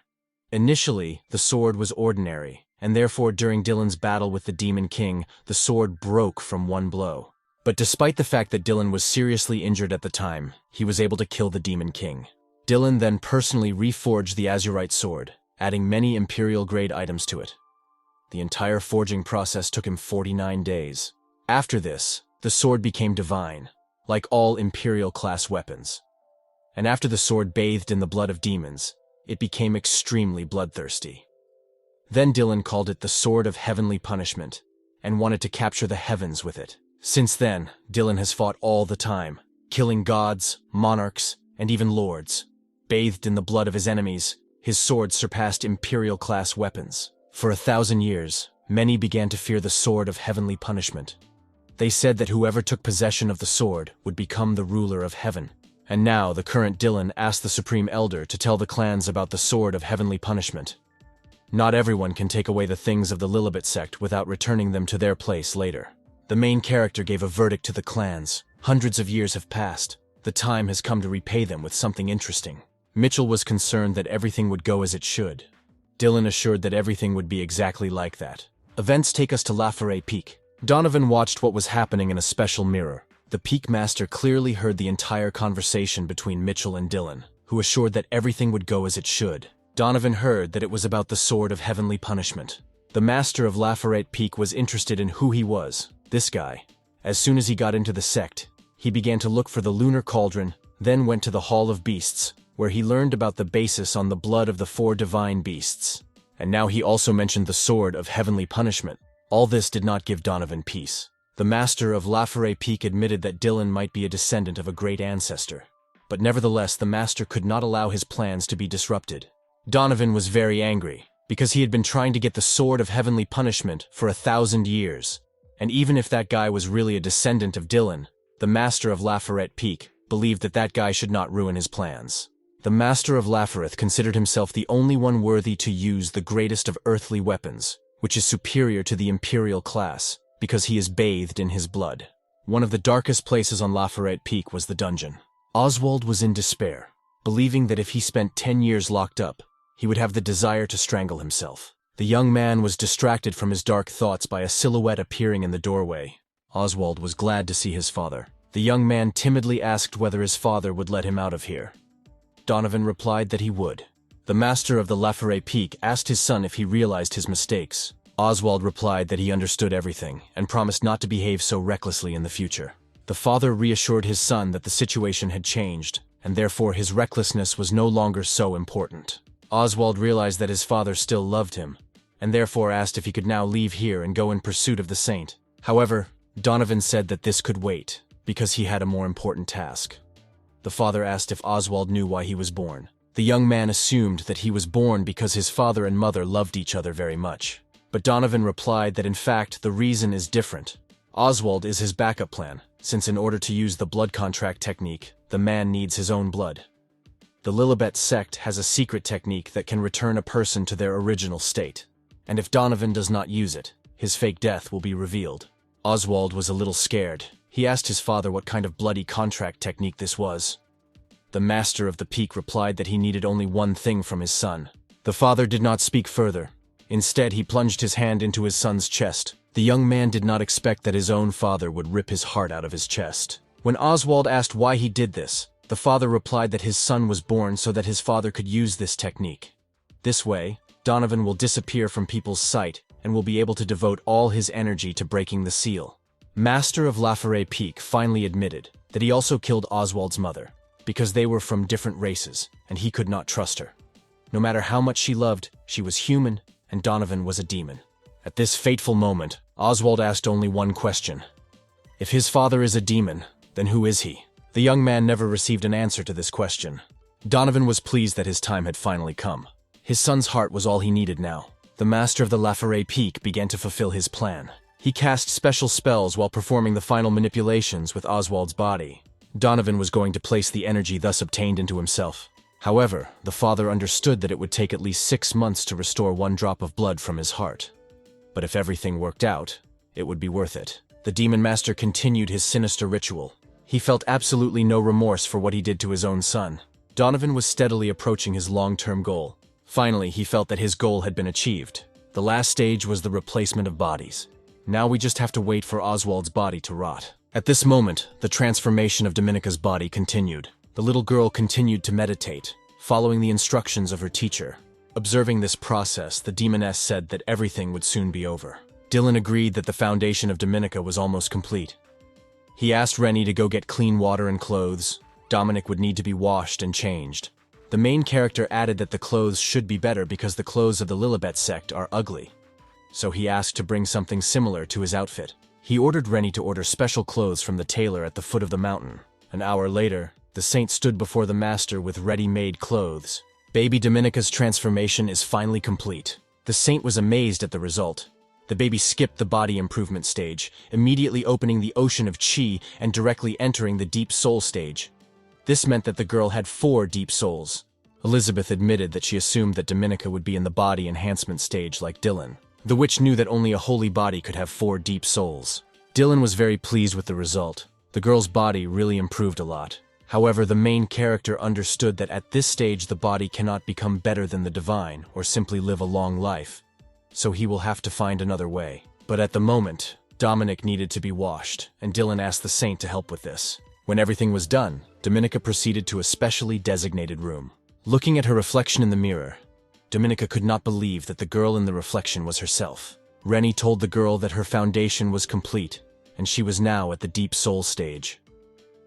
Initially, the sword was ordinary, and therefore during Dylan's battle with the Demon King, the sword broke from one blow. But despite the fact that Dylan was seriously injured at the time, he was able to kill the Demon King. Dylan then personally reforged the azurite sword, adding many Imperial-grade items to it. The entire forging process took him 49 days. After this, the sword became divine, like all Imperial-class weapons. And after the sword bathed in the blood of demons, it became extremely bloodthirsty. Then Dylan called it the Sword of Heavenly Punishment, and wanted to capture the heavens with it. Since then, Dylan has fought all the time, killing gods, monarchs, and even lords. Bathed in the blood of his enemies, his sword surpassed Imperial-class weapons. For 1,000 years, many began to fear the Sword of Heavenly Punishment. They said that whoever took possession of the sword would become the ruler of heaven. And now the current Dylan asked the Supreme Elder to tell the clans about the Sword of Heavenly Punishment. Not everyone can take away the things of the Lilibet sect without returning them to their place later. The main character gave a verdict to the clans. Hundreds of years have passed. The time has come to repay them with something interesting. Mitchell was concerned that everything would go as it should. Dylan assured that everything would be exactly like that. Events take us to La Forêt Peak. Donovan watched what was happening in a special mirror. The Peak Master clearly heard the entire conversation between Mitchell and Dylan, who assured that everything would go as it should. Donovan heard that it was about the Sword of Heavenly Punishment. The Master of La Forêt Peak was interested in who he was, this guy. As soon as he got into the sect, he began to look for the Lunar Cauldron, then went to the Hall of Beasts, where he learned about the basis on the blood of the 4 divine beasts. And now he also mentioned the Sword of Heavenly Punishment. All this did not give Donovan peace. The Master of La Forêt Peak admitted that Dylan might be a descendant of a great ancestor, but nevertheless the Master could not allow his plans to be disrupted. Donovan was very angry, because he had been trying to get the Sword of Heavenly Punishment for 1,000 years, and even if that guy was really a descendant of Dylan, the Master of La Forêt Peak believed that that guy should not ruin his plans. The Master of Laforeth considered himself the only one worthy to use the greatest of earthly weapons, which is superior to the Imperial class, because he is bathed in his blood. One of the darkest places on La Forêt Peak was the dungeon. Oswald was in despair, believing that if he spent 10 years locked up, he would have the desire to strangle himself. The young man was distracted from his dark thoughts by a silhouette appearing in the doorway. Oswald was glad to see his father. The young man timidly asked whether his father would let him out of here. Donovan replied that he would. The master of the La Forêt Peak asked his son if he realized his mistakes. Oswald replied that he understood everything and promised not to behave so recklessly in the future. The father reassured his son that the situation had changed, and therefore his recklessness was no longer so important. Oswald realized that his father still loved him, and therefore asked if he could now leave here and go in pursuit of the saint. However, Donovan said that this could wait, because he had a more important task. The father asked if Oswald knew why he was born. The young man assumed that he was born because his father and mother loved each other very much. But Donovan replied that in fact the reason is different. Oswald is his backup plan, since in order to use the blood contract technique, the man needs his own blood. The Lilibet sect has a secret technique that can return a person to their original state. And if Donovan does not use it, his fake death will be revealed. Oswald was a little scared. He asked his father what kind of bloody contract technique this was. The master of the peak replied that he needed only one thing from his son. The father did not speak further. Instead, he plunged his hand into his son's chest. The young man did not expect that his own father would rip his heart out of his chest. When Oswald asked why he did this, the father replied that his son was born so that his father could use this technique. This way, Donovan will disappear from people's sight and will be able to devote all his energy to breaking the seal. Master of Laforet Peak finally admitted that he also killed Oswald's mother, because they were from different races, and he could not trust her. No matter how much she loved, she was human, and Donovan was a demon. At this fateful moment, Oswald asked only one question. If his father is a demon, then who is he? The young man never received an answer to this question. Donovan was pleased that his time had finally come. His son's heart was all he needed now. The master of the Laforet Peak began to fulfill his plan. He cast special spells while performing the final manipulations with Oswald's body. Donovan was going to place the energy thus obtained into himself. However, the father understood that it would take at least 6 months to restore 1 drop of blood from his heart. But if everything worked out, it would be worth it. The demon master continued his sinister ritual. He felt absolutely no remorse for what he did to his own son. Donovan was steadily approaching his long-term goal. Finally, he felt that his goal had been achieved. The last stage was the replacement of bodies. Now we just have to wait for Oswald's body to rot. At this moment, the transformation of Dominica's body continued. The little girl continued to meditate, following the instructions of her teacher. Observing this process, the demoness said that everything would soon be over. Dylan agreed that the foundation of Dominica was almost complete. He asked Rennie to go get clean water and clothes. Dominic would need to be washed and changed. The main character added that the clothes should be better because the clothes of the Lilibet sect are ugly. So he asked to bring something similar to his outfit. He ordered Rennie to order special clothes from the tailor at the foot of the mountain. An hour later, the saint stood before the master with ready-made clothes. Baby Dominica's transformation is finally complete. The saint was amazed at the result. The baby skipped the body improvement stage, immediately opening the ocean of chi and directly entering the deep soul stage. This meant that the girl had 4 deep souls. Elizabeth admitted that she assumed that Dominica would be in the body enhancement stage like Dylan. The witch knew that only a holy body could have 4 deep souls. Dylan was very pleased with the result. The girl's body really improved a lot. However, the main character understood that at this stage the body cannot become better than the divine or simply live a long life. So he will have to find another way. But at the moment, Dominic needed to be washed, and Dylan asked the saint to help with this. When everything was done, Dominica proceeded to a specially designated room. Looking at her reflection in the mirror, Dominica could not believe that the girl in the reflection was herself. Rennie told the girl that her foundation was complete, and she was now at the deep soul stage.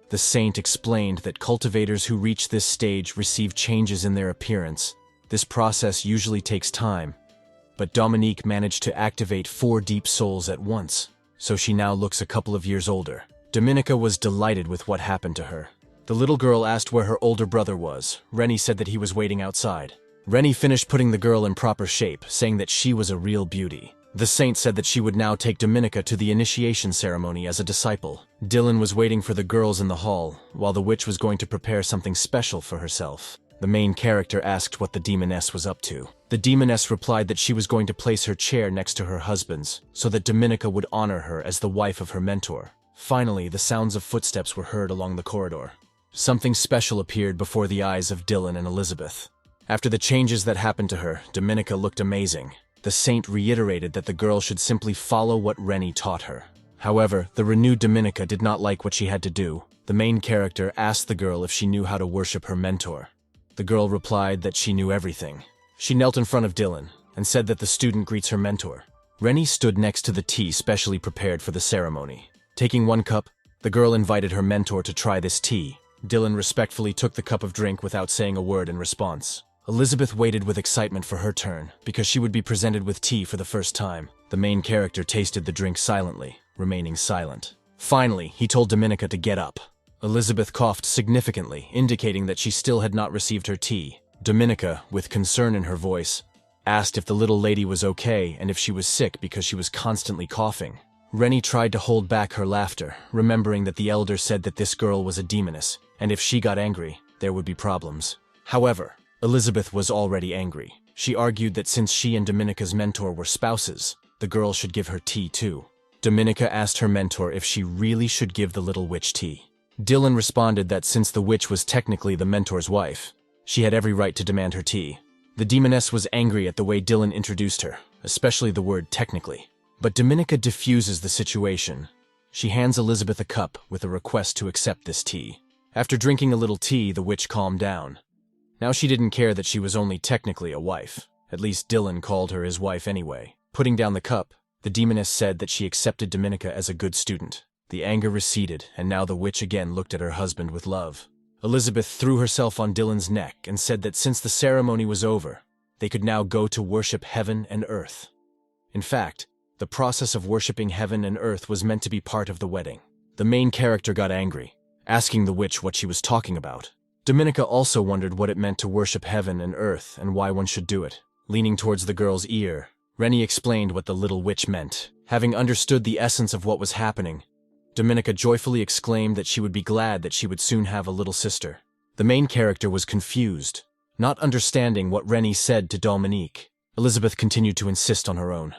The saint explained that cultivators who reach this stage receive changes in their appearance. This process usually takes time, but Dominique managed to activate 4 deep souls at once, so she now looks a couple of years older. Dominica was delighted with what happened to her. The little girl asked where her older brother was. Rennie said that he was waiting outside. Rennie finished putting the girl in proper shape, saying that she was a real beauty. The saint said that she would now take Dominica to the initiation ceremony as a disciple. Dylan was waiting for the girls in the hall, while the witch was going to prepare something special for herself. The main character asked what the demoness was up to. The demoness replied that she was going to place her chair next to her husband's, so that Dominica would honor her as the wife of her mentor. Finally, the sounds of footsteps were heard along the corridor. Something special appeared before the eyes of Dylan and Elizabeth. After the changes that happened to her, Dominica looked amazing. The saint reiterated that the girl should simply follow what Rennie taught her. However, the renewed Dominica did not like what she had to do. The main character asked the girl if she knew how to worship her mentor. The girl replied that she knew everything. She knelt in front of Dylan and said that the student greets her mentor. Rennie stood next to the tea specially prepared for the ceremony. Taking 1 cup, the The girl invited her mentor to try this tea. Dylan respectfully took the cup of drink without saying a word in response. Elizabeth waited with excitement for her turn, because she would be presented with tea for the first time. The main character tasted the drink silently, remaining silent. Finally, he told Dominica to get up. Elizabeth coughed significantly, indicating that she still had not received her tea. Dominica, with concern in her voice, asked if the little lady was okay and if she was sick because she was constantly coughing. Rennie tried to hold back her laughter, remembering that the elder said that this girl was a demoness, and if she got angry, there would be problems. However, Elizabeth was already angry. She argued that since she and Dominica's mentor were spouses, the girl should give her tea too. Dominica asked her mentor if she really should give the little witch tea. Dylan responded that since the witch was technically the mentor's wife, she had every right to demand her tea. The demoness was angry at the way Dylan introduced her, especially the word technically. But Dominica diffuses the situation. She hands Elizabeth a cup with a request to accept this tea. After drinking a little tea, the witch calmed down. Now she didn't care that she was only technically a wife. At least Dylan called her his wife anyway. Putting down the cup, the demoness said that she accepted Dominica as a good student. The anger receded, and now the witch again looked at her husband with love. Elizabeth threw herself on Dylan's neck and said that since the ceremony was over, they could now go to worship heaven and earth. In fact, the process of worshipping heaven and earth was meant to be part of the wedding. The main character got angry, asking the witch what she was talking about. Dominica also wondered what it meant to worship heaven and earth and why one should do it. Leaning towards the girl's ear, Rennie explained what the little witch meant. Having understood the essence of what was happening, Dominica joyfully exclaimed that she would be glad that she would soon have a little sister. The main character was confused, not understanding what Rennie said to Dominique. Elizabeth continued to insist on her own,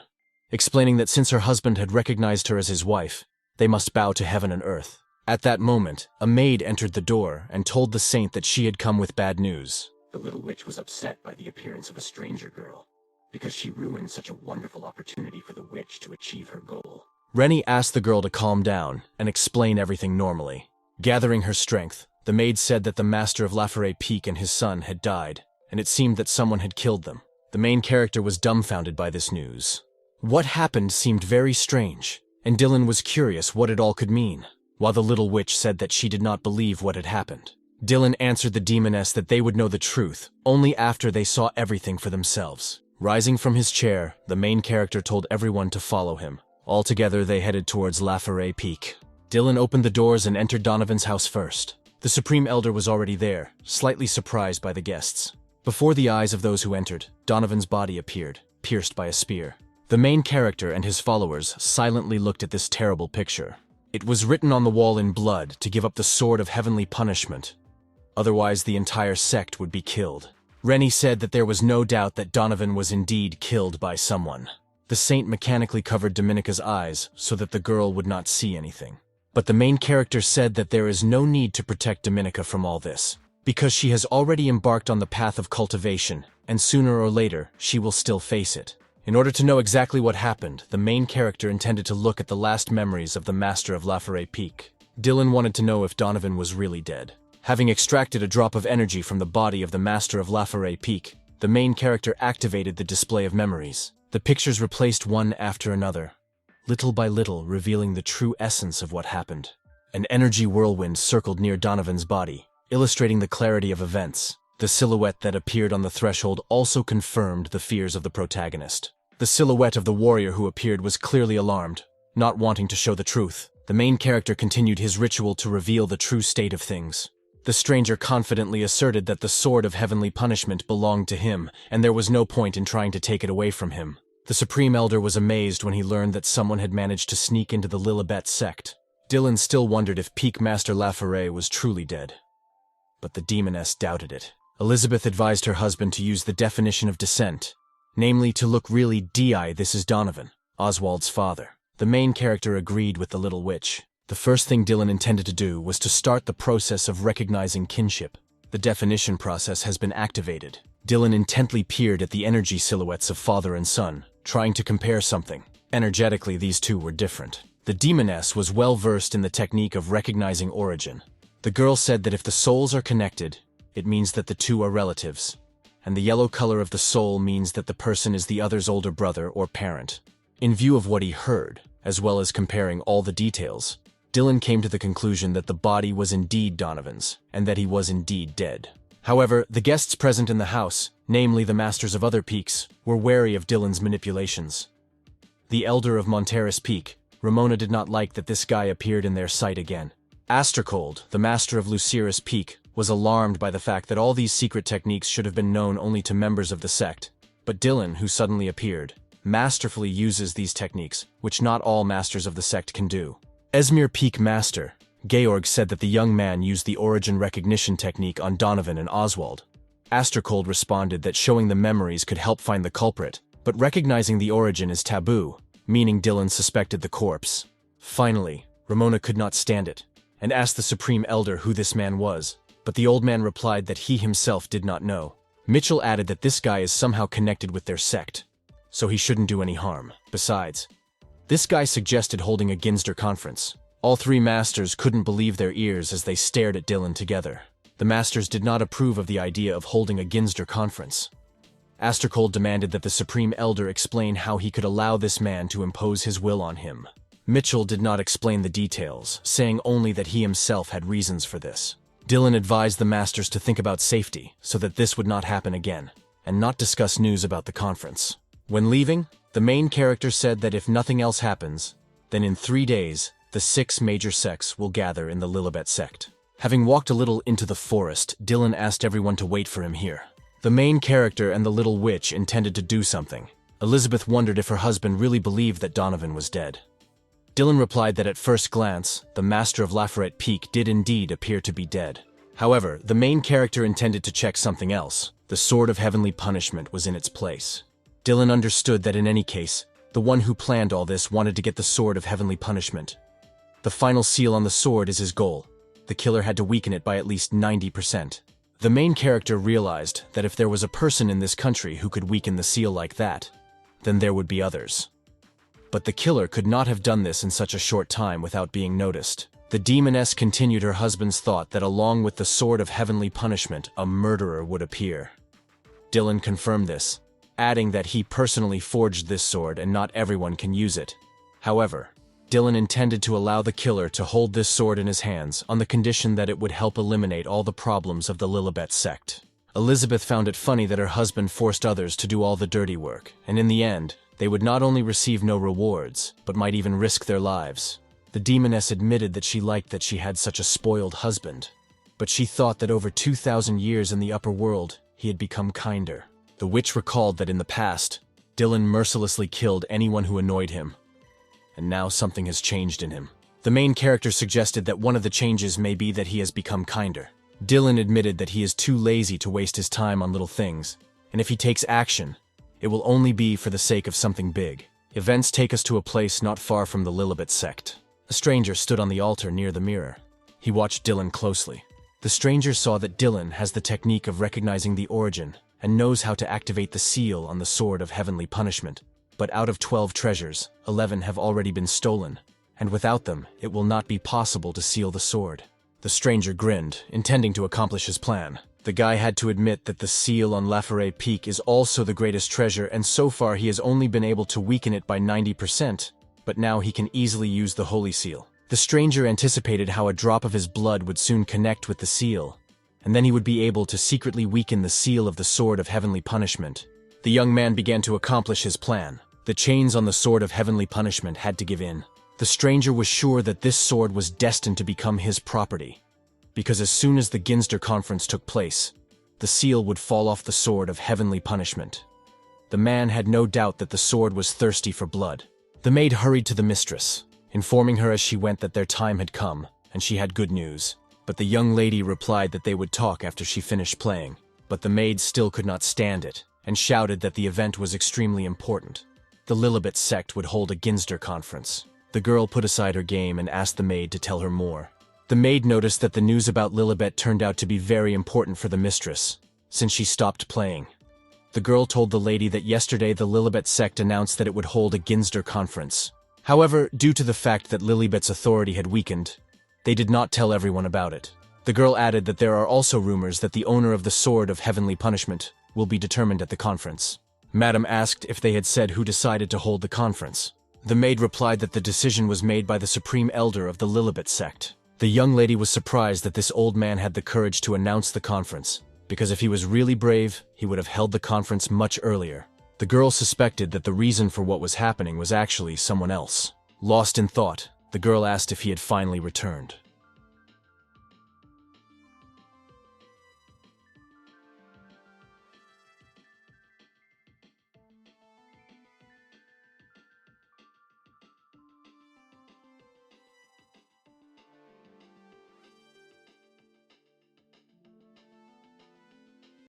explaining that since her husband had recognized her as his wife, they must bow to heaven and earth. At that moment, a maid entered the door and told the saint that she had come with bad news. The little witch was upset by the appearance of a stranger girl, because she ruined such a wonderful opportunity for the witch to achieve her goal. Rennie asked the girl to calm down and explain everything normally. Gathering her strength, the maid said that the master of Laforet Peak and his son had died, and it seemed that someone had killed them. The main character was dumbfounded by this news. What happened seemed very strange, and Dylan was curious what it all could mean, while the little witch said that she did not believe what had happened. Dylan answered the demoness that they would know the truth only after they saw everything for themselves. Rising from his chair, the main character told everyone to follow him. Altogether, they headed towards Laforet Peak. Dylan opened the doors and entered Donovan's house first. The Supreme Elder was already there, slightly surprised by the guests. Before the eyes of those who entered, Donovan's body appeared, pierced by a spear. The main character and his followers silently looked at this terrible picture. It was written on the wall in blood to give up the sword of heavenly punishment. Otherwise, the entire sect would be killed. Rennie said that there was no doubt that Donovan was indeed killed by someone. The saint mechanically covered Dominica's eyes so that the girl would not see anything. But the main character said that there is no need to protect Dominica from all this, because she has already embarked on the path of cultivation, and sooner or later, she will still face it. In order to know exactly what happened, the main character intended to look at the last memories of the master of Laforet Peak. Dylan wanted to know if Donovan was really dead. Having extracted a drop of energy from the body of the master of Laforet Peak, the main character activated the display of memories. The pictures replaced one after another, little by little revealing the true essence of what happened. An energy whirlwind circled near Donovan's body, illustrating the clarity of events. The silhouette that appeared on the threshold also confirmed the fears of the protagonist. The silhouette of the warrior who appeared was clearly alarmed, not wanting to show the truth. The main character continued his ritual to reveal the true state of things. The stranger confidently asserted that the sword of heavenly punishment belonged to him, and there was no point in trying to take it away from him. The Supreme Elder was amazed when he learned that someone had managed to sneak into the Lilibet sect. Dylan still wondered if Peak Master Laforet was truly dead. But the demoness doubted it. Elizabeth advised her husband to use the definition of dissent, namely to look really DI. This is Donovan, Oswald's father. The main character agreed with the little witch. The first thing Dylan intended to do was to start the process of recognizing kinship. The definition process has been activated. Dylan intently peered at the energy silhouettes of father and son, trying to compare something. Energetically, these two were different. The demoness was well versed in the technique of recognizing origin. The girl said that if the souls are connected, it means that the two are relatives, and the yellow color of the soul means that the person is the other's older brother or parent. In view of what he heard, as well as comparing all the details, Dylan came to the conclusion that the body was indeed Donovan's, and that he was indeed dead. However, the guests present in the house, namely the masters of other peaks, were wary of Dylan's manipulations. The elder of Monteris Peak, Ramona, did not like that this guy appeared in their sight again. Astercold, the master of Luciris Peak, was alarmed by the fact that all these secret techniques should have been known only to members of the sect. But Dylan, who suddenly appeared, masterfully uses these techniques, which not all masters of the sect can do. Esmir Peak Master, Georg, said that the young man used the origin recognition technique on Donovan and Oswald. Astercold responded that showing the memories could help find the culprit, but recognizing the origin is taboo, meaning Dylan suspected the corpse. Finally, Ramona could not stand it, and asked the Supreme Elder who this man was, but the old man replied that he himself did not know. Mitchell added that this guy is somehow connected with their sect, so he shouldn't do any harm. Besides, this guy suggested holding a Ginster conference. All three masters couldn't believe their ears as they stared at Dylan together. The masters did not approve of the idea of holding a Ginster conference. Astercold demanded that the Supreme Elder explain how he could allow this man to impose his will on him. Mitchell did not explain the details, saying only that he himself had reasons for this. Dylan advised the masters to think about safety so that this would not happen again, and not discuss news about the conference. When leaving, the main character said that if nothing else happens, then in 3 days, the 6 major sects will gather in the Lilibet sect. Having walked a little into the forest, Dylan asked everyone to wait for him here. The main character and the little witch intended to do something. Elizabeth wondered if her husband really believed that Donovan was dead. Dylan replied that at first glance, the master of Lafayette Peak did indeed appear to be dead. However, the main character intended to check something else. The sword of heavenly punishment was in its place. Dylan understood that in any case, the one who planned all this wanted to get the sword of heavenly punishment. The final seal on the sword is his goal. The killer had to weaken it by at least 90%. The main character realized that if there was a person in this country who could weaken the seal like that, then there would be others. But the killer could not have done this in such a short time without being noticed. The demoness continued her husband's thought that along with the sword of heavenly punishment, a murderer would appear. Dylan confirmed this, adding that he personally forged this sword and not everyone can use it. However, Dylan intended to allow the killer to hold this sword in his hands on the condition that it would help eliminate all the problems of the Lilibet sect. Elizabeth found it funny that her husband forced others to do all the dirty work, and in the end, they would not only receive no rewards, but might even risk their lives. The demoness admitted that she liked that she had such a spoiled husband, but she thought that over 2,000 years in the upper world, he had become kinder. The witch recalled that in the past, Dylan mercilessly killed anyone who annoyed him, and now something has changed in him. The main character suggested that one of the changes may be that he has become kinder. Dylan admitted that he is too lazy to waste his time on little things, and if he takes action, it will only be for the sake of something big. Events take us to a place not far from the Lilibet sect. A stranger stood on the altar near the mirror. He watched Dylan closely. The stranger saw that Dylan has the technique of recognizing the origin and knows how to activate the seal on the sword of heavenly punishment. But out of 12 treasures, 11 have already been stolen, and without them, it will not be possible to seal the sword. The stranger grinned, intending to accomplish his plan. The guy had to admit that the seal on Lafayette Peak is also the greatest treasure, and so far he has only been able to weaken it by 90%, but now he can easily use the holy seal. The stranger anticipated how a drop of his blood would soon connect with the seal, and then he would be able to secretly weaken the seal of the sword of heavenly punishment. The young man began to accomplish his plan. The chains on the sword of heavenly punishment had to give in. The stranger was sure that this sword was destined to become his property, because as soon as the Ginster conference took place, the seal would fall off the sword of heavenly punishment. The man had no doubt that the sword was thirsty for blood. The maid hurried to the mistress, informing her as she went that their time had come, and she had good news. But the young lady replied that they would talk after she finished playing. But the maid still could not stand it, and shouted that the event was extremely important. The Lilibet sect would hold a Ginster conference. The girl put aside her game and asked the maid to tell her more. The maid noticed that the news about Lilibet turned out to be very important for the mistress, since she stopped playing. The girl told the lady that yesterday the Lilibet sect announced that it would hold a Ginster conference. However, due to the fact that Lilibet's authority had weakened, they did not tell everyone about it. The girl added that there are also rumors that the owner of the sword of heavenly punishment will be determined at the conference. Madame asked if they had said who decided to hold the conference. The maid replied that the decision was made by the supreme elder of the Lilibet sect. The young lady was surprised that this old man had the courage to announce the conference, because if he was really brave, he would have held the conference much earlier. The girl suspected that the reason for what was happening was actually someone else. Lost in thought, the girl asked if he had finally returned.